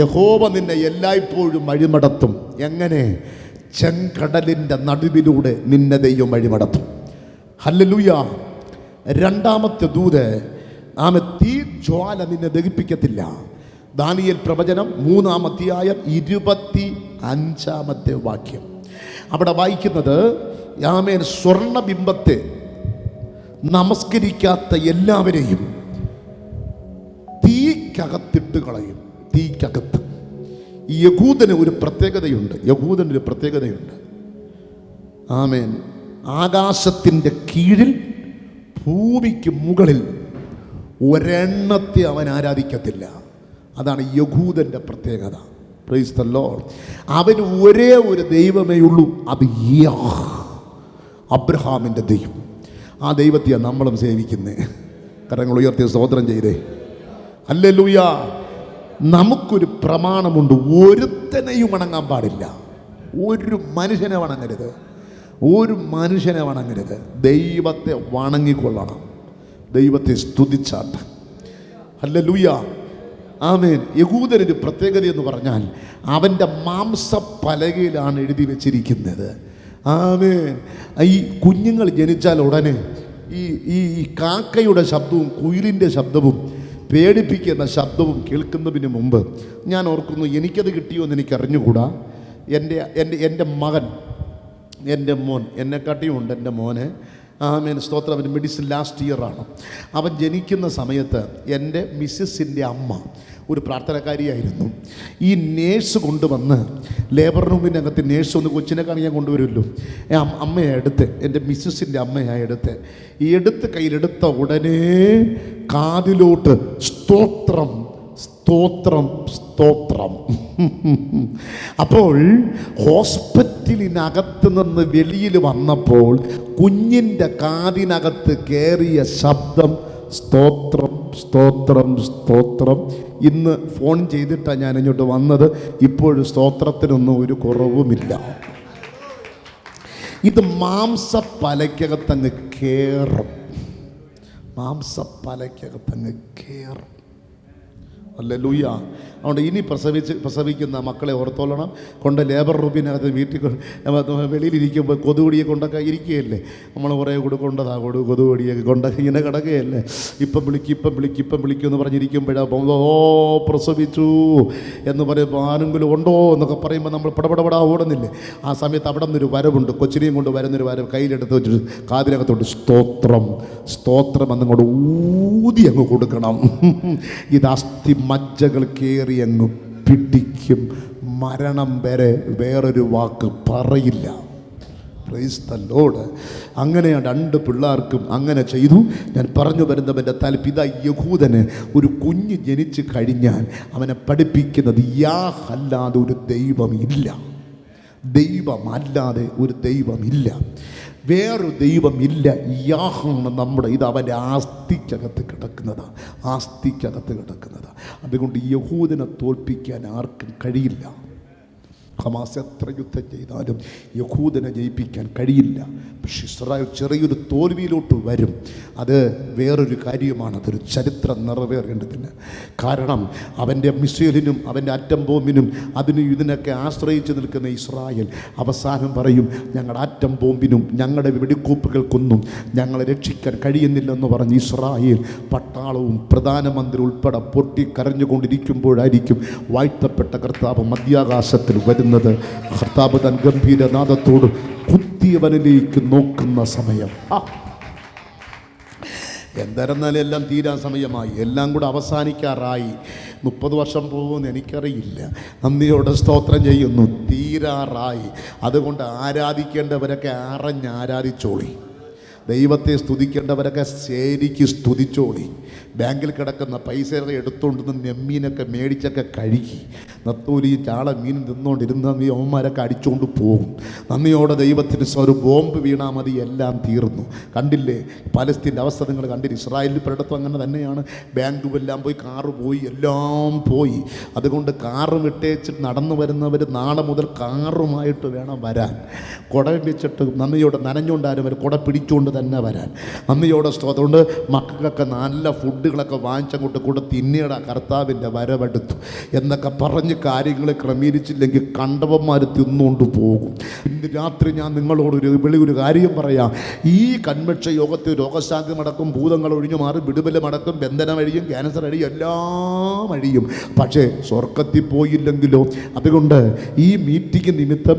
യഹോവ നിന്നെ എല്ലായ്പ്പോഴും വഴിമടത്തും. എങ്ങനെ? ചെങ്കടലിൻ്റെ നടുവിലൂടെ നിന്നെ ദൈവം വഴിമടത്തും. ഹല്ലേലൂയ. രണ്ടാമത്തെ ദൂത്, ആമ തീ ജ്വാല നിന്നെ ദഹിപ്പിക്കത്തില്ല. ദാനിയേൽ പ്രവചനം 3-ാം അധ്യായം 25-ാമത്തെ വാക്യം. അവിടെ വായിക്കുന്നത്, ആമേൻ, സ്വർണബിംബത്തെ നമസ്കരിക്കാത്ത എല്ലാവരെയും തീക്കകത്തിട്ട് കളയും. തീക്കകത്ത്. യഹൂദന് ഒരു പ്രത്യേകതയുണ്ട്. ആമേൻ. ആകാശത്തിൻ്റെ കീഴിൽ ഭൂമിക്ക് മുകളിൽ ഒരെണ്ണത്തെ അവൻ ആരാധിക്കത്തില്ല. അതാണ് യഹൂദൻ്റെ പ്രത്യേകത. Price the Lord. അവന് ഒരേ ഒരു ദൈവമേ ഉള്ളൂ, അത് യഹ്, അബ്രഹാമിൻ്റെ ദൈവം. ആ ദൈവത്തെയാണ് നമ്മളും സേവിക്കുന്നത്. കരങ്ങൾ ഉയർത്തി സ്തോത്രം ചെയ്തേ. ഹല്ലേലൂയ. നമുക്കൊരു പ്രമാണമുണ്ട്, ഒരുത്തനെയും വണങ്ങാൻ പാടില്ല. ഒരു മനുഷ്യനെ വണങ്ങരുത്. ദൈവത്തെ വണങ്ങിക്കൊള്ളണം, ദൈവത്തെ സ്തുതിച്ചാട്ട്. ഹല്ലേലൂയ. ആമേൻ. യഹൂദനൊരു പ്രത്യേകത എന്ന് പറഞ്ഞാൽ അവൻ്റെ മാംസപ്പലകയിലാണ് എഴുതി വെച്ചിരിക്കുന്നത്. ആമേൻ. ഈ കുഞ്ഞുങ്ങൾ ജനിച്ചാൽ ഉടനെ ഈ കാക്കയുടെ ശബ്ദവും കുയിലിൻ്റെ ശബ്ദവും പേടിപ്പിക്കുന്ന ശബ്ദവും കേൾക്കുന്നതിന് മുമ്പ് ഞാൻ ഓർക്കുന്നു, എനിക്കത് കിട്ടിയോ എന്ന് എനിക്കറിഞ്ഞുകൂടാ. എൻ്റെ മകൻ, എൻ്റെ മോൻ, എന്നെക്കാട്ടിയുണ്ട് എൻ്റെ മോന്. ആമേൻ. സ്തോത്രം. അവന് മെഡിസിൻ ലാസ്റ്റ് ഇയറാണ്. അവൻ ജനിക്കുന്ന സമയത്ത് എൻ്റെ മിസ്സസിൻ്റെ അമ്മ ഒരു പ്രാർത്ഥനക്കാരിയായിരുന്നു. ഈ നേഴ്സ് കൊണ്ടുവന്ന് ലേബർ റൂമിനകത്ത് നേഴ്സ് ഒന്ന് കൊച്ചിനെ കാണിക്കാൻ കൊണ്ടുവരുമല്ലോ. അമ്മയെ എടുത്ത്, എൻ്റെ മിസ്സസിൻ്റെ അമ്മയായി എടുത്ത് കയ്യിലെടുത്ത ഉടനെ കാതിലോട്ട് സ്തോത്രം സ്തോത്രം സ്തോത്രം. അപ്പോൾ ഹോസ്പിറ്റലിനകത്ത് നിന്ന് വെളിയിൽ വന്നപ്പോൾ കുഞ്ഞിൻ്റെ കാതിനകത്ത് കയറിയ ശബ്ദം സ്തോത്രം സ്തോത്രം സ്തോത്രം. ഇന്ന് ഫോൺ ചെയ്തിട്ടാണ് ഞാൻ ഇങ്ങോട്ട് വന്നത്. ഇപ്പോഴും സ്തോത്രത്തിനൊന്നും ഒരു കുറവുമില്ല. ഇത് മാംസപ്പലയ്ക്കകത്തങ്ങ് കയറും. ഹല്ലേലൂയ. അതുകൊണ്ട് ഇനി പ്രസവിക്കുന്ന മക്കളെ ഓർത്തോളണം. കൊണ്ട് ലേബർ റൂമിനകത്ത് വീട്ടിൽ വെളിയിലിരിക്കുമ്പോൾ കൊതുകൊടിയെ കൊണ്ടൊക്കെ ഇരിക്കുകയല്ലേ, നമ്മൾ കുറേ കൊടുക്കൊണ്ടതാ കൊതുകൊടിയൊക്കെ കൊണ്ടൊക്കെ ഇങ്ങനെ കിടക്കുകയല്ലേ. ഇപ്പം വിളിക്കും എന്ന് പറഞ്ഞിരിക്കുമ്പോഴാണ് പ്രസവിച്ചു എന്ന് പറയുമ്പോൾ ആരെങ്കിലും ഉണ്ടോ എന്നൊക്കെ പറയുമ്പോൾ നമ്മൾ പടപടപടാ ഓടുന്നില്ലേ. ആ സമയത്ത് അവിടെ നിന്നൊരു വരവുണ്ട്, കൊച്ചിനെയും കൊണ്ട് വരുന്നൊരു വരവ് കയ്യിലെടുത്ത് വെച്ചിട്ട് കാതിനകത്തോട്ട് സ്തോത്രം സ്തോത്രം എന്നങ്ങോട്ട് ഊതി അങ്ങ് കൊടുക്കണം. ഇത് അസ്ഥി മജ്ജകൾ കയറി അങ്ങ് പിടിക്കും. മരണം വരെ വേറൊരു വാക്ക് പറയില്ല. Price the Lord. അങ്ങനെ 2 പിള്ളേർക്കും അങ്ങനെ ചെയ്തു. ഞാൻ പറഞ്ഞു വരുന്നവൻ്റെ തലപ്പിത യഹൂദന് ഒരു കുഞ്ഞ് ജനിച്ചു കഴിഞ്ഞാൽ അവനെ പഠിപ്പിക്കുന്നത് യാഹല്ലാതെ ഒരു ദൈവമില്ല. ദൈവമല്ലാതെ ഒരു ദൈവമില്ല, വേറൊരു ദൈവമില്ല. യാഹാണ് നമ്മുടെ, ഇത് അവൻ്റെ ആസ്തിക്കകത്ത് കിടക്കുന്നതാണ്. അതുകൊണ്ട് യഹൂദനെ തോൽപ്പിക്കാൻ ആർക്കും കഴിയില്ല. ഹമാസ് എത്ര യുദ്ധം ചെയ്താലും യഹൂദനെ ജയിപ്പിക്കാൻ കഴിയില്ല. പക്ഷെ ഇസ്രായേൽ ചെറിയൊരു തോൽവിയിലോട്ട് വരും. അത് വേറൊരു കാര്യമാണ്, അതൊരു ചരിത്രം നിറവേറേണ്ടതിന്. കാരണം അവൻ്റെ മിസൈലിനും അവൻ്റെ ആറ്റം ബോംബിനും അതിനും ഇതിനൊക്കെ ആശ്രയിച്ച് നിൽക്കുന്ന ഇസ്രായേൽ അവസാനം പറയും, ഞങ്ങളുടെ ആറ്റം ബോംബിനും ഞങ്ങളുടെ വെടിക്കോപ്പുകൾക്കൊന്നും ഞങ്ങളെ രക്ഷിക്കാൻ കഴിയുന്നില്ലെന്ന് പറഞ്ഞ് ഇസ്രായേൽ പട്ടാളവും പ്രധാനമന്ത്രി ഉൾപ്പെടെ പൊട്ടിക്കരഞ്ഞുകൊണ്ടിരിക്കുമ്പോഴായിരിക്കും വാഴ്ത്തപ്പെട്ട കർത്താവ് മധ്യാകാശത്തിൽ വരുന്നത്. കർത്താവ് തൻ ഗംഭീരനാദത്തോട് കുത്തിയവനിലേക്ക് നോക്കുന്ന സമയം. എന്തായിരുന്നാലും എല്ലാം തീരാൻ സമയമായി, എല്ലാം കൂടെ അവസാനിക്കാറായി. 30 വർഷം പോകുമെന്ന് എനിക്കറിയില്ല. നന്ദിയോടെ സ്തോത്രം ചെയ്യുന്നു. തീരാറായി. അതുകൊണ്ട് ആരാധിക്കേണ്ടവരൊക്കെ ആരാധിച്ചോളി. ദൈവത്തെ സ്തുതിക്കേണ്ടവരൊക്കെ ശരിക്ക് സ്തുതിച്ചോടി. ബാങ്കിൽ കിടക്കുന്ന പൈസ എടുത്തുകൊണ്ടിരുന്ന നെമ്മീനൊക്കെ മേടിച്ചൊക്കെ കഴുകി നത്തോലിയും ചാള മീനും തിന്നുകൊണ്ടിരുന്ന അവന്മാരൊക്കെ അടിച്ചുകൊണ്ട് പോകും. നന്ദിയോടെ ദൈവത്തിന് ഒരു ബോംബ് വീണാൽ മതി, എല്ലാം തീർന്നു. കണ്ടില്ലേ പലസ്തീൻ്റെ അവസ്ഥ നിങ്ങൾ കണ്ടില്ല. ഇസ്രായേലിൽ പലയിടത്തും അങ്ങനെ തന്നെയാണ്. ബാങ്കും എല്ലാം പോയി, കാറ് പോയി, എല്ലാം പോയി. അതുകൊണ്ട് കാറ് വിട്ടേച്ചിട്ട് നടന്നു വരുന്നവർ നാളെ മുതൽ കാറുമായിട്ട് വേണം വരാൻ. കുട വെച്ചിട്ട് നന്ദിയോടെ നനഞ്ഞുകൊണ്ടാരും വരും, കുട പിടിച്ചുകൊണ്ട് തന്നെ വരാൻ. നന്ദിയോടെ അതുകൊണ്ട് മക്കൾക്കൊക്കെ നല്ല ഫുഡുകളൊക്കെ വാങ്ങിച്ചങ്ങോട്ട് കൂടെ തിന്നിയുടെ കർത്താവിൻ്റെ വരവെടുത്തു എന്നൊക്കെ പറഞ്ഞ് കാര്യങ്ങൾ ക്രമീകരിച്ചില്ലെങ്കിൽ കണ്ടവന്മാർ തിന്നുകൊണ്ട് പോകും. ഇന്ന് രാത്രി ഞാൻ നിങ്ങളോട് ഒരു കാര്യം പറയാം. ഈ കൺവെൻഷൻ യോഗത്തിൽ രോഗശാന്തി മടക്കും, ഭൂതങ്ങൾ ഒഴിഞ്ഞു മാറും, വിടുതൽ മടക്കും, ബന്ധനം അഴിയും, ക്യാൻസർ അഴിയും, എല്ലാം അഴിയും. പക്ഷേ സ്വർഗത്തിൽ പോയില്ലെങ്കിലോ? അതുകൊണ്ട് ഈ മീറ്റിംഗ് നിമിത്തം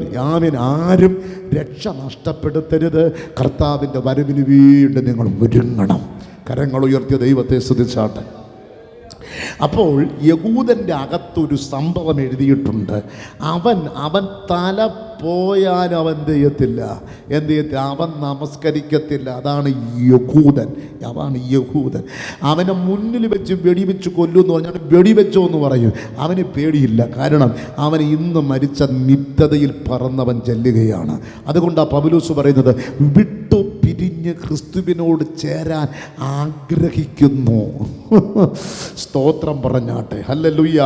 ആരും രക്ഷ നഷ്ടപ്പെടുത്തരുത്. കർത്താവിൻ്റെ വരവിന് വീണ്ടും നിങ്ങൾ ഒരുങ്ങണം. കരങ്ങൾ ഉയർത്തിയ ദൈവത്തെ സ്തുതിച്ചാട്ടെ. അപ്പോൾ യഹൂദൻ്റെ അകത്തൊരു സംഭവം എഴുതിയിട്ടുണ്ട്. അവൻ തല പോയാലും അവൻ എന്ത് ചെയ്യത്തില്ല, അവൻ നമസ്കരിക്കത്തില്ല. അതാണ് യഹൂദൻ. അവനെ മുന്നിൽ വെച്ച് വെടിവെച്ച് കൊല്ലുമെന്ന് പറഞ്ഞാൽ വെടിവെച്ചോ എന്ന് പറയും. അവന് പേടിയില്ല. കാരണം അവൻ ഇന്ന് മരിച്ച നിത്യതയിൽ പറന്നവൻ ചെല്ലുകയാണ്. അതുകൊണ്ടാണ് പൗലോസ് പറയുന്നത്, വിട്ടു പിരിഞ്ഞ് ക്രിസ്തുവിനോട് ചേരാൻ ആഗ്രഹിക്കുന്നു. സ്തോത്രം പറഞ്ഞാട്ടെ. ഹല്ലേലൂയ.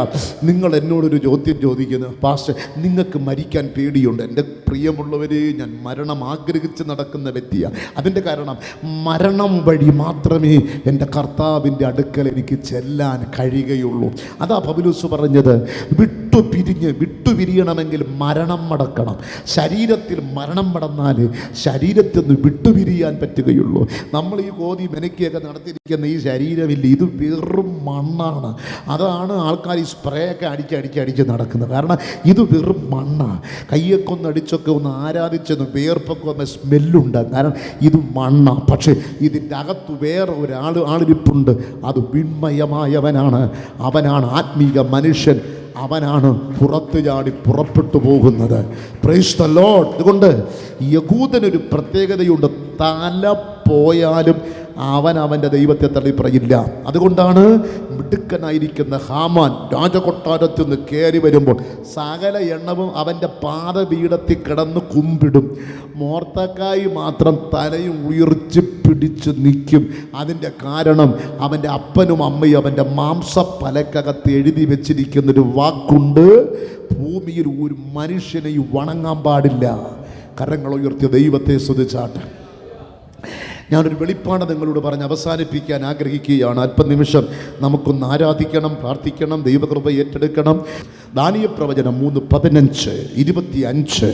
നിങ്ങൾ എന്നോടൊരു ചോദ്യം ചോദിക്കുന്നു, പാസ്റ്റർ നിങ്ങൾക്ക് മരിക്കാൻ പേടിയുണ്ട്? എൻ്റെ പ്രിയമുള്ളവരെ, ഞാൻ മരണം ആഗ്രഹിച്ച് നടക്കുന്ന വ്യക്തിയാണ്. അതിൻ്റെ കാരണം മരണം വഴി മാത്രമേ എൻ്റെ കർത്താവിൻ്റെ അടുക്കൽ എനിക്ക് ചെല്ലാൻ കഴിയുകയുള്ളൂ. അതാ പൗലോസ് പറഞ്ഞത്, വിട്ടുപിരിയണമെങ്കിൽ മരണം മടക്കണം. ശരീരത്തിൽ മരണം മടന്നാൽ ശരീരത്തിൽ നിന്ന് വിട്ടുപിരിയാൻ പറ്റുകയുള്ളൂ. നമ്മൾ ഈ കോതി മെനക്കിയൊക്കെ നടത്തിയിരിക്കുന്ന ഈ ശരീരമില്ല, ഇത് വെറും മണ്ണാണ്. അതാണ് ആൾക്കാർ ഈ സ്പ്രേ ഒക്കെ അടിച്ച് നടക്കുന്നത്. കാരണം ഇത് വെറും മണ്ണാണ്. കയ്യൊക്കെ ഒന്ന് അടിച്ചൊക്കെ ഒന്ന് ആരാധിച്ചൊന്ന് വേർപ്പൊക്കെ ഒന്ന് സ്മെല്ലുണ്ട്. കാരണം ഇത് മണ്ണാണ്. പക്ഷേ ഇതിൻ്റെ അകത്ത് വേറെ ആളിരിപ്പുണ്ട്. അത് വിൺമയമായവനാണ്. അവനാണ് ആത്മീക മനുഷ്യൻ. അവനാണ് പുറത്തു ചാടി പുറപ്പെട്ടു പോകുന്നത്. Price the Lord. അതുകൊണ്ട് യഹൂദനൊരു പ്രത്യേകതയുണ്ട്. തല പോയാലും അവൻ്റെ ദൈവത്തെ തള്ളിപ്പറയില്ല. അതുകൊണ്ടാണ് മിടുക്കനായിരിക്കുന്ന ഹാമാൻ രാജകൊട്ടാരത്തിൽ നിന്ന് കയറി വരുമ്പോൾ സകല എണ്ണവും അവൻ്റെ പാദപീഠത്തിൽ കിടന്ന് കുമ്പിടും. മോർദെഖായി മാത്രം തലയും ഉയർച്ച് പിടിച്ച് നിൽക്കും. അതിൻ്റെ കാരണം അവൻ്റെ അപ്പനും അമ്മയും അവൻ്റെ മാംസപ്പലക്കകത്ത് എഴുതി വെച്ചിരിക്കുന്നൊരു വാക്കുണ്ട്, ഭൂമിയിൽ ഒരു മനുഷ്യനെയും വണങ്ങാൻ പാടില്ല. കരങ്ങൾ ഉയർത്തിയ ദൈവത്തെ സ്തുതിച്ചാട്ടെ. ഞാനൊരു വെളിപ്പാട് നിങ്ങളോട് പറഞ്ഞ് അവസാനിപ്പിക്കാൻ ആഗ്രഹിക്കുകയാണ്. അല്പനിമിഷം നമുക്കൊന്ന് ആരാധിക്കണം, പ്രാർത്ഥിക്കണം, ദൈവകൃപ ഏറ്റെടുക്കണം. ദാനിയേൽ പ്രവചനം 3:15-25.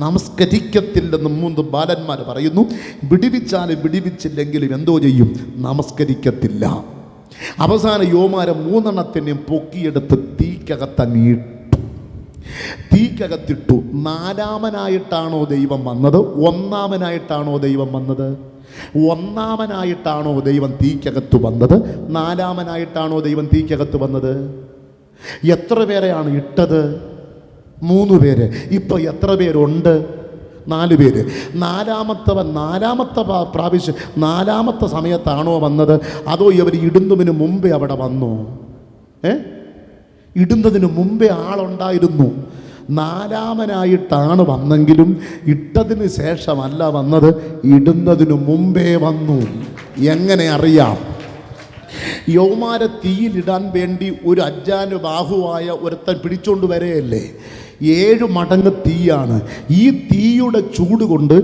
നമസ്കരിക്കത്തില്ലെന്ന് 3 ബാലന്മാർ പറയുന്നു. വിടിവിച്ചാലും വിടിവിച്ചില്ലെങ്കിലും എന്തോ ചെയ്യും? നമസ്കരിക്കത്തില്ല. അവസാന യോമാരം 3 പൊക്കിയെടുത്ത് തീക്കകത്തിട്ടു. 4-മനായിട്ടാണോ ദൈവം വന്നത്? 1-മനായിട്ടാണോ ദൈവം വന്നത്? 1-മനായിട്ടാണോ ദൈവം തീക്കകത്ത് വന്നത്? 4-മനായിട്ടാണോ ദൈവം തീക്കകത്ത് വന്നത്? എത്ര പേരെയാണ് ഇട്ടത്? 3 പേര്. ഇപ്പം എത്ര പേരുണ്ട്? 4 പേര്. 4-മത്തെ പ്രാവശ്യം 4-മത്തെ സമയത്താണോ വന്നത്? അതോ ഇവർ ഇടുന്നതിന് മുമ്പേ അവിടെ വന്നോ? ഇടുന്നതിന് മുമ്പേ ആളുണ്ടായിരുന്നു. 4-മനായിട്ടാണ് വന്നെങ്കിലും ഇട്ടതിന് ശേഷമല്ല വന്നത്, ഇടുന്നതിന് മുമ്പേ വന്നു. എങ്ങനെ അറിയാം? യൗമാര തീയിലിടാൻ വേണ്ടി ഒരു അജ്ഞാനുബാഹുവായ ഒരുത്തൻ പിടിച്ചോണ്ട് വരെയല്ലേ? 7 മടങ്ങ് തീയാണ്. ഈ തീയുടെ ചൂട് കൊണ്ട്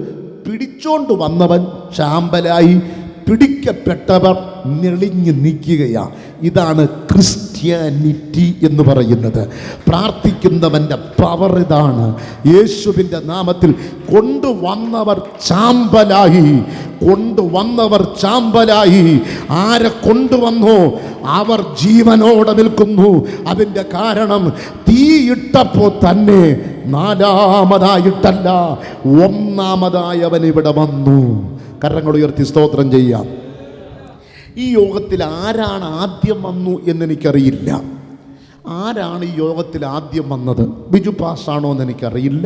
പിടിച്ചോണ്ട് വന്നവൻ ചാമ്പലായി, പിടിക്കപ്പെട്ടവർ നെളിഞ്ഞു നിൽക്കുകയാണ്. ഇതാണ് ക്രിസ്ത്യാനിറ്റി എന്ന് പറയുന്നത്. പ്രാർത്ഥിക്കുന്നവൻ്റെ പവർ ഇതാണ്. യേശുവിൻ്റെ നാമത്തിൽ കൊണ്ടുവന്നവർ ചാമ്പലായി. ആരെ കൊണ്ടുവന്നോ അവർ ജീവനോടെ നിൽക്കുന്നു. അതിൻ്റെ കാരണം തീയിട്ടപ്പോൾ തന്നെ 4-മതായിട്ടല്ല 1-മതായി അവൻ ഇവിടെ വന്നു. കരങ്ങൾ ഉയർത്തി സ്തോത്രം ചെയ്യാം. ഈ യോഗത്തിൽ ആരാണ് ആദ്യം വന്നു എന്നെനിക്കറിയില്ല. ആരാണ് ഈ യോഗത്തിൽ ആദ്യം വന്നത്? ബിജു പാസ്സാണോ എന്ന് എനിക്കറിയില്ല,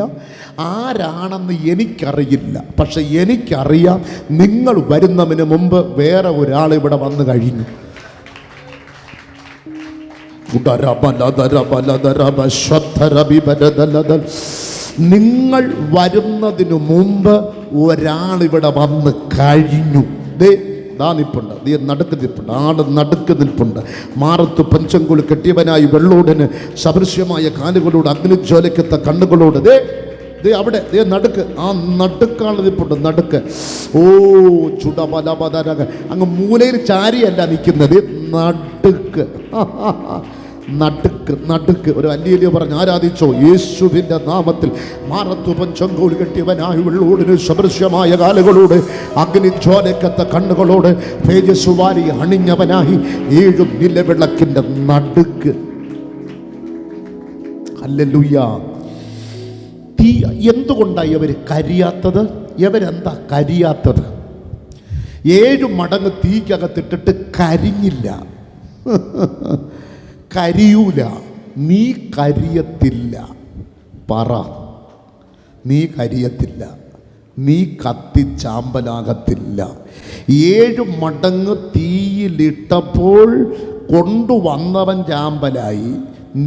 ആരാണെന്ന് എനിക്കറിയില്ല. പക്ഷെ എനിക്കറിയാം, നിങ്ങൾ വരുന്നതിന് മുമ്പ് വേറെ ഒരാൾ ഇവിടെ വന്നു കഴിഞ്ഞു. നിങ്ങൾ വരുന്നതിന് മുമ്പ് ഒരാളിവിടെ വന്ന് കഴിഞ്ഞു. നിൽപ്പുണ്ട്, നീ നടുക്ക് നിൽപ്പുണ്ട്, ആള് നടുക്ക് നിൽപ്പുണ്ട്. മാറത്ത് പഞ്ചങ്കുൽ കെട്ടിയവനായി വെള്ളോടന് സദൃശ്യമായ കാലുകളോട് അഗ്നിജ്വാലക്കത്ത കണ്ണുകളോട് അവിടെ നടുക്ക്, ആ നടുക്കാണ് നിൽപ്പുണ്ട്, നടുക്ക്. ഓ ചുടബലബദരക, അങ്ങ് മൂലയിൽ ചാരിയല്ല നിൽക്കുന്നത്, നടുക്ക്. നടുക്ക് നടുക്ക് ഒരു അല്ലേലിയ പറഞ്ഞ് ആരാധിച്ചോ. യേശുവിൻ്റെ നാമത്തിൽ മാറത്തു പഞ്ചങ്കോൽ കെട്ടിയവനായി വെള്ളോടിന് സദൃശ്യമായ കാലുകളോട് അഗ്നിജ്വാലക്കത്ത കണ്ണുകളോട് തേജസ്സുവാരി അണിഞ്ഞവനായി 7 നിലവിളക്കിൻ്റെ നടുക്ക്. ഹല്ലേലൂയ. തീ എന്തുകൊണ്ടാണ് ഇവർ കരിയാത്തത്? ഇവരെന്താ കരിയാത്തത്? 7 മടങ്ങ് തീക്കകത്തിട്ടിട്ട് കരിഞ്ഞില്ല. കരിയൂല. നീ കരിയത്തില്ല. പറ, നീ കരിയത്തില്ല, നീ കത്തിച്ചാമ്പലാകത്തില്ല. 7 മടങ്ങ് തീയിലിട്ടപ്പോൾ കൊണ്ടുവന്നവൻ ചാമ്പലായി,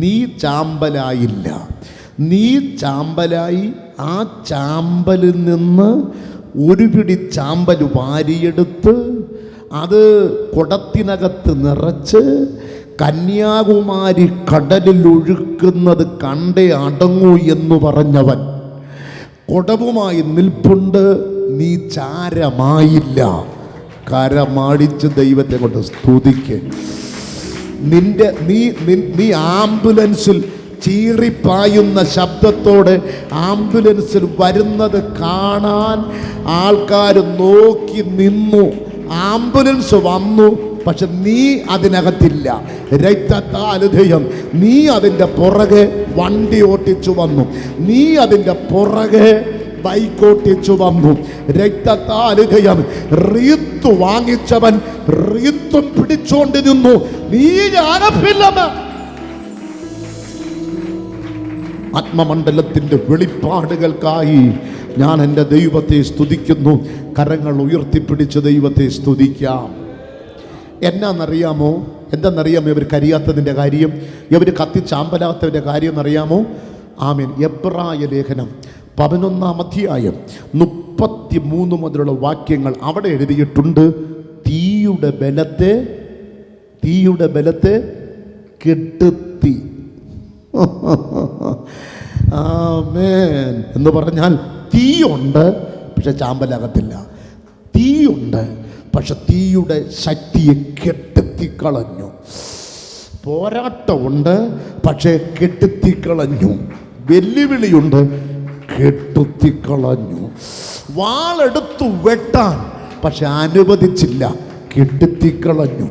നീ ചാമ്പലായില്ല. നീ ചാമ്പലായി. ആ ചാമ്പലിൽ നിന്ന് ഒരു പിടി ചാമ്പൽ വാരിയെടുത്ത് അത് കുടത്തിനകത്ത് നിറച്ച് കന്യാകുമാരി കടലിൽ ഒഴുക്കുന്നത് കണ്ടേ അടങ്ങൂ എന്ന് പറഞ്ഞവൻ കുടവുമായി നിൽപ്പുണ്ട്. നീ ചാരമായില്ല. കരമാടിച്ച് ദൈവത്തെ കൊണ്ട് സ്തുതിക്ക്. നീ ആംബുലൻസിൽ ചീറിപ്പായുന്ന ശബ്ദത്തോടെ ആംബുലൻസിൽ വരുന്നത് കാണാൻ ആൾക്കാർ നോക്കി നിന്നു. ആംബുലൻസ് വന്നു, പക്ഷെ നീ അതിനകത്തില്ല. രക്തത്താലുധയം നീ അതിൻ്റെ പുറകെ വണ്ടി ഓട്ടിച്ചു വന്നു, നീ അതിൻ്റെ പുറകെ ബൈക്ക് ഓട്ടിച്ചു വന്നു. രക്തത്താലുധയം റീത്തു വാങ്ങിച്ചവൻ റീത്തും പിടിച്ചോണ്ട് നിന്നു. നീ ഞാനപ്പില്ല. ആത്മമണ്ഡലത്തിൻ്റെ വെളിപ്പാടുകൾക്കായി ഞാൻ എൻ്റെ ദൈവത്തെ സ്തുതിക്കുന്നു. കരങ്ങൾ ഉയർത്തിപ്പിടിച്ച് ദൈവത്തെ സ്തുതിക്കാം. എന്നാന്നറിയാമോ? എന്തെന്നറിയാമോ ഇവർ കരിയാത്തതിൻ്റെ കാര്യം, ഇവർ കത്തിച്ചാമ്പലാത്തതിൻ്റെ കാര്യം എന്നറിയാമോ? ആമേൻ. എബ്രായ ലേഖനം 11-ാം അധ്യായം 33 മുതലുള്ള വാക്യങ്ങൾ അവിടെ എഴുതിയിട്ടുണ്ട്. തീയുടെ ബലത്തെ കെടുത്തി. ആമേൻ. എന്ന് പറഞ്ഞാൽ തീയുണ്ട്, പക്ഷെ ചാമ്പലാകത്തില്ല. തീയുണ്ട്, പക്ഷെ തീയുടെ ശക്തിയെ കെടുത്തിക്കളഞ്ഞു. പോരാട്ടമുണ്ട്, പക്ഷേ കെടുത്തിക്കളഞ്ഞു. വെല്ലുവിളിയുണ്ട്, കെടുത്തിക്കളഞ്ഞു. വാളെടുത്തു വെട്ടാൻ പക്ഷെ അനുവദിച്ചില്ല, കെടുത്തിക്കളഞ്ഞു.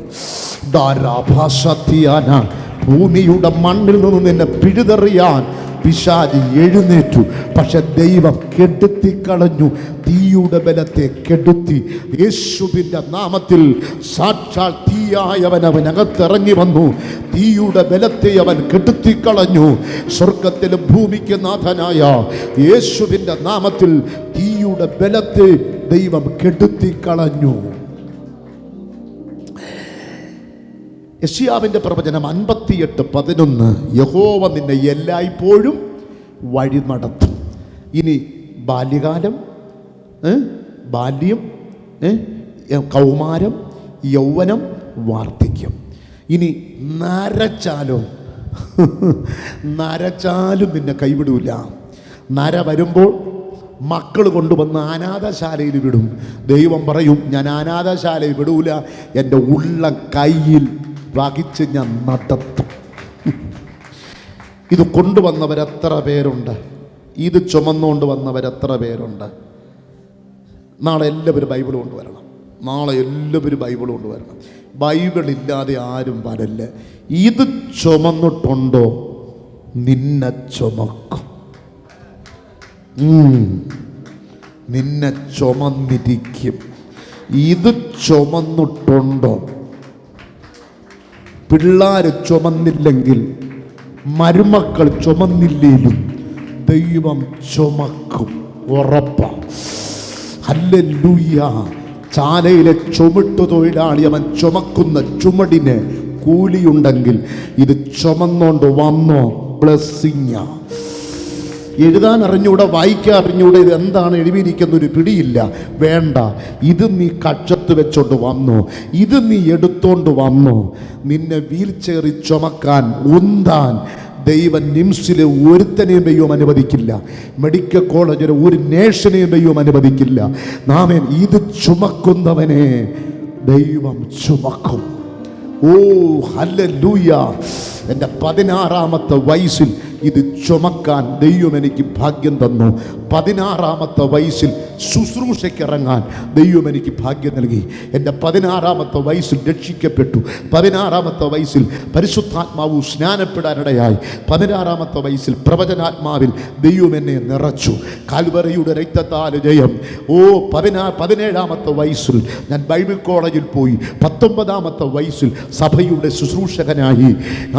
ഭൂമിയുടെ മണ്ണിൽ നിന്ന് നിന്നെ പിഴുതെറിയാൻ പിശാചി എഴുന്നേറ്റു, പക്ഷെ ദൈവം കെടുത്തിക്കളഞ്ഞു. തീയുടെ ബലത്തെ കെടുത്തി. യേശുവിൻ്റെ നാമത്തിൽ സാക്ഷാൽ തീയായവൻ അവനകത്തിറങ്ങി വന്നു. തീയുടെ ബലത്തെ അവൻ കെടുത്തിക്കളഞ്ഞു. സ്വർഗത്തിലും ഭൂമിക്ക് നാഥനായ യേശുവിൻ്റെ നാമത്തിൽ തീയുടെ ബലത്തെ ദൈവം കെടുത്തിക്കളഞ്ഞു. യെശയ്യാവിൻ്റെ പ്രവചനം 58:11. യഹോവ നിന്നെ എല്ലായ്പ്പോഴും വഴി നടത്തും. ഇനി ബാല്യകാലം, ബാല്യം, കൗമാരം, യൗവനം, വാർദ്ധക്യം. ഇനി നരച്ചാലും നിന്നെ കൈവിടൂല. നര വരുമ്പോൾ മക്കൾ കൊണ്ടുവന്ന് അനാഥശാലയിൽ വിടും. ദൈവം പറയും, ഞാൻ അനാഥശാലയിൽ വിടൂല, എൻ്റെ ഉള്ള കയ്യിൽ വഹിച്ച് ഞാൻ നടത്തും. ഇത് കൊണ്ടുവന്നവരെത്ര പേരുണ്ട്? ഇത് ചുമന്നുകൊണ്ട് വന്നവരെത്ര പേരുണ്ട്? നാളെ എല്ലാവരും ബൈബിൾ കൊണ്ടുവരണം. ബൈബിൾ ഇല്ലാതെ ആരും വരല്ല. ഇത് ചുമന്നിട്ടുണ്ടോ നിന്നെ ചുമക്കും. നിന്നെ ചുമന്നിരിക്കും. ഇത് ചുമന്നിട്ടുണ്ടോ? പിള്ളേർ ചുമന്നില്ലെങ്കിൽ മരുമക്കൾ ചുമന്നില്ലേലും ദൈവം ചുമക്കും, ഉറപ്പാ. ഹല്ലേലൂയ. ചാലയിലെ ചുമട്ടു തൊഴിലാളി അവൻ ചുമക്കുന്ന ചുമടിന് കൂലിയുണ്ടെങ്കിൽ ഇത് ചുമന്നോണ്ട് വന്നോ ബ്ലെസ്സിങ്ങാ. എഴുതാൻ അറിഞ്ഞൂടെ, വായിക്കാൻ അറിഞ്ഞൂടെ, ഇത് എന്താണ് എഴുതിയിരിക്കുന്ന ഒരു പിടിയില്ല. വേണ്ട, ഇത് നീ കക്ഷത്ത് വെച്ചോണ്ട് വന്നോ, ഇത് നീ എടുത്തോണ്ട് വന്നോ. നിന്നെ വീൽ ചെയറിൽ ചുമക്കാൻ, ഉന്താൻ ദൈവം നിംസിലെ ഒരുത്തനെയും ദൈവം അനുവദിക്കില്ല. മെഡിക്കൽ കോളേജിലെ ഒരു നേഴ്സിനെയും ദൈവം അനുവദിക്കില്ല. നാമേൻ ഇത് ചുമക്കുന്നവനെ ദൈവം ചുമക്കും. ഓ ഹല്ലേലൂയ. എൻ്റെ 16-ാമത്തെ വയസ്സിൽ ഇത് ചുമക്കാൻ ദൈവം എനിക്ക് ഭാഗ്യം തന്നു. 16-ാമത്തെ വയസ്സിൽ ശുശ്രൂഷയ്ക്കിറങ്ങാൻ ദൈവം എനിക്ക് ഭാഗ്യം നൽകി. എൻ്റെ 16-ാമത്തെ വയസ്സിൽ രക്ഷിക്കപ്പെട്ടു. 16-ാമത്തെ വയസ്സിൽ പരിശുദ്ധാത്മാവ് സ്നാനപ്പെടാനിടയായി. 16-ാമത്തെ വയസ്സിൽ പ്രവചനാത്മാവിൽ ദൈവം എന്നെ നിറച്ചു. കാൽവറിയുടെ രക്തത്താൽ ജയം. ഓ 17-ാമത്തെ വയസ്സിൽ ഞാൻ ബൈബിൾ കോളേജിൽ പോയി. 19-ാമത്തെ വയസ്സിൽ സഭയുടെ ശുശ്രൂഷകനായി.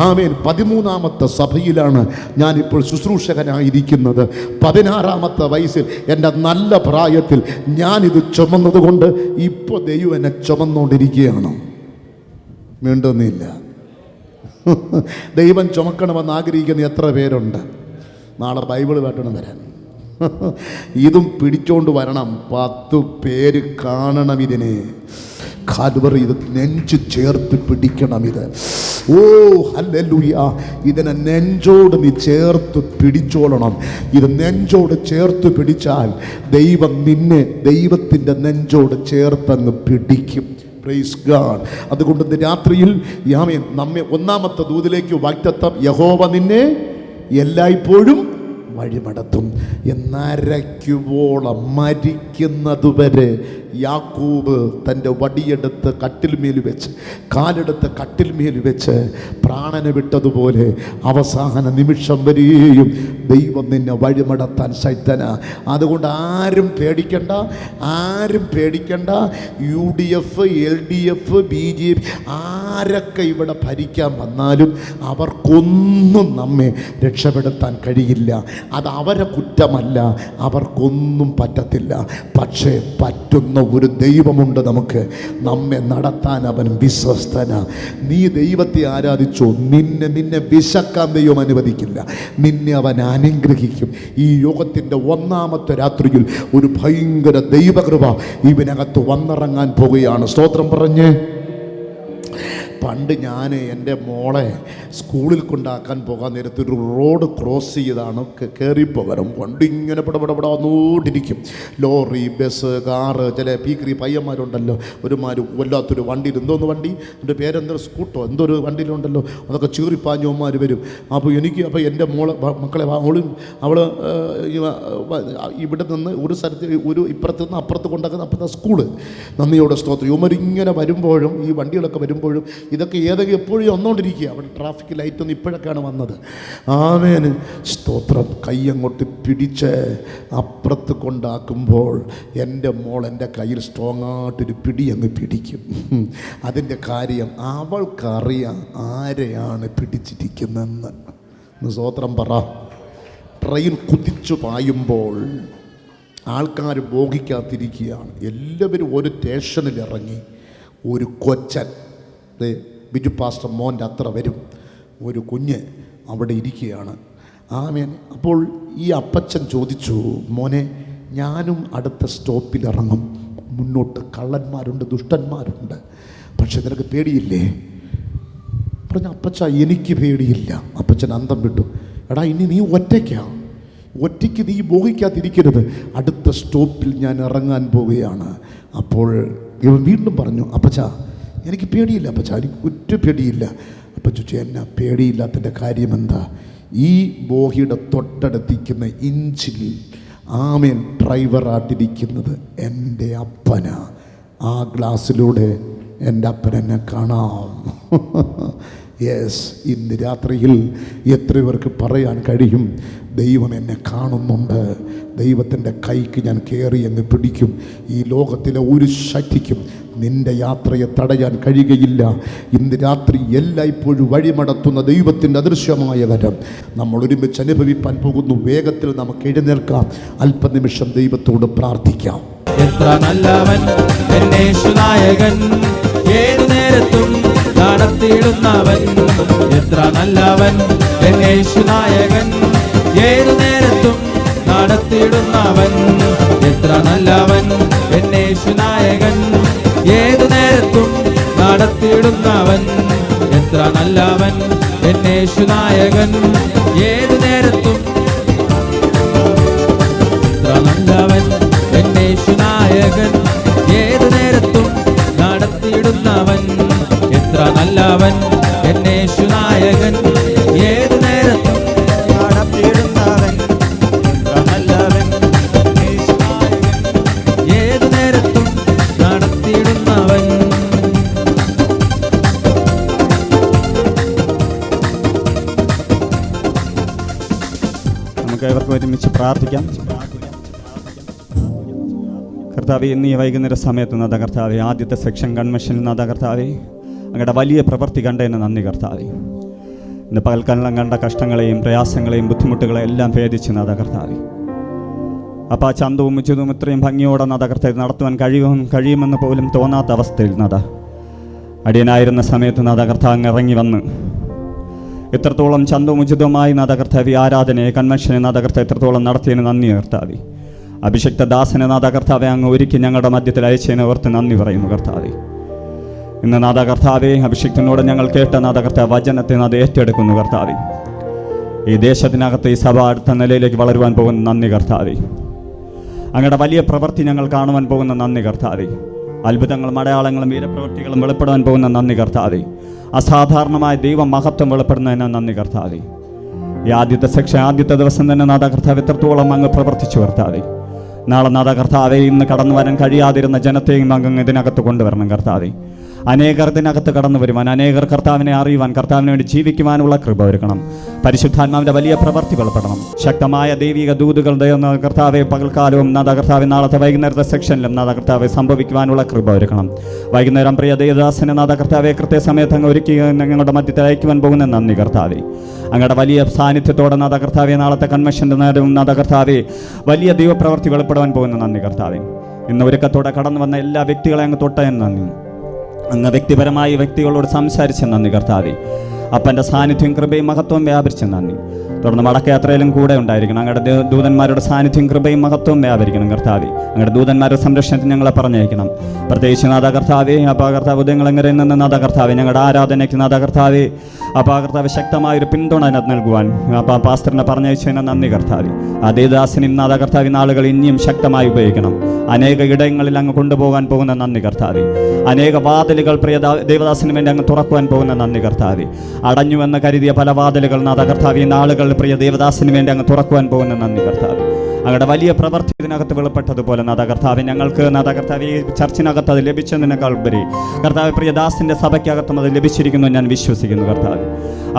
ആമേൻ. 13-ാമത്തെ സഭയിലാണ് ഞാനിപ്പോൾ ശുശ്രൂഷകനായിരിക്കുന്നത്. 16-ാമത്തെ വയസ്സിൽ എൻ്റെ നല്ല പ്രായത്തിൽ ഞാനിത് ചുമന്നത് കൊണ്ട് ഇപ്പോൾ ദൈവം എന്നെ ചുമന്നുകൊണ്ടിരിക്കുകയാണ്. മിണ്ടുന്നില്ല. ദൈവം ചുമക്കണമെന്ന് ആഗ്രഹിക്കുന്ന എത്ര പേരുണ്ട്? നാളെ ബൈബിൾ വേട്ടണം വരാൻ. ഇതും പിടിച്ചോണ്ട് വരണം. 10 പേര് കാണണം ഇതിനെ. കാൽവറി ഇത് നെഞ്ച് ചേർത്ത് പിടിക്കണം. ഇത് ഓ ഹല്ലേലൂയ. ഇതിനെ നെഞ്ചോട് നീ ചേർത്ത് പിടിച്ചോളണം. ഇത് നെഞ്ചോട് ചേർത്ത് പിടിച്ചാൽ ദൈവം നിന്നെ ദൈവത്തിൻ്റെ നെഞ്ചോട് ചേർത്തങ്ങ് പിടിക്കും. Praise God. അതുകൊണ്ട് ഇന്ന് രാത്രിയിൽ നമ്മെ 1-ാമത്തെ ദൂതിലേക്ക് വാഗ്ദത്തം, യഹോവ നിന്നെ എല്ലായ്പ്പോഴും വഴിമടത്തും. എന്നരയ്ക്കുവോളം മരിക്കുന്നതുവരെ യാക്കോബ് തൻ്റെ വടിയെടുത്ത് കട്ടിൽമേൽ വെച്ച്, കാലെടുത്ത് കട്ടിൽമേൽ വെച്ച് പ്രാണനെ വിട്ടതുപോലെ അവസാന നിമിഷം വരെയും ദൈവം നിന്നെ വഴിമടത്താൻ ശക്തനാ. അതുകൊണ്ട് ആരും പേടിക്കണ്ട, ആരും പേടിക്കണ്ട. UDF, LDF, BJP ആരൊക്കെ ഇവിടെ ഭരിക്കാൻ വന്നാലും അവർക്കൊന്നും നമ്മെ രക്ഷപ്പെടുത്താൻ കഴിയില്ല. അത് അവരെ കുറ്റമല്ല, അവർക്കൊന്നും പറ്റത്തില്ല. പക്ഷേ പറ്റുന്ന ഒരു ദൈവമുണ്ട് നമുക്ക്. നമ്മെ നടത്താൻ അവൻ വിശ്വസ്തനാ. നീ ദൈവത്തെ ആരാധിച്ചോ, നിന്നെ വിശക്കാൻ ദൈവം അനുവദിക്കില്ല. നിന്നെ അവൻ അനുഗ്രഹിക്കും. ഈ യോഗത്തിൻ്റെ 1-ാമത്തെ രാത്രിയിൽ ഒരു ഭയങ്കര ദൈവകൃപ ഇവനകത്ത് വന്നിറങ്ങാൻ പോവുകയാണ്. സ്തോത്രം പറഞ്ഞ്. പണ്ട് ഞാൻ എൻ്റെ മോളെ സ്കൂളിൽ കൊണ്ടാക്കാൻ പോകാൻ നേരത്തെ ഒരു റോഡ് ക്രോസ് ചെയ്താണ് കയറിപ്പോകണം. വണ്ടി ഇങ്ങനെ പടപടപടാന്നോണ്ടിരിക്കും. ലോറി, ബസ്, കാറ്, ചില പീക്കറി പയ്യന്മാരുണ്ടല്ലോ, ഒരുമാര് വല്ലാത്തൊരു വണ്ടിയിൽ എന്തോന്ന് വണ്ടി, എൻ്റെ പേരെന്തോ സ്കൂട്ടോ എന്തോ ഒരു വണ്ടിയിലുണ്ടല്ലോ, അതൊക്കെ ചീറിപ്പാഞ്ഞവന്മാർ വരും. അപ്പോൾ എൻ്റെ മക്കളെ അവൾ ഇവിടെ നിന്ന് ഒരു സ്ഥലത്ത് ഇപ്പുറത്ത് നിന്ന് അപ്പുറത്ത് കൊണ്ടാക്കുന്ന അപ്പുറത്തെ സ്കൂള്. നന്ദിയോടെ സ്തോത്രം. ഇവന്മാരിങ്ങനെ വരുമ്പോഴും ഈ വണ്ടികളൊക്കെ വരുമ്പോഴും ഇതൊക്കെ ഏതൊക്കെ എപ്പോഴും വന്നുകൊണ്ടിരിക്കുക. അവിടെ ട്രാഫിക് ലൈറ്റൊന്നും ഇപ്പോഴൊക്കെയാണ് വന്നത്. ആമേൻ. സ്തോത്രം. കൈയങ്ങോട്ട് പിടിച്ച് അപ്പുറത്ത് കൊണ്ടാക്കുമ്പോൾ എൻ്റെ മോൾ എൻ്റെ കയ്യിൽ സ്ട്രോങ് ആയിട്ടൊരു പിടി അങ്ങ് പിടിക്കും. അതിൻ്റെ കാര്യം അവൾക്കറിയാം ആരെയാണ് പിടിച്ചിരിക്കുന്നതെന്ന്. സ്തോത്രം പറ. ട്രെയിൻ കുതിച്ചു പായുമ്പോൾ ആൾക്കാർ ബോഗിക്കാത്തിരിക്കുകയാണ്. എല്ലാവരും ഒരു സ്റ്റേഷനിൽ ഇറങ്ങി. ഒരു കൊച്ചൻ, ബിജു പാസ്റ്റർ മോൻ്റെ അത്ര വരും, ഒരു കുഞ്ഞ് അവിടെ ഇരിക്കുകയാണ്. ആമേൻ. അപ്പോൾ ഈ അപ്പച്ചൻ ചോദിച്ചു, മോനെ ഞാനും അടുത്ത സ്റ്റോപ്പിൽ ഇറങ്ങും, മുന്നോട്ട് കള്ളന്മാരുണ്ട്, ദുഷ്ടന്മാരുണ്ട്, പക്ഷെ നിനക്ക് പേടിയില്ലേ? പറഞ്ഞ അപ്പച്ച എനിക്ക് പേടിയില്ല. അപ്പച്ചൻ അന്തം വിട്ടു. എടാ ഇനി നീ ഒറ്റയ്ക്ക് നീ ബോഗിക്കാതിരിക്കരുത്, അടുത്ത സ്റ്റോപ്പിൽ ഞാൻ ഇറങ്ങാൻ പോവുകയാണ്. അപ്പോൾ ഇവൻ വീണ്ടും പറഞ്ഞു, അപ്പച്ച എനിക്ക് പേടിയില്ല അപ്പച്ച, എനിക്ക് ഒറ്റ പേടിയില്ല. അപ്പം ചോദിച്ചു, എന്നാ പേടിയില്ലാത്തതിൻ്റെ കാര്യം എന്താ? ഈ ബോഗിയുടെ തൊട്ടടുത്തിരിക്കുന്ന ഇഞ്ചിൽ ആമേൻ ഡ്രൈവറായിട്ടിരിക്കുന്നത് എൻ്റെ അപ്പനാ. ആ ഗ്ലാസ്സിലൂടെ എൻ്റെ അപ്പനെന്നെ കാണാം. യെസ്, ഇന്ന് രാത്രിയിൽ എത്ര പേർക്ക് പറയാൻ കഴിയും, ദൈവം എന്നെ കാണുന്നുണ്ട്, ദൈവത്തിൻ്റെ കൈക്ക് ഞാൻ കയറി എന്ന് പിടിക്കും. ഈ ലോകത്തിലെ ഒരു ശക്തിക്കും നിന്റെ യാത്രയെ തടയാൻ കഴിയുകയില്ല. ഇന്ന് രാത്രി എല്ലായ്പ്പോഴും വഴിമടത്തുന്ന ദൈവത്തിൻ്റെ അദൃശ്യമായ കരം നമ്മൾ ഒരുമിച്ച് അനുഭവിപ്പാൻ പോകുന്നു. വേഗത്തിൽ നമുക്ക് എഴുന്നേൽക്കാം, അല്പനിമിഷം ദൈവത്തോട് പ്രാർത്ഥിക്കാം. എത്ര നല്ലവൻ യേശുനായകൻ, ഏതു നേരത്തും നടത്തിയിടുന്നവൻ. എത്ര നല്ലവൻ യേശുനായകൻ, ഏതു നേരത്തും നടത്തിയിടുന്നവൻ. എത്ര നല്ലവൻ യേശുനായകൻ, ഏതു നേരത്തും നടത്തിയിടുന്നവൻ. എത്ര നല്ലവൻ യേശുനായകൻ, ഏതു നേരത്തും. എത്ര നല്ലവൻ യേശുനായകൻ, ഏതു നേരത്തും നടത്തിയിടുന്നവൻ. എത്ര നല്ലവൻ യേശുനായകൻ, ഏതു നേരത്തും നടത്തിയിടുന്നവൻ. എത്ര നല്ലവൻ യേശുനായകൻ, ഏതു നേരത്തും നടത്തിയിടുന്നവൻ. നമുക്ക് ഏവർക്കും ഒരുമിച്ച് പ്രാർത്ഥിക്കാം. കർത്താവെ, ഇന്ന് ഈ വൈകുന്നേര സമയത്ത് നാഥ കർത്താവെ, ആദ്യത്തെ സെക്ഷൻ കൺവെൻഷനിൽ നാഥ കർത്താവെ അങ്ങയുടെ വലിയ പ്രവൃത്തി കണ്ടതിന് നന്ദി കർത്താവെ. ഇന്ന് പകൽക്കാലം കണ്ട കഷ്ടങ്ങളെയും പ്രയാസങ്ങളെയും ബുദ്ധിമുട്ടുകളെയും എല്ലാം ഭേദിച്ച് നാഥ കർത്താവെ, അപ്പോൾ ആ ചന്തവും ഉചിതവും ഇത്രയും ഭംഗിയോടെ നാഥ കർത്താവെ നടത്തുവാൻ കഴിയുമെന്ന് പോലും തോന്നാത്ത അവസ്ഥയിൽ നാഥ അടിയനായിരുന്ന സമയത്ത് നാഥ കർത്താവ് അങ്ങ് ഇറങ്ങി വന്ന് എത്രത്തോളം ചന്തവും ഉചിതവുമായി നാഥ കർത്താവെ ആരാധനയെ കൺവെൻഷനെ നാഥ കർത്താവ് എത്രത്തോളം നടത്തിയതിന് നന്ദി കർത്താവെ. അഭിഷിക്ത ദാസനെ നാഥ കർത്താവെ അങ്ങ് ഒരുക്കി ഞങ്ങളുടെ മധ്യത്തിൽ അയച്ചതിനെ ഓർത്ത് നന്ദി പറയുന്നു കർത്താവെ. ഇന്ന് നാഥ കർത്താവെ, അഭിഷിക്തനോട് ഞങ്ങൾ കേട്ട നാഥ കർത്താവ് വചനത്തെ നാഥ ഏറ്റെടുക്കുന്നു കർത്താവെ. ഈ ദേശത്തിനകത്ത് ഈ സഭ അടുത്ത നിലയിലേക്ക് വളരുവാൻ പോകുന്ന നന്ദി കർത്താവെ. അങ്ങയുടെ വലിയ പ്രവൃത്തി ഞങ്ങൾ കാണുവാൻ പോകുന്ന നന്ദി കർത്താവെ. അത്ഭുതങ്ങളും അടയാളങ്ങളും വീരപ്രവൃത്തികളും വെളിപ്പെടുവാൻ പോകുന്ന നന്ദി കർത്താവെ. അസാധാരണമായ ദൈവ മഹത്വം വെളിപ്പെടുന്നതിന് നന്ദി കർത്താവെ. ഈ ആദ്യത്തെ സെക്ഷൻ ആദ്യത്തെ ദിവസം തന്നെ നാഥ കർത്താവ് എത്രത്തോളം അങ്ങ് പ്രവർത്തിച്ചു കർത്താവെ. നാളെ നാഥ കർത്താവെ, ഇന്ന് കടന്നു വരാൻ കഴിയാതിരുന്ന ജനത്തെയും അങ്ങ് ഇതിനകത്ത് കൊണ്ടുവരണം കർത്താവെ. അനേകർ ഇതിനകത്ത് കടന്നു വരുവാൻ, അനേകർ കർത്താവിനെ അറിയുവാൻ, കർത്താവിന് വേണ്ടി ജീവിക്കുവാനുള്ള കൃപ ഒരുക്കണം. പരിശുദ്ധാത്മാവിൻ്റെ വലിയ പ്രവൃത്തി വെളിപ്പെടണം. ശക്തമായ ദൈവിക ദൂതുകൾ കർത്താവെ പകൽക്കാലവും നാഥ കർത്താവെ നാളത്തെ വൈകുന്നേരത്തെ സെക്ഷനിലും നാഥ കർത്താവെ സംഭവിക്കുവാനുള്ള കൃപ ഒരുക്കണം. വൈകുന്നേരം പ്രിയ ദേവദാസനെ നാഥ കർത്താവെ കൃത്യസമയത്ത് അങ്ങ് ഒരുക്കി ഞങ്ങളുടെ മധ്യത്തിൽ അയക്കുവാൻ പോകുന്ന നന്ദി കർത്താവെ. അങ്ങയുടെ വലിയ സാന്നിധ്യത്തോടെ നാഥ കർത്താവെ നാളത്തെ കൺവെൻഷൻ്റെ നേരവും നാഥ കർത്താവെ വലിയ ദൈവപ്രവൃത്തി വെളിപ്പെടുവാൻ പോകുന്ന നന്ദി കർത്താവെ. ഇന്ന് ഒരുക്കത്തോടെ കടന്നു വന്ന എല്ലാ വ്യക്തികളെ അങ്ങ് തൊട്ടതിന് നന്ദി. അങ്ങ് വ്യക്തിപരമായി വ്യക്തികളോട് സംസാരിച്ച നന്ദി കർത്താവെ. അപ്പൻ്റെ സാന്നിധ്യം കൃപയും മഹത്വവും വ്യാപരിച്ച നന്ദി. തുടർന്ന് മടക്കയാത്രയിലും കൂടെ ഉണ്ടായിരിക്കണം. അങ്ങയുടെ ദൂതന്മാരുടെ സാന്നിധ്യം കൃപയും മഹത്വവും വ്യാപരിക്കണം കർത്താവെ. അങ്ങയുടെ ദൂതന്മാരുടെ സംരക്ഷണത്തിന് ഞങ്ങളെ പറഞ്ഞയക്കണം. പ്രത്യേകിച്ച് നാഥ കർത്താവെ, അപ്പോൾ കർത്താവ് ഉദയങ്ങളെങ്ങനെ നിന്ന് നാഥ കർത്താവെ ഞങ്ങളുടെ ആരാധനയ്ക്ക് നാഥ കർത്താവെ അപ്പോൾ കർത്താവ് ശക്തമായൊരു പിന്തുണ അതിനകത്ത് നൽകുവാൻ അപ്പോൾ പാസ്റ്ററിനെ പറഞ്ഞയച്ചതിന് നന്ദി കർത്താവെ. അതേ ദാസനും നാഥ കർത്താവെ നാളുകൾ ഇനിയും ശക്തമായി ഉപയോഗിക്കണം. അനേക ഇടങ്ങളിൽ അങ്ങ് കൊണ്ടുപോകാൻ പോകുന്ന നന്ദി കർത്താവെ. അനേക വാതിലുകൾ പ്രിയ ദേവദാസിന് വേണ്ടി അങ്ങ് തുറക്കുവാൻ പോകുന്ന നന്ദി കർത്താവെ. അടഞ്ഞുവെന്ന് കരുതിയ പല വാതിലുകൾ നാഥ കർത്താവെ നാളുകൾ പ്രിയ ദേവദാസിന് വേണ്ടി അങ്ങ് തുറക്കുവാൻ പോകുന്ന നന്ദി കർത്താവെ. അങ്ങയുടെ വലിയ പ്രവൃത്തി ഇതിനകത്ത് വെളിപ്പെട്ടതുപോലെ നാഥ കർത്താവെ ഞങ്ങൾക്ക് നാഥ കർത്താവെ ഈ ചർച്ചിനകത്ത് അത് ലഭിച്ചതിനേക്കാൾ ഉപരി കർത്താവെ പ്രിയ ദാസിൻ്റെ സഭയ്ക്കകത്തും അത് ലഭിച്ചിരിക്കുന്നു ഞാൻ വിശ്വസിക്കുന്നു കർത്താവെ.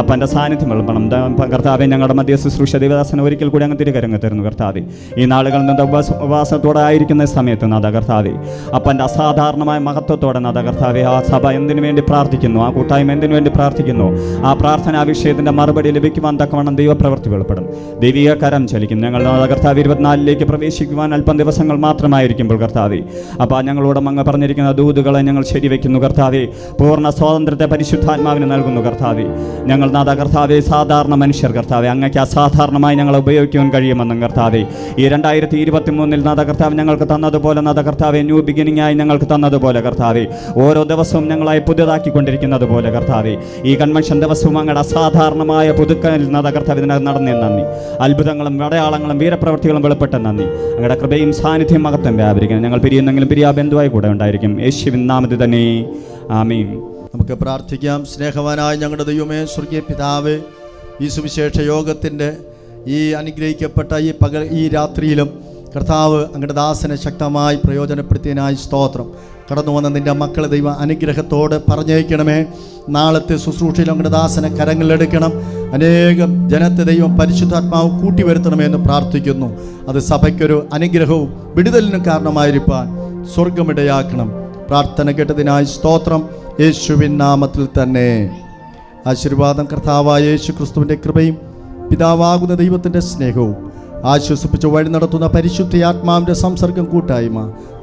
അപ്പൻ്റെ സാന്നിധ്യം വെളുപ്പണം കർത്താവെ. ഞങ്ങളുടെ മധ്യ ശുശ്രൂഷ ദേവദാസനെ ഒരിക്കൽ കൂടി അങ്ങ് തിരികരങ്ങ് തരുന്നു കർത്താവെ. ഈ നാളുകളിൽ നിന്ന് ഉപവാസത്തോടെ ആയിരിക്കുന്ന സമയത്ത് നാഥ കർത്താവെ അപ്പൻ്റെ അസാധാരണമായ മഹത്വത്തോടെ നാഥ കർത്താവെ ആ സഭ എന്തിനു വേണ്ടി പ്രാർത്ഥിക്കുന്നു, ആ കൂട്ടായ്മ എന്തിനു വേണ്ടി പ്രാർത്ഥിക്കുന്നു, ആ പ്രാർത്ഥനാ വിഷയത്തിൻ്റെ മറുപടി ലഭിക്കുവാൻ തക്കവണ്ണം ദൈവപ്രവൃത്തി വെളിപ്പെടും. ദൈവിക കരം ചലിക്കും. ഞങ്ങൾ നാഥ കർത്താവ് 24 പ്രവേശിക്കുവാൻ അല്പം ദിവസങ്ങൾ മാത്രമായിരിക്കുമ്പോൾ കർത്താവെ അപ്പോൾ ഞങ്ങളോടും അങ്ങ് പറഞ്ഞിരിക്കുന്ന ദൂതുകളെ ഞങ്ങൾ ശരിവെക്കുന്നു കർത്താവെ. പൂർണ്ണ സ്വാതന്ത്ര്യത്തെ പരിശുദ്ധാത്മാവിന് നൽകുന്നു കർത്താവെ. ഞങ്ങൾ നാഥ കർത്താവെ സാധാരണ മനുഷ്യർ കർത്താവെ അങ്ങയ്ക്ക് അസാധാരണമായി ഞങ്ങളെ ഉപയോഗിക്കുവാൻ കഴിയുമെന്നും കർത്താവെ ഈ 2023 നാഥ കർത്താവ് ഞങ്ങൾക്ക് തന്നതുപോലെ നാഥ കർത്താവെ ന്യൂ ബിഗിനിങ് ആയി ഞങ്ങൾക്ക് തന്നതുപോലെ കർത്താവെ ഓരോ ദിവസവും ഞങ്ങളായി പുതുതാക്കിക്കൊണ്ടിരിക്കുന്നത് പോലെ കർത്താവെ ഈ കൺവെൻഷൻ ദിവസവും അങ്ങയുടെ അസാധാരണമായ പുതുക്കൽ നാഥ കർത്താവ് ഇതിനകത്ത് നടന്നേ നന്ദി. അത്ഭുതങ്ങളും അടയാളങ്ങളും വീരപ്രവൃത്തികളും വെളിപ്പെട്ട നന്ദി. അങ്ങയുടെ കൃപയും സാന്നിധ്യം മഹത്വം വ്യാപരിക്കണം. ഞങ്ങൾ പിരിയുന്നെങ്കിലും ബന്ധുവായി കൂടെ ഉണ്ടായിരിക്കും. യേശുവിൻ നാമത്തിൽ തന്നെ ആമീൻ. നമുക്ക് പ്രാർത്ഥിക്കാം. സ്നേഹവാനായ ഞങ്ങളുടെ ദൈവമേ, സ്വർഗീയ പിതാവേ, ഈ സുവിശേഷ യോഗത്തിൻ്റെ ഈ അനുഗ്രഹിക്കപ്പെട്ട ഈ രാത്രിയിലും കർത്താവ് അങ്ങയുടെ ദാസനെ ശക്തമായി പ്രയോജനപ്പെടുത്തിയതിനായി സ്തോത്രം. കടന്നു വന്ന നിൻ്റെ മക്കളെ ദൈവ അനുഗ്രഹത്തോടെ പറഞ്ഞയക്കണമേ. നാളത്തെ ശുശ്രൂഷയിൽ അങ്ങയുടെ ദാസനെ കരങ്ങളിലെടുക്കണം. അനേകം ജനത്തെ ദൈവം പരിശുദ്ധാത്മാവ് കൂട്ടിവരുത്തണമേ എന്ന് പ്രാർത്ഥിക്കുന്നു. അത് സഭയ്ക്കൊരു അനുഗ്രഹവും വിടുതലിനും കാരണമായിരിക്കാൻ സ്വർഗമിടയാക്കണം. പ്രാർത്ഥന കേട്ടതിനായി സ്തോത്രം. യേശുവിൻ നാമത്തിൽ തന്നെ ആശീർവാദം. കർത്താവായ യേശു ക്രിസ്തുവിൻ്റെ കൃപയും പിതാവാകുന്ന ദൈവത്തിൻ്റെ സ്നേഹവും ആശ്വസിപ്പിച്ച് വഴി നടത്തുന്ന പരിശുദ്ധ ആത്മാവിൻ്റെ സംസർഗം കൂട്ടായ്മ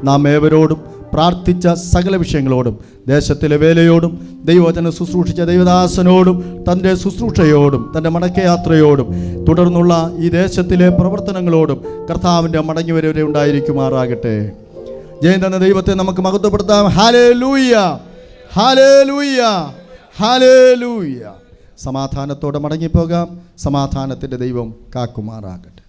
നാം ഏവരോടും പ്രാർത്ഥിച്ച സകല വിഷയങ്ങളോടും ദേശത്തിലെ വേലയോടും ദൈവവചനം ശുശ്രൂഷിച്ച ദൈവദാസനോടും തൻ്റെ ശുശ്രൂഷയോടും തൻ്റെ മടക്കയാത്രയോടും തുടർന്നുള്ള ഈ ദേശത്തിലെ പ്രവർത്തനങ്ങളോടും കർത്താവിൻ്റെ മടങ്ങിവരവരെ ഉണ്ടായിരിക്കുമാറാകട്ടെ. ജയം തന്ന ദൈവത്തെ നമുക്ക് മഹത്വപ്പെടുത്താം. Hallelujah, hallelujah, hallelujah. സമാധാനത്തോടെ മടങ്ങിപ്പോകാം. സമാധാനത്തിൻ്റെ ദൈവം കാക്കുമാറാകട്ടെ.